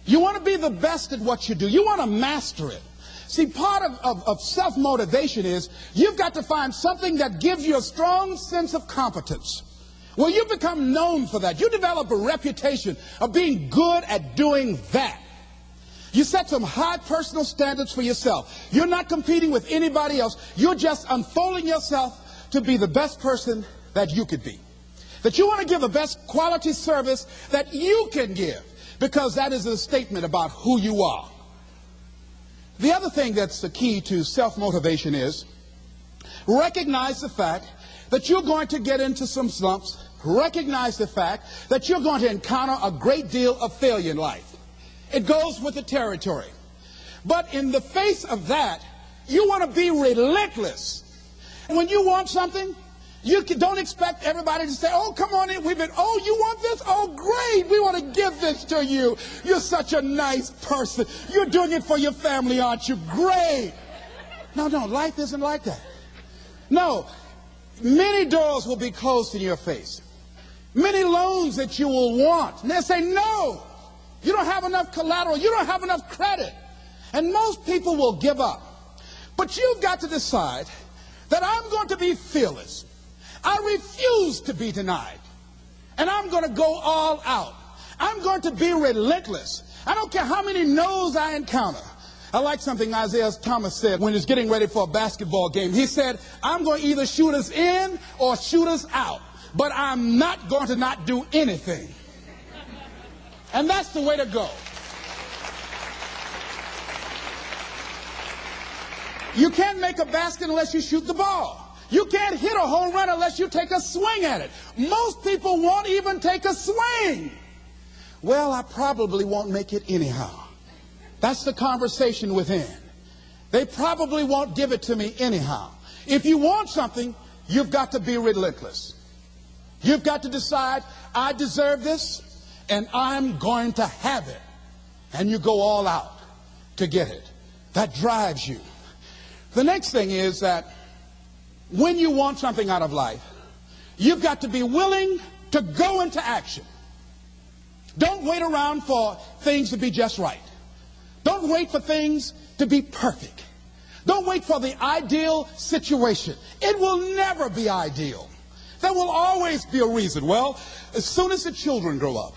[SPEAKER 1] You want to be the best at what you do. You want to master it. See, part of self-motivation is you've got to find something that gives you a strong sense of competence. Well, you become known for that. You develop a reputation of being good at doing that. You set some high personal standards for yourself. You're not competing with anybody else. You're just unfolding yourself to be the best person that you could be. That you want to give the best quality service that you can give, because that is a statement about who you are. The other thing that's the key to self-motivation is recognize the fact that you're going to get into some slumps. Recognize the fact that you're going to encounter a great deal of failure in life. It goes with the territory. But in the face of that, you want to be relentless. When you want something, you don't expect everybody to say, oh, come on in. Oh, you want this? Oh, great. We want to give this to you. You're such a nice person. You're doing it for your family, aren't you? Great. No, life isn't like that. No, many doors will be closed in your face. Many loans that you will want. And they'll say, no, you don't have enough collateral. You don't have enough credit. And most people will give up. But you've got to decide that I'm going to be fearless. I refuse to be denied. And I'm going to go all out. I'm going to be relentless. I don't care how many no's I encounter. I like something Isaiah Thomas said when he was getting ready for a basketball game. He said, I'm going to either shoot us in or shoot us out. But I'm not going to not do anything. And that's the way to go. You can't make a basket unless you shoot the ball. You can't hit a home run unless you take a swing at it. Most people won't even take a swing. Well, I probably won't make it anyhow. That's the conversation within. They probably won't give it to me anyhow. If you want something, you've got to be relentless. You've got to decide, I deserve this, and I'm going to have it. And you go all out to get it. That drives you. The next thing is that when you want something out of life, you've got to be willing to go into action. Don't wait around for things to be just right. Don't wait for things to be perfect. Don't wait for the ideal situation. It will never be ideal. There will always be a reason. Well, as soon as the children grow up,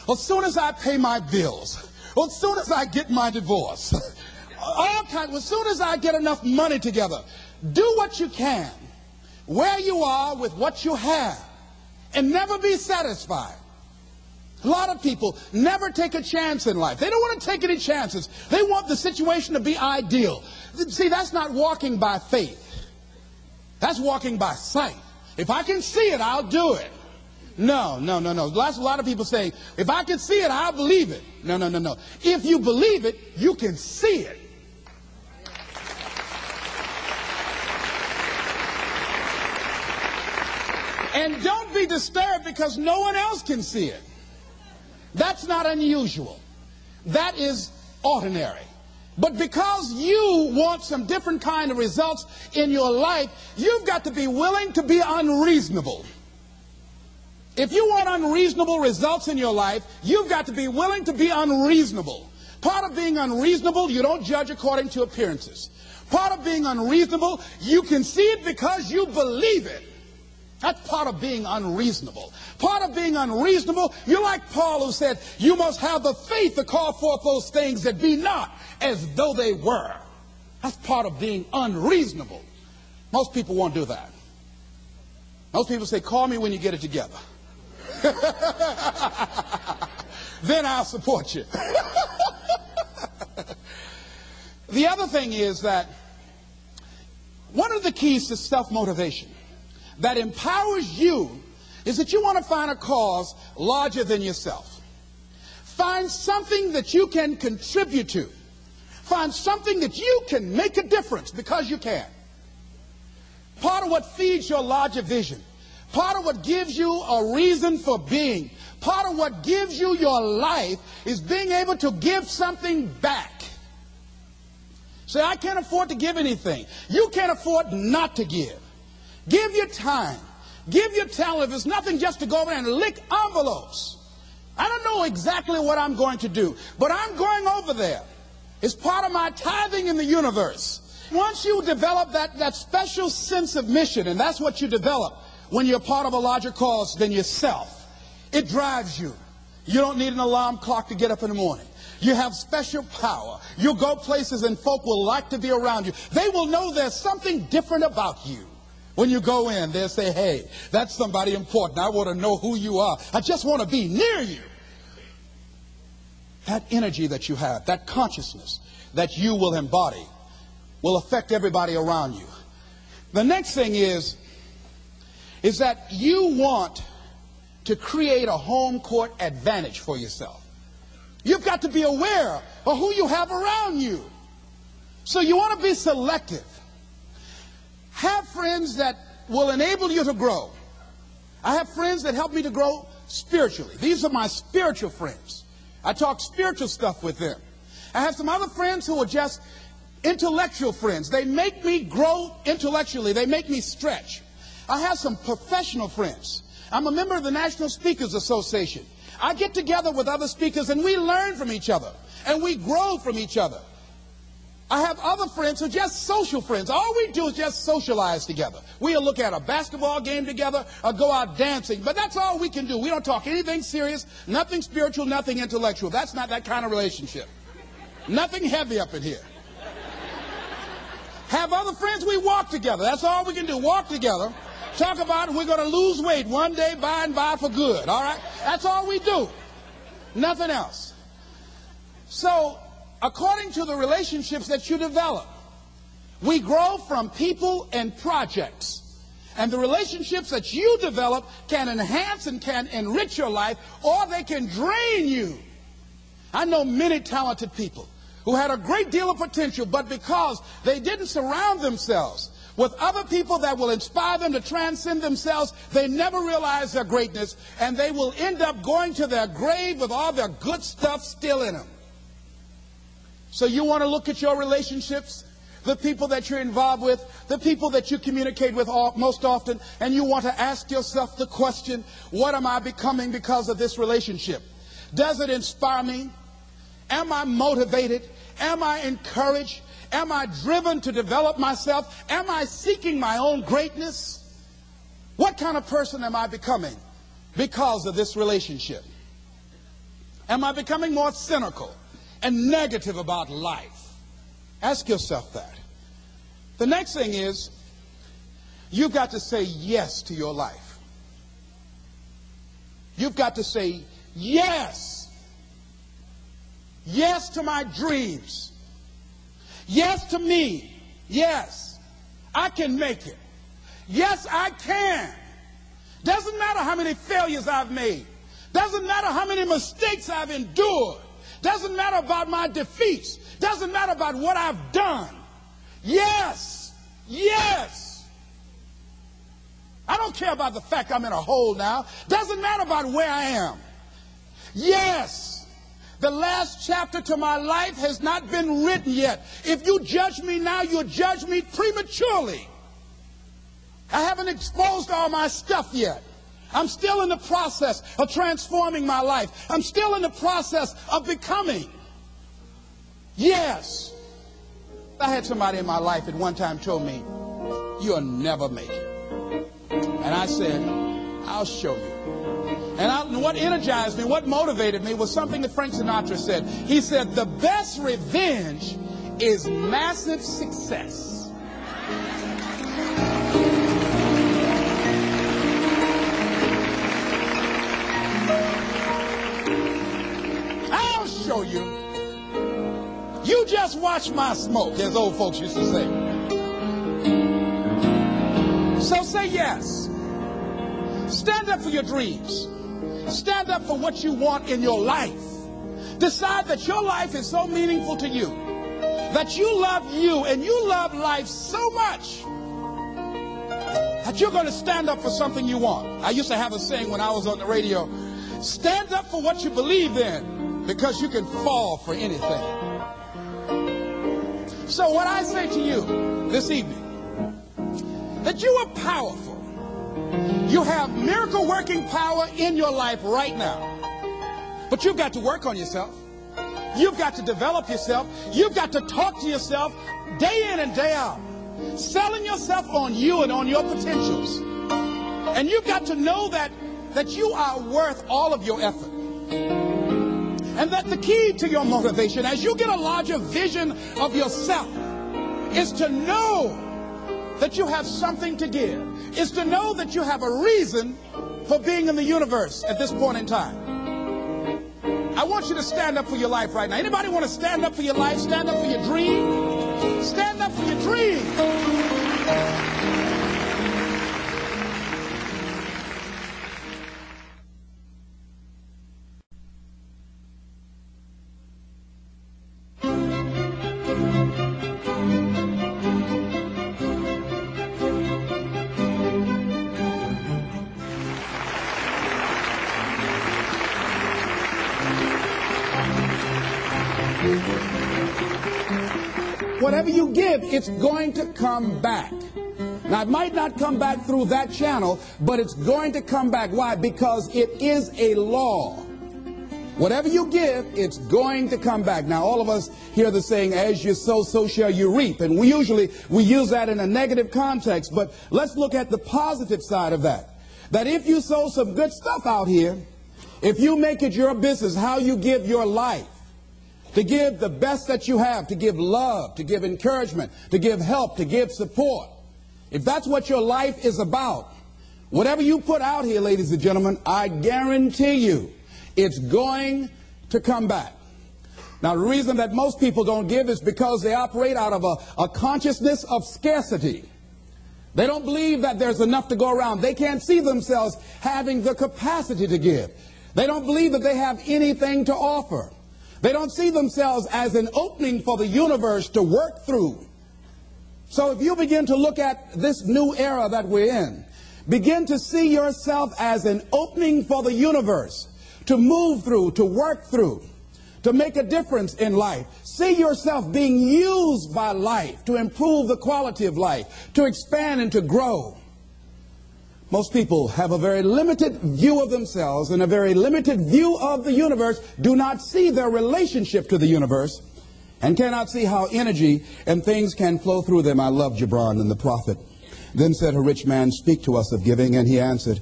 [SPEAKER 1] or as soon as I pay my bills, or as soon as I get my divorce, as soon as I get enough money together, do what you can, where you are with what you have, and never be satisfied. A lot of people never take a chance in life. They don't want to take any chances. They want the situation to be ideal. See, that's not walking by faith. That's walking by sight. If I can see it, I'll do it. No. That's a lot of people say, if I can see it, I'll believe it. No. If you believe it, you can see it. And don't be disturbed because no one else can see it. That's not unusual. That is ordinary. But because you want some different kind of results in your life, you've got to be willing to be unreasonable. If you want unreasonable results in your life, you've got to be willing to be unreasonable. Part of being unreasonable, you don't judge according to appearances. Part of being unreasonable, you can see it because you believe it. That's part of being unreasonable. Part of being unreasonable, you're like Paul who said, you must have the faith to call forth those things that be not as though they were. That's part of being unreasonable. Most people won't do that. Most people say, call me when you get it together. Then I'll support you. The other thing is that one of the keys to self-motivation that empowers you is that you want to find a cause larger than yourself. Find something that you can contribute to. Find something that you can make a difference because you can. Part of what feeds your larger vision, part of what gives you a reason for being, part of what gives you your life is being able to give something back. Say, I can't afford to give anything. You can't afford not to give. Give your time. Give your talent. If it's nothing, just to go over there and lick envelopes. I don't know exactly what I'm going to do, but I'm going over there. It's part of my tithing in the universe. Once you develop that special sense of mission, and that's what you develop when you're part of a larger cause than yourself, it drives you. You don't need an alarm clock to get up in the morning. You have special power. You'll go places and folk will like to be around you. They will know there's something different about you. When you go in, they'll say, hey, that's somebody important. I want to know who you are. I just want to be near you. That energy that you have, that consciousness that you will embody will affect everybody around you. The next thing is that you want to create a home court advantage for yourself. You've got to be aware of who you have around you. So you want to be selective. Have friends that will enable you to grow. I have friends that help me to grow spiritually. These are my spiritual friends. I talk spiritual stuff with them. I have some other friends who are just intellectual friends. They make me grow intellectually. They make me stretch. I have some professional friends. I'm a member of the National Speakers Association. I get together with other speakers and we learn from each other and we grow from each other. I have other friends who are just social friends. All we do is just socialize together. We'll look at a basketball game together or go out dancing, but that's all we can do. We don't talk anything serious, nothing spiritual, nothing intellectual. That's not that kind of relationship. Nothing heavy up in here. Have other friends, we walk together. That's all we can do, walk together. Talk about it, we're going to lose weight one day by and by for good, all right? That's all we do. Nothing else. So, according to the relationships that you develop, we grow from people and projects. And the relationships that you develop can enhance and can enrich your life, or they can drain you. I know many talented people who had a great deal of potential, but because they didn't surround themselves with other people that will inspire them to transcend themselves, they never realize their greatness, and they will end up going to their grave with all their good stuff still in them. So you want to look at your relationships, the people that you're involved with, the people that you communicate with most often, and you want to ask yourself the question, what am I becoming because of this relationship? Does it inspire me? Am I motivated? Am I encouraged? Am I driven to develop myself? Am I seeking my own greatness? What kind of person am I becoming because of this relationship? Am I becoming more cynical and negative about life? Ask yourself that. The next thing is, you've got to say yes to your life. You've got to say yes. Yes to my dreams. Yes to me. Yes, I can make it. Yes, I can. Doesn't matter how many failures I've made. Doesn't matter how many mistakes I've endured. Doesn't matter about my defeats. Doesn't matter about what I've done. Yes. Yes. I don't care about the fact I'm in a hole now. Doesn't matter about where I am. Yes. The last chapter to my life has not been written yet. If you judge me now, you'll judge me prematurely. I haven't exposed all my stuff yet. I'm still in the process of transforming my life. I'm still in the process of becoming. Yes. I had somebody in my life at one time told me, you'll never make it. And I said, I'll show you. And what energized me, what motivated me was something that Frank Sinatra said. He said, the best revenge is massive success. I'll show you. You just watch my smoke, as old folks used to say. So say yes. Stand up for your dreams. Stand up for what you want in your life. Decide that your life is so meaningful to you, that you love you and you love life so much that you're going to stand up for something you want. I used to have a saying when I was on the radio, stand up for what you believe in, because you can fall for anything. So what I say to you this evening, that you are powerful. You have miracle working power in your life right now. But you've got to work on yourself. You've got to develop yourself. You've got to talk to yourself day in and day out, selling yourself on you and on your potentials. And you've got to know that you are worth all of your effort. And that the key to your motivation, as you get a larger vision of yourself, is to know that you have something to give, is to know that you have a reason for being in the universe at this point in time. I want you to stand up for your life right now. Anybody want to stand up for your life? Stand up for your dream? Stand up for your dream. Whatever you give, it's going to come back. Now, it might not come back through that channel, but it's going to come back. Why? Because it is a law. Whatever you give, it's going to come back. Now, all of us hear the saying, as you sow, so shall you reap. And we use that in a negative context. But let's look at the positive side of that. That if you sow some good stuff out here, if you make it your business how you give your life, to give the best that you have, to give love, to give encouragement, to give help, to give support. If that's what your life is about, whatever you put out here, ladies and gentlemen, I guarantee you it's going to come back. Now, the reason that most people don't give is because they operate out of a consciousness of scarcity. They don't believe that there's enough to go around. They can't see themselves having the capacity to give. They don't believe that they have anything to offer. They don't see themselves as an opening for the universe to work through. So if you begin to look at this new era that we're in, begin to see yourself as an opening for the universe to move through, to work through, to make a difference in life. See yourself being used by life to improve the quality of life, to expand and to grow. Most people have a very limited view of themselves and a very limited view of the universe, do not see their relationship to the universe, and cannot see how energy and things can flow through them. I love Gibran and the prophet. Then said a rich man, speak to us of giving, and he answered,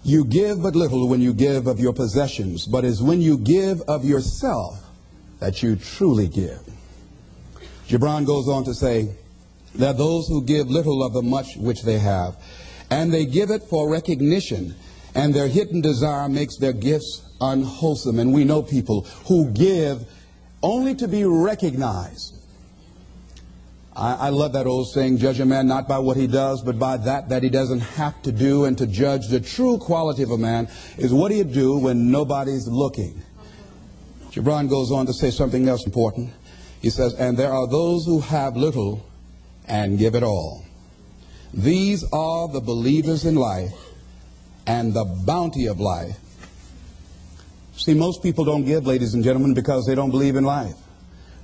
[SPEAKER 1] you give but little when you give of your possessions, but it's when you give of yourself that you truly give. Gibran goes on to say that those who give little of the much which they have, and they give it for recognition, and their hidden desire makes their gifts unwholesome. And we know people who give only to be recognized. I love that old saying, judge a man not by what he does, but by that he doesn't have to do. And to judge the true quality of a man is what do you do when nobody's looking. Gibran goes on to say something else important. He says, and there are those who have little and give it all. These are the believers in life and the bounty of life. See, most people don't give, ladies and gentlemen, because they don't believe in life.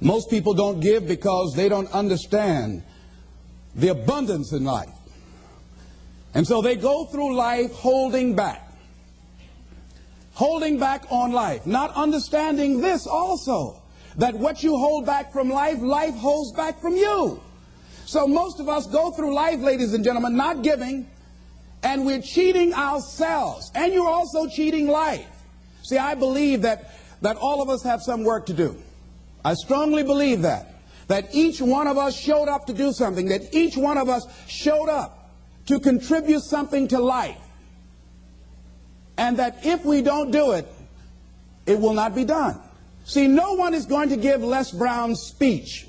[SPEAKER 1] Most people don't give because they don't understand the abundance in life. And so they go through life holding back on life, not understanding this also, that what you hold back from life, life holds back from you. So most of us go through life, ladies and gentlemen, not giving, and we're cheating ourselves, and you're also cheating life. See, I believe that all of us have some work to do. I strongly believe that each one of us showed up to do something, that each one of us showed up to contribute something to life, and that if we don't do it, it will not be done. See, no one is going to give Les Brown's speech.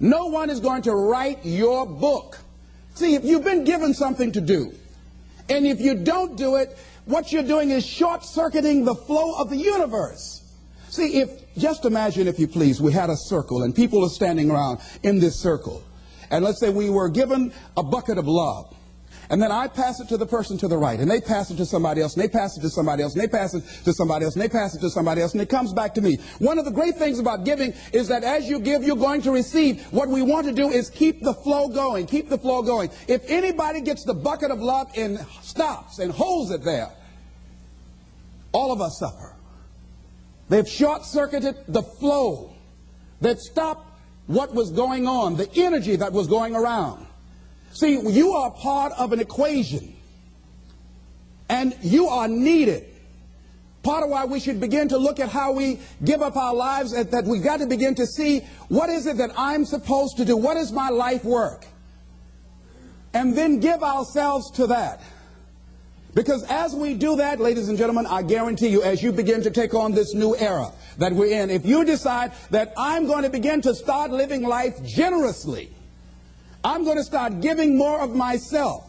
[SPEAKER 1] No one is going to write your book. See, if you've been given something to do, and if you don't do it, what you're doing is short-circuiting the flow of the universe. See, just imagine, if you please, we had a circle, and people are standing around in this circle. And let's say we were given a bucket of love. And then I pass it to the person to the right, and they pass it to somebody else, and they pass it to somebody else, and they pass it to somebody else, and they pass it to somebody else, and it comes back to me. One of the great things about giving is that as you give, you're going to receive. What we want to do is keep the flow going, keep the flow going. If anybody gets the bucket of love and stops and holds it there, all of us suffer. They've short-circuited the flow. They've stopped what was going on, the energy that was going around. See, you are part of an equation, and you are needed. Part of why we should begin to look at how we give up our lives, that we've got to begin to see, what is it that I'm supposed to do? What is my life work? And then give ourselves to that. Because as we do that, ladies and gentlemen, I guarantee you, as you begin to take on this new era that we're in, if you decide that I'm going to begin to start living life generously, I'm going to start giving more of myself,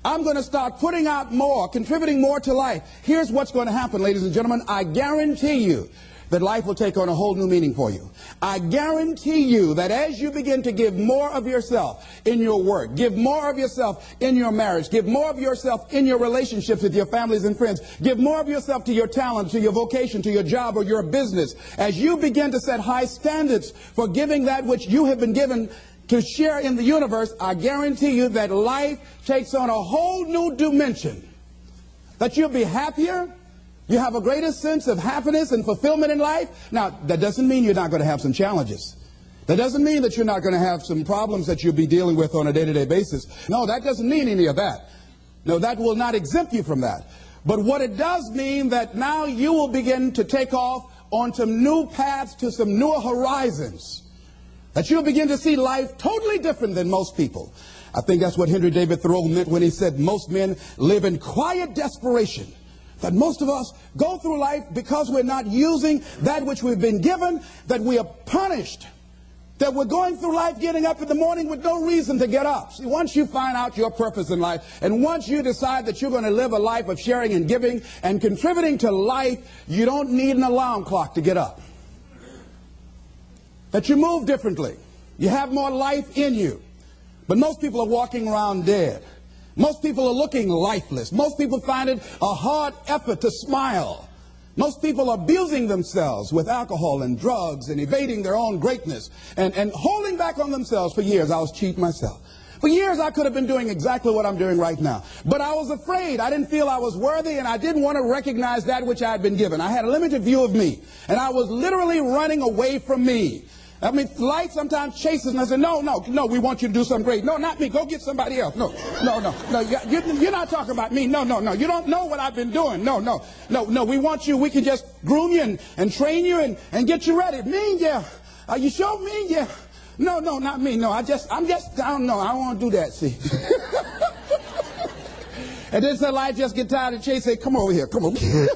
[SPEAKER 1] I'm going to start putting out more, contributing more to life, here's what's going to happen, ladies and gentlemen. I guarantee you that life will take on a whole new meaning for you. I guarantee you that as you begin to give more of yourself in your work, give more of yourself in your marriage, give more of yourself in your relationships with your families and friends, give more of yourself to your talent, to your vocation, to your job or your business, as you begin to set high standards for giving that which you have been given to share in the universe, I guarantee you that life takes on a whole new dimension. That you'll be happier. You have a greater sense of happiness and fulfillment in life. Now, that doesn't mean you're not going to have some challenges. That doesn't mean that you're not going to have some problems that you'll be dealing with on a day-to-day basis. No, that doesn't mean any of that. No, that will not exempt you from that. But what it does mean that now you will begin to take off on some new paths to some newer horizons. That you'll begin to see life totally different than most people. I think that's what Henry David Thoreau meant when he said most men live in quiet desperation. That most of us go through life because we're not using that which we've been given, that we are punished, that we're going through life getting up in the morning with no reason to get up. See, once you find out your purpose in life, and once you decide that you're going to live a life of sharing and giving and contributing to life, you don't need an alarm clock to get up. That you move differently. You have more life in you. But most people are walking around dead. Most people are looking lifeless. Most people find it a hard effort to smile. Most people are abusing themselves with alcohol and drugs and evading their own greatness and holding back on themselves for years. I was cheating myself. For years I could have been doing exactly what I'm doing right now. But I was afraid. I didn't feel I was worthy, and I didn't want to recognize that which I had been given. I had a limited view of me, and I was literally running away from me. I mean, life sometimes chases me. I say, no, we want you to do something great. No, not me. Go get somebody else. No. You're not talking about me. No. You don't know what I've been doing. No. We want you. We can just groom you and train you and get you ready. Me, yeah. Are you sure? Me, yeah. No, not me. No, I don't know. I don't want to do that, see. And then so I just get tired of chasing. Say, come over here. Come over here.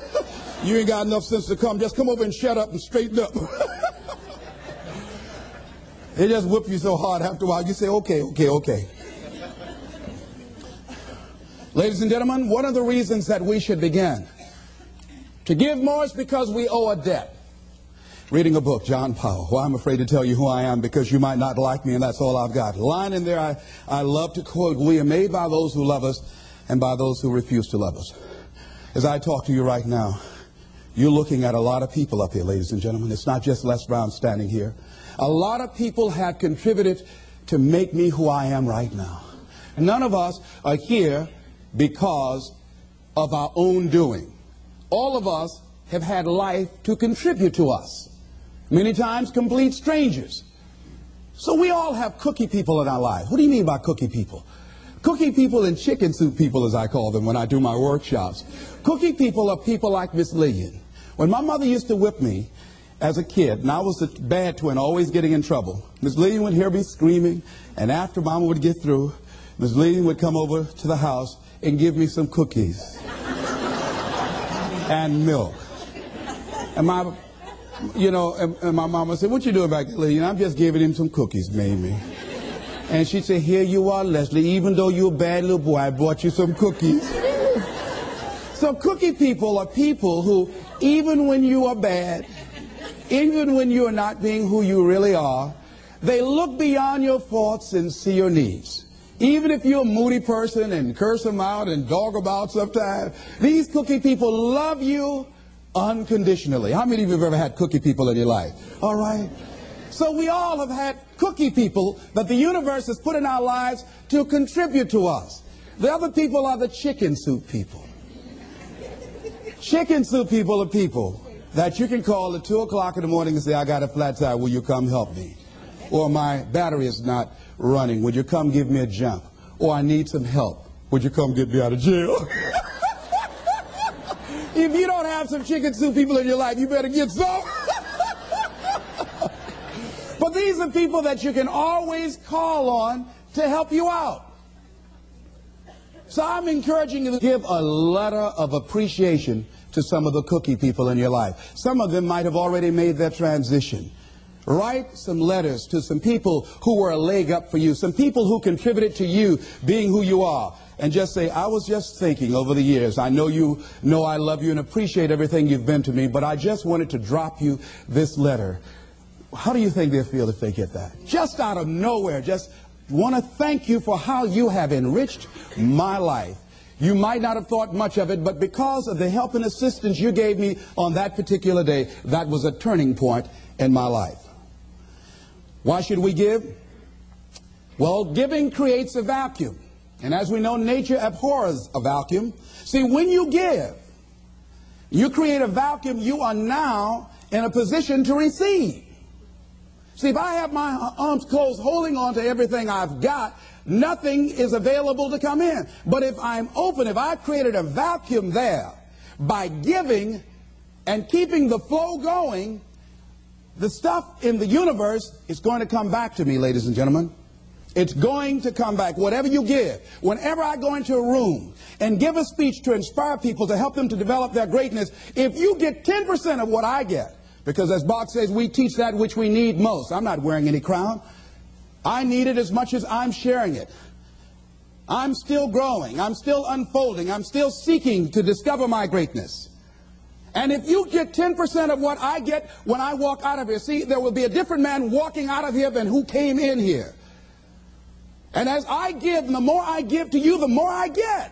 [SPEAKER 1] You ain't got enough sense to come. Just come over and shut up and straighten up. They just whip you so hard after a while, you say, okay. Ladies and gentlemen, one of the reasons that we should begin to give more is because we owe a debt. Reading a book, John Powell. Well, I'm afraid to tell you who I am because you might not like me, and that's all I've got. A line in there I love to quote, we are made by those who love us and by those who refuse to love us. As I talk to you right now, you're looking at a lot of people up here, ladies and gentlemen. It's not just Les Brown standing here. A lot of people have contributed to make me who I am right now. None of us are here because of our own doing. All of us have had life to contribute to us. Many times complete strangers. So we all have cookie people in our life. What do you mean by cookie people? Cookie people and chicken soup people, as I call them when I do my workshops. Cookie people are people like Miss Lillian. When my mother used to whip me as a kid, and I was a bad twin, always getting in trouble, Miss Lillian would hear me screaming, and after Mama would get through, Miss Lillian would come over to the house and give me some cookies and milk. And my mama said, what you doing back there, Lillian? I'm just giving him some cookies, Mamie. And she said, here you are, Leslie. Even though you're a bad little boy, I brought you some cookies. So cookie people are people who, even when you are bad, even when you are not being who you really are, they look beyond your faults and see your needs. Even if you're a moody person and curse them out and dog about sometimes, these cookie people love you unconditionally. How many of you have ever had cookie people in your life? All right. So we all have had cookie people that the universe has put in our lives to contribute to us. The other people are the chicken soup people. Chicken soup people are people that you can call at 2 o'clock in the morning and say, I got a flat tire, will you come help me? Or my battery is not running, would you come give me a jump? Or I need some help, would you come get me out of jail? If you don't have some chicken soup people in your life, you better get some. But these are people that you can always call on to help you out. So I'm encouraging you to give a letter of appreciation to some of the cookie people in your life. Some of them might have already made their transition. Write some letters to some people who were a leg up for you, some people who contributed to you being who you are. And just say, I was just thinking over the years, I know you know I love you and appreciate everything you've been to me, but I just wanted to drop you this letter. How do you think they'll feel if they get that? Just out of nowhere, just want to thank you for how you have enriched my life. You might not have thought much of it, but because of the help and assistance you gave me on that particular day, that was a turning point in my life. Why should we give? Well, giving creates a vacuum. And as we know, nature abhors a vacuum. See, when you give, you create a vacuum, you are now in a position to receive. See, if I have my arms closed holding on to everything I've got, nothing is available to come in. But if I'm open, if I've created a vacuum there by giving and keeping the flow going, the stuff in the universe is going to come back to me, ladies and gentlemen. It's going to come back. Whatever you give, whenever I go into a room and give a speech to inspire people, to help them to develop their greatness, if you get 10% of what I get, because as Bach says, we teach that which we need most. I'm not wearing any crown. I need it as much as I'm sharing it. I'm still growing. I'm still unfolding. I'm still seeking to discover my greatness. And if you get 10% of what I get when I walk out of here, see, there will be a different man walking out of here than who came in here. And as I give, and the more I give to you, the more I get.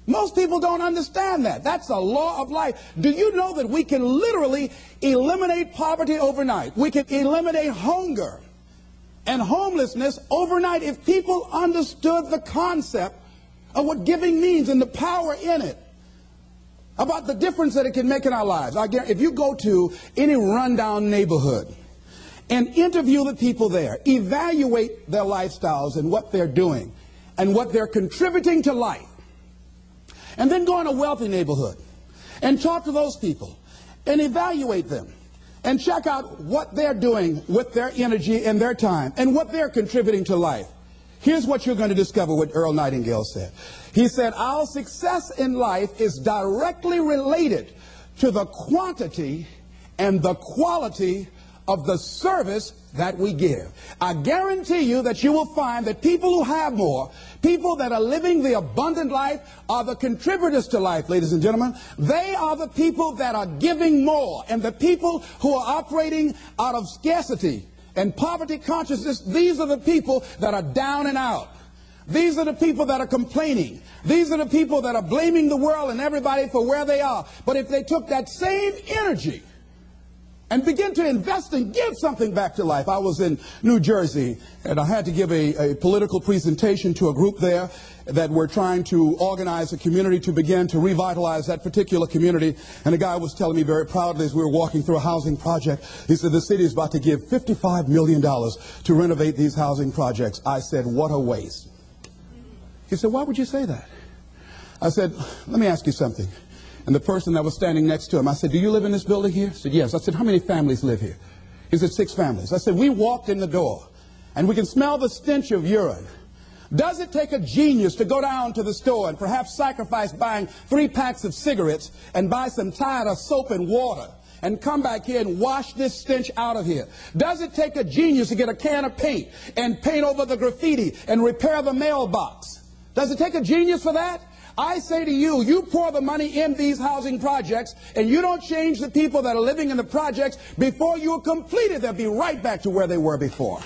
[SPEAKER 1] Most people don't understand that. That's a law of life. Do you know that we can literally eliminate poverty overnight? We can eliminate hunger and homelessness overnight if people understood the concept of what giving means and the power in it, about the difference that it can make in our lives. I guarantee, if you go to any rundown neighborhood and interview the people there, evaluate their lifestyles and what they're doing and what they're contributing to life, and then go in a wealthy neighborhood and talk to those people and evaluate them and check out what they're doing with their energy and their time and what they're contributing to life. Here's what you're going to discover what Earl Nightingale said. He said, our success in life is directly related to the quantity and the quality of the service that we give. I guarantee you that you will find that people who have more, people that are living the abundant life, are the contributors to life, ladies and gentlemen. They are the people that are giving more. And the people who are operating out of scarcity and poverty consciousness, these are the people that are down and out. These are the people that are complaining. These are the people that are blaming the world and everybody for where they are. But if they took that same energy and begin to invest and give something back to life. I was in New Jersey, and I had to give a political presentation to a group there that were trying to organize a community to begin to revitalize that particular community. And the guy was telling me very proudly as we were walking through a housing project, he said, the city is about to give $55 million to renovate these housing projects. I said, what a waste. He said, why would you say that? I said, let me ask you something. And the person that was standing next to him, I said, do you live in this building here? He said, yes. I said, how many families live here? He said, 6 families. I said, we walked in the door, and we can smell the stench of urine. Does it take a genius to go down to the store and perhaps sacrifice buying 3 packs of cigarettes and buy some tired of soap and water and come back here and wash this stench out of here? Does it take a genius to get a can of paint and paint over the graffiti and repair the mailbox? Does it take a genius for that? I say to you, you pour the money in these housing projects and you don't change the people that are living in the projects, before you're completed, they'll be right back to where they were before.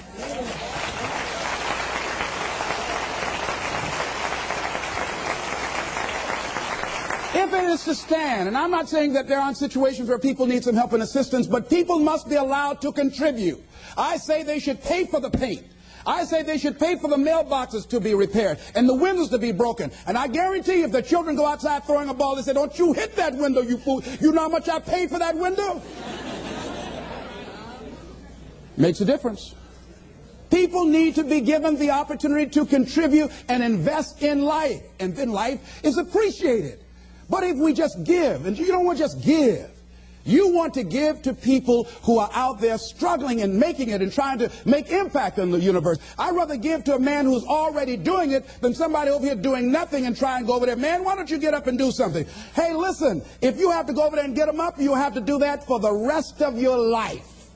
[SPEAKER 1] If it is to stand, and I'm not saying that there aren't situations where people need some help and assistance, but people must be allowed to contribute. I say they should pay for the paint. I say they should pay for the mailboxes to be repaired and the windows to be broken. And I guarantee you, if the children go outside throwing a ball, they say, don't you hit that window, you fool. You know how much I paid for that window? Makes a difference. People need to be given the opportunity to contribute and invest in life. And then life is appreciated. But if we just give, and you don't want to just give, you want to give to people who are out there struggling and making it and trying to make impact on the universe. I'd rather give to a man who's already doing it than somebody over here doing nothing and try and go over there. Man, why don't you get up and do something? Hey, listen, if you have to go over there and get them up, you have to do that for the rest of your life.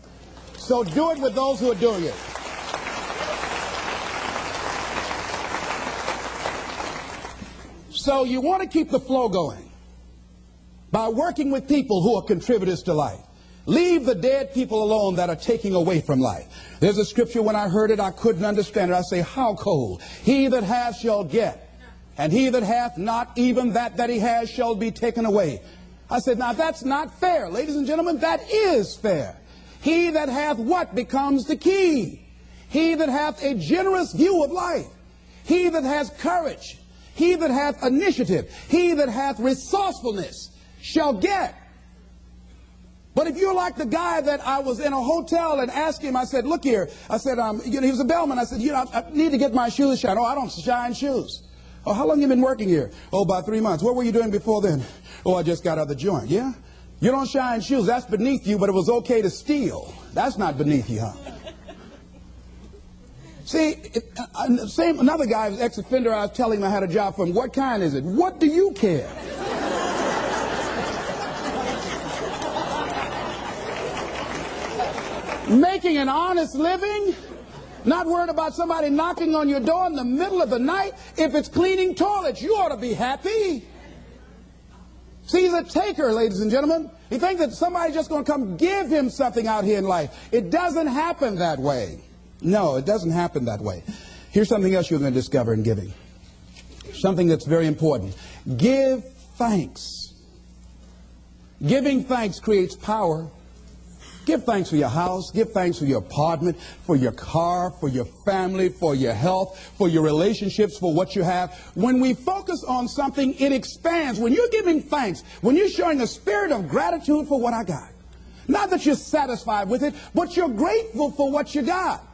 [SPEAKER 1] So do it with those who are doing it. So you want to keep the flow going by working with people who are contributors to life. Leave the dead people alone that are taking away from life. There's a scripture, when I heard it, I couldn't understand it. I say, how cold? He that hath shall get, and he that hath not, even that he has shall be taken away. I said, now that's not fair. Ladies and gentlemen, that is fair. He that hath what becomes the key? He that hath a generous view of life. He that has courage. He that hath initiative, he that hath resourcefulness shall get. But if you're like the guy that I was in a hotel and asked him, I said, look here, I said, he was a bellman. I said, I need to get my shoes shined. Oh, I don't shine shoes. Oh, how long have you been working here? Oh, about 3 months. What were you doing before then? Oh, I just got out of the joint. Yeah? You don't shine shoes. That's beneath you, but it was okay to steal. That's not beneath you, huh? See, another guy, ex-offender, I was telling him I had a job for him. What kind is it? What do you care? Making an honest living? Not worried about somebody knocking on your door in the middle of the night? If it's cleaning toilets, you ought to be happy. See, he's a taker, ladies and gentlemen. He thinks that somebody's just going to come give him something out here in life. It doesn't happen that way. No, it doesn't happen that way. Here's something else you're going to discover in giving. Something that's very important. Give thanks. Giving thanks creates power. Give thanks for your house. Give thanks for your apartment, for your car, for your family, for your health, for your relationships, for what you have. When we focus on something, it expands. When you're giving thanks, when you're showing a spirit of gratitude for what I got. Not that you're satisfied with it, but you're grateful for what you got.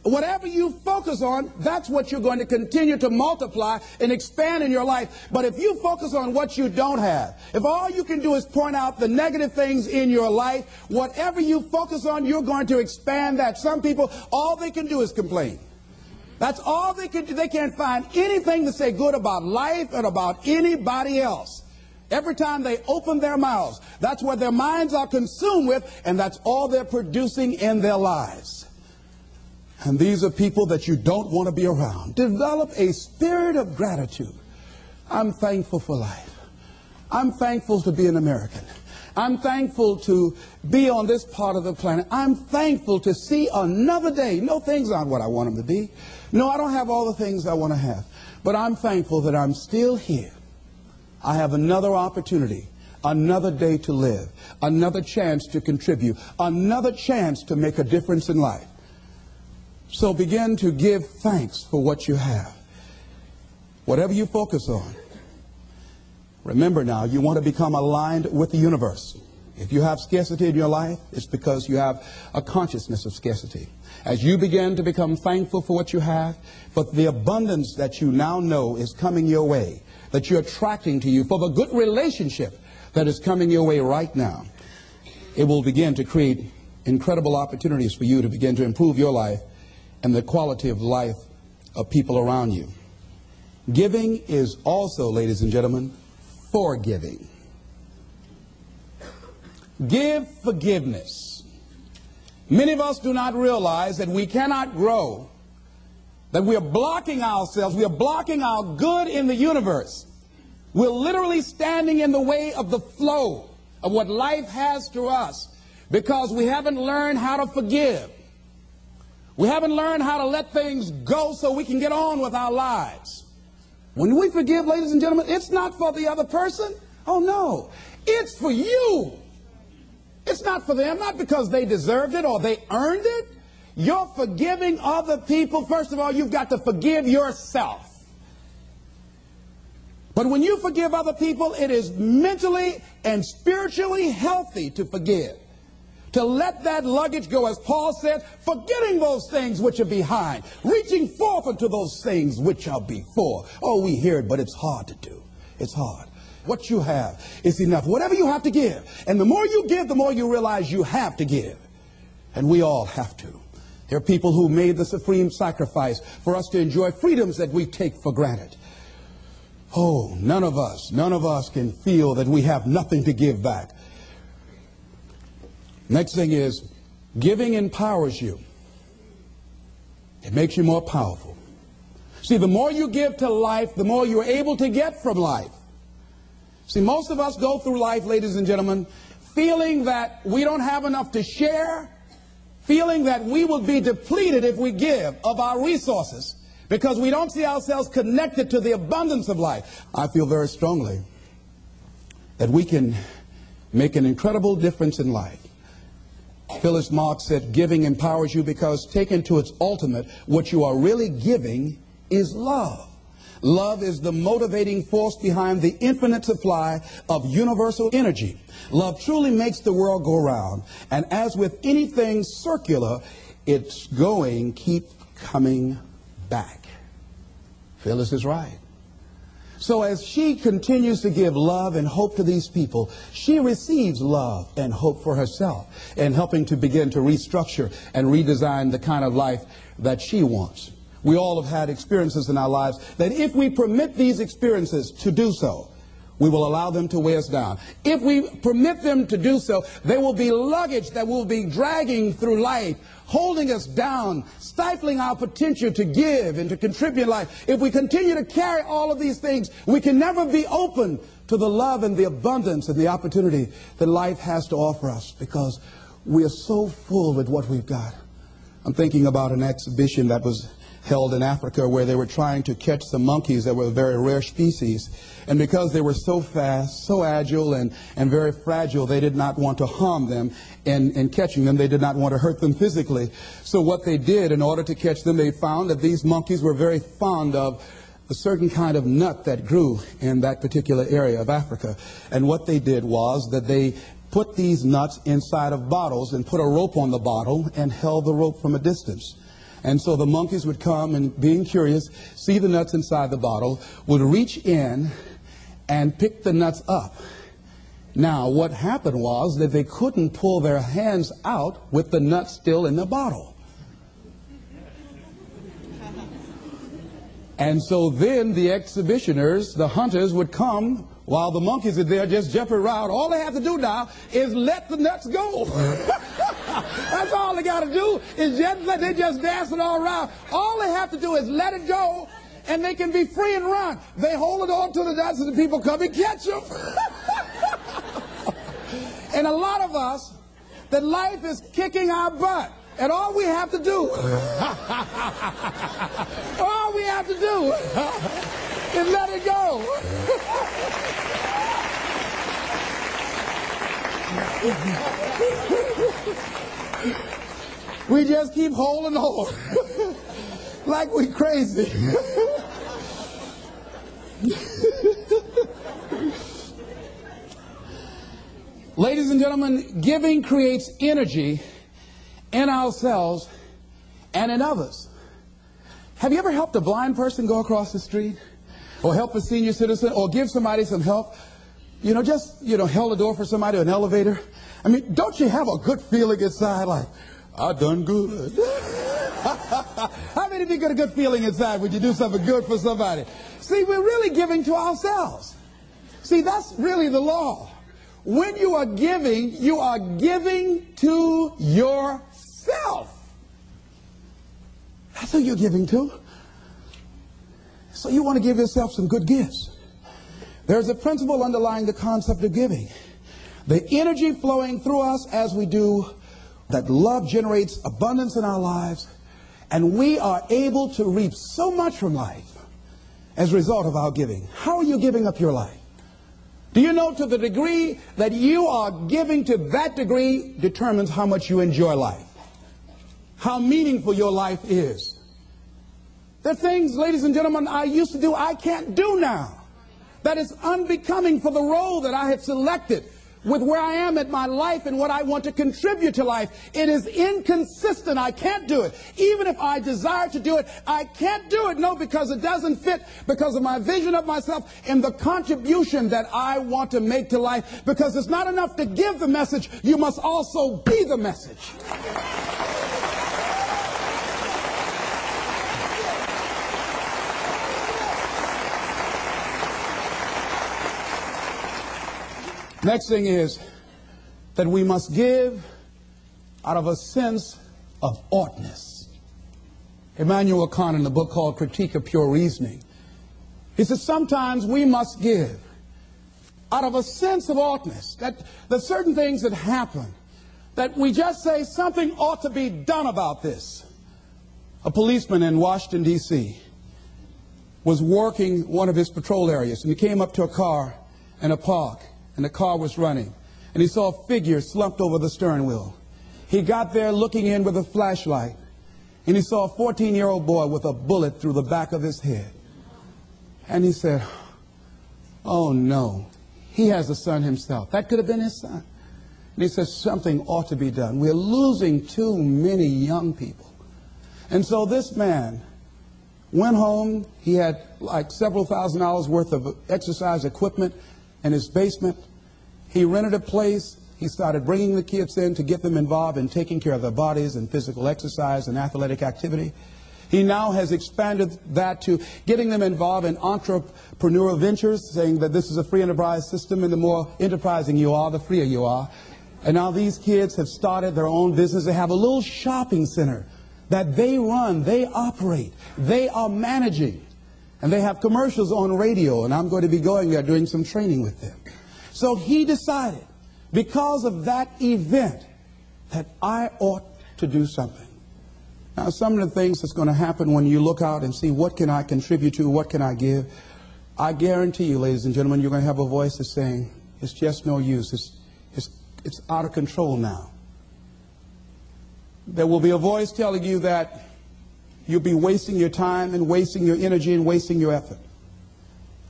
[SPEAKER 1] Whatever you focus on, that's what you're going to continue to multiply and expand in your life. But if you focus on what you don't have, if all you can do is point out the negative things in your life, whatever you focus on, you're going to expand that. Some people, all they can do is complain. That's all they can do. They can't find anything to say good about life and about anybody else. Every time they open their mouths, that's what their minds are consumed with, and that's all they're producing in their lives. And these are people that you don't want to be around. Develop a spirit of gratitude. I'm thankful for life. I'm thankful to be an American. I'm thankful to be on this part of the planet. I'm thankful to see another day. No, things aren't what I want them to be. No, I don't have all the things I want to have. But I'm thankful that I'm still here. I have another opportunity, another day to live, another chance to contribute, another chance to make a difference in life. So begin to give thanks for what you have. Whatever you focus on. Remember now, you want to become aligned with the universe. If you have scarcity in your life, it's because you have a consciousness of scarcity. As you begin to become thankful for what you have, but the abundance that you now know is coming your way, that you're attracting to you, for the good relationship that is coming your way right now, it will begin to create incredible opportunities for you to begin to improve your life and the quality of life of people around you. Giving is also, ladies and gentlemen, forgiving. Give forgiveness. Many of us do not realize that we cannot grow, that we are blocking ourselves, we are blocking our good in the universe. We're literally standing in the way of the flow of what life has to us because we haven't learned how to forgive. We haven't learned how to let things go so we can get on with our lives. When we forgive, ladies and gentlemen, it's not for the other person. Oh, no. It's for you. It's not for them, not because they deserved it or they earned it. You're forgiving other people. First of all, you've got to forgive yourself. But when you forgive other people, it is mentally and spiritually healthy to forgive. To let that luggage go, as Paul said, forgetting those things which are behind, reaching forth unto those things which are before. Oh, we hear it, but it's hard to do. It's hard. What you have is enough. Whatever you have to give. And the more you give, the more you realize you have to give. And we all have to. There are people who made the supreme sacrifice for us to enjoy freedoms that we take for granted. Oh, none of us can feel that we have nothing to give back. Next thing is, giving empowers you. It makes you more powerful. See, the more you give to life, the more you're able to get from life. See, most of us go through life, ladies and gentlemen, feeling that we don't have enough to share, feeling that we will be depleted if we give of our resources because we don't see ourselves connected to the abundance of life. I feel very strongly that we can make an incredible difference in life. Phyllis Marx said, giving empowers you because taken to its ultimate, what you are really giving is love. Love is the motivating force behind the infinite supply of universal energy. Love truly makes the world go round. And as with anything circular, it's going, keep coming back. Phyllis is right. So as she continues to give love and hope to these people, she receives love and hope for herself and helping to begin to restructure and redesign the kind of life that she wants. We all have had experiences in our lives that if we permit these experiences to do so, we will allow them to weigh us down. If we permit them to do so, they will be luggage that will be dragging through life, holding us down, stifling our potential to give and to contribute in life. If we continue to carry all of these things, we can never be open to the love and the abundance and the opportunity that life has to offer us because we are so full with what we've got. I'm thinking about an exhibition that was held in Africa where they were trying to catch some monkeys that were a very rare species. And because they were so fast, so agile, and very fragile, they did not want to harm them in catching them. They did not want to hurt them physically. So what they did in order to catch them, they found that these monkeys were very fond of a certain kind of nut that grew in that particular area of Africa. And what they did was that they put these nuts inside of bottles and put a rope on the bottle and held the rope from a distance. And so the monkeys would come and, being curious, see the nuts inside the bottle, would reach in and pick the nuts up. Now, what happened was that they couldn't pull their hands out with the nuts still in the bottle. And so then the exhibitioners, the hunters, would come while the monkeys are there just jumping around. All they have to do now is let the nuts go. That's all they got to do is they're just dancing all around. All they have to do is let it go, and they can be free and run. They hold it on to the nuts, and the people come and catch them. And a lot of us, that life is kicking our butt. And all we have to do, is let it go. We just keep holding on like we crazy. Ladies and gentlemen, giving creates energy in ourselves and in others. Have you ever helped a blind person go across the street? Or help a senior citizen? Or give somebody some help? Held a door for somebody, an elevator? I mean, don't you have a good feeling inside like, I done good? How many of you get a good feeling inside when you do something good for somebody? See, we're really giving to ourselves. See, that's really the law. When you are giving to yourself. That's who you're giving to. So you want to give yourself some good gifts. There's a principle underlying the concept of giving. The energy flowing through us as we do, that love generates abundance in our lives, and we are able to reap so much from life as a result of our giving. How are you giving up your life? Do you know to the degree that you are giving to that degree determines how much you enjoy life? how meaningful your life is. There are things, ladies and gentlemen, I used to do I can't do now. That is unbecoming for the role that I have selected with where I am at my life and what I want to contribute to life. It is inconsistent. I can't do it. Even if I desire to do it, I can't do it. No, because it doesn't fit, because of my vision of myself and the contribution that I want to make to life. Because it's not enough to give the message, you must also be the message. Next thing is that we must give out of a sense of oughtness. Immanuel Kant, in the book called Critique of Pure Reasoning, he says sometimes we must give out of a sense of oughtness, that certain things that happen, that we just say something ought to be done about this. A policeman in Washington, D.C. was working one of his patrol areas, and he came up to a car in a park, and the car was running, and he saw a figure slumped over the stern wheel. He got there looking in with a flashlight, and he saw a 14-year-old boy with a bullet through the back of his head. And he said, oh no, he has a son himself. That could have been his son. And he said, something ought to be done. We're losing too many young people. And so this man went home. He had like several $1,000s worth of exercise equipment in his basement. He rented a place. He started bringing the kids in to get them involved in taking care of their bodies and physical exercise and athletic activity. He now has expanded that to getting them involved in entrepreneurial ventures, saying that this is a free enterprise system, and the more enterprising you are, the freer you are. And now these kids have started their own business. They have a little shopping center that they run, they operate, they are managing. And they have commercials on radio, and I'm going to be going there doing some training with them. So he decided, because of that event, that I ought to do something. Now, some of the things that's going to happen when you look out and see what can I contribute to, what can I give, I guarantee you, ladies and gentlemen, you're going to have a voice that's saying, it's just no use. It's out of control now. There will be a voice telling you that you'll be wasting your time and wasting your energy and wasting your effort.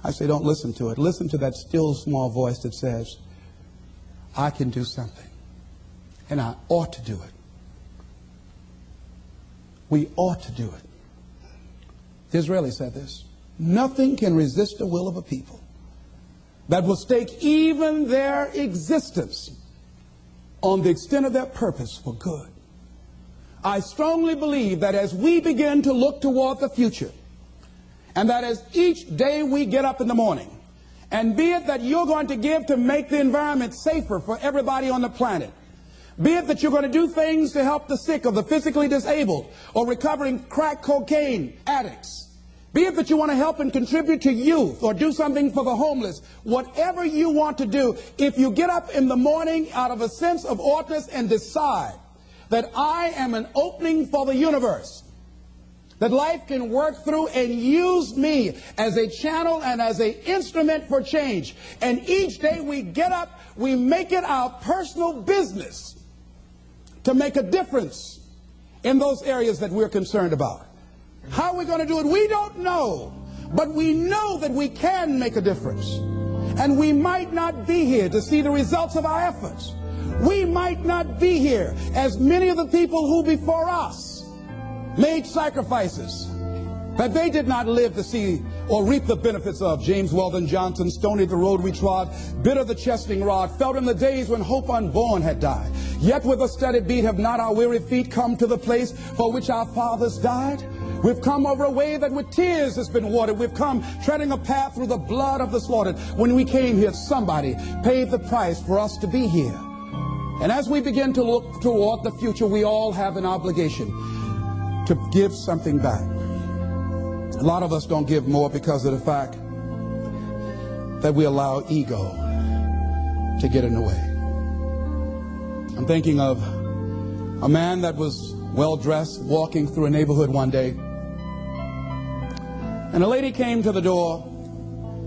[SPEAKER 1] I say don't listen to it. Listen to that still small voice that says, I can do something, and I ought to do it. We ought to do it. Disraeli said this: nothing can resist the will of a people that will stake even their existence on the extent of their purpose for good. I strongly believe that as we begin to look toward the future, and that as each day we get up in the morning, and be it that you're going to give to make the environment safer for everybody on the planet, be it that you're going to do things to help the sick or the physically disabled or recovering crack cocaine addicts, be it that you want to help and contribute to youth or do something for the homeless, whatever you want to do, if you get up in the morning out of a sense of oughtness and decide that I am an opening for the universe, that life can work through and use me as a channel and as an instrument for change. And each day we get up, we make it our personal business to make a difference in those areas that we're concerned about. How are we going to do it? We don't know. But we know that we can make a difference. And we might not be here to see the results of our efforts. We might not be here as many of the people who before us made sacrifices that they did not live to see or reap the benefits of. James Weldon Johnson, stony the road we trod, bitter the chastening rod, felt in the days when hope unborn had died. Yet with a steady beat have not our weary feet come to the place for which our fathers died. We've come over a way that with tears has been watered. We've come treading a path through the blood of the slaughtered. When we came here, somebody paid the price for us to be here. And as we begin to look toward the future, we all have an obligation to give something back. A lot of us don't give more because of the fact that we allow ego to get in the way. I'm thinking of a man that was well-dressed, walking through a neighborhood one day. And a lady came to the door,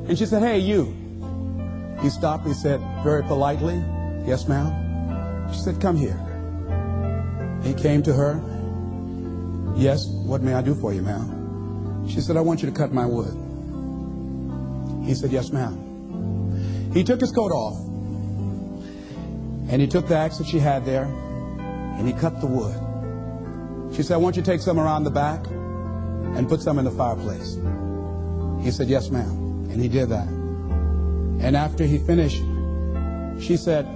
[SPEAKER 1] and she said, "Hey, you." He stopped. He said very politely, "Yes, ma'am." She said, "Come here." He came to her, Yes, what may I do for you, ma'am? She said, I want you to cut my wood. He said, yes, ma'am. He took his coat off, and he took the axe that she had there, and he cut the wood. She said, I want you to take some around the back and put some in the fireplace. He said, yes, ma'am. And he did that. And after he finished, she said,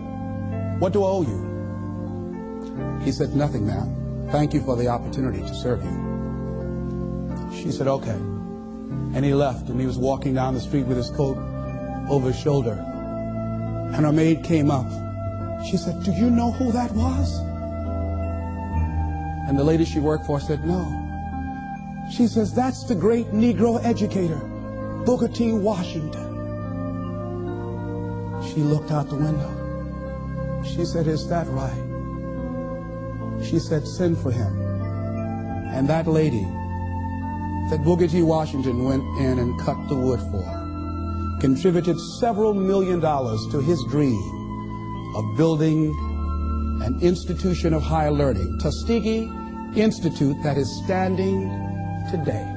[SPEAKER 1] what do I owe you? He said, nothing, ma'am. Thank you for the opportunity to serve you. She said, okay. And he left, and he was walking down the street with his coat over his shoulder. And her maid came up. She said, do you know who that was? And the lady she worked for said, no. She says, that's the great Negro educator, Booker T. Washington. She looked out the window. She said, is that right? She said, send for him. And that lady that Booker T. Washington went in and cut the wood for contributed several $1 million to his dream of building an institution of higher learning, Tuskegee Institute, that is standing today.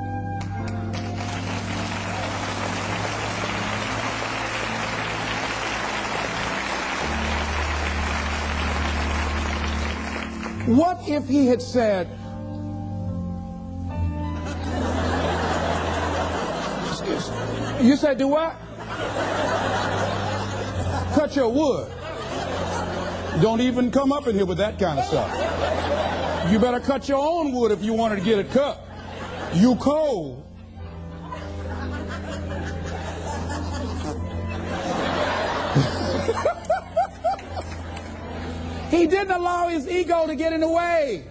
[SPEAKER 1] What if he had said, you said do what? Cut your wood. Don't even come up in here with that kind of stuff. You better cut your own wood if you wanted to get it cut. You cold. He didn't allow his ego to get in the way.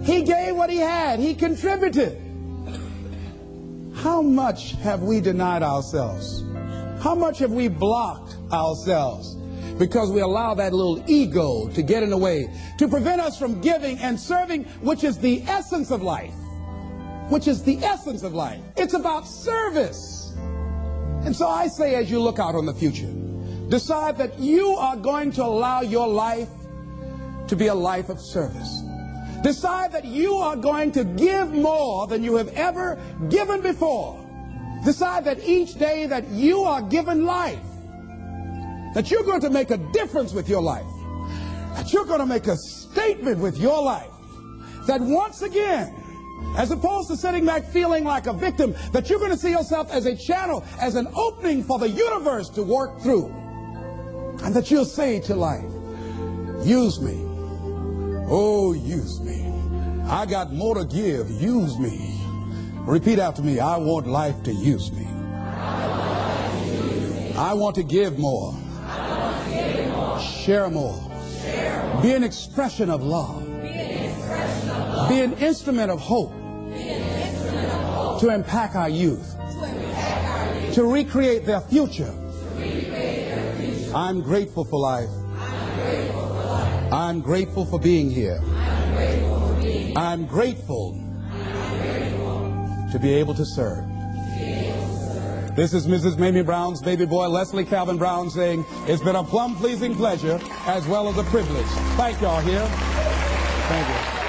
[SPEAKER 1] He gave what he had. He contributed. How much have we denied ourselves? How much have we blocked ourselves because we allow that little ego to get in the way, to prevent us from giving and serving, which is the essence of life. Which is the essence of life. It's about service. And so I say, as you look out on the future, decide that you are going to allow your life to be a life of service. Decide that you are going to give more than you have ever given before. Decide that each day that you are given life, that you're going to make a difference with your life, that you're going to make a statement with your life, that once again, as opposed to sitting back feeling like a victim, that you're going to see yourself as a channel, as an opening for the universe to work through. And that you'll say to life, use me. Oh, use me. I got more to give. Use me. Repeat after me. I want life to use me. I want to give more. Share more. Be an expression of love. Be an instrument of hope. To impact our youth. To recreate their future. I'm grateful for life. I'm grateful for being here. I'm grateful to be able to serve. This is Mrs. Mamie Brown's baby boy, Leslie Calvin Brown, saying, it's been a plumb pleasing pleasure as well as a privilege. Thank y'all here. Thank you.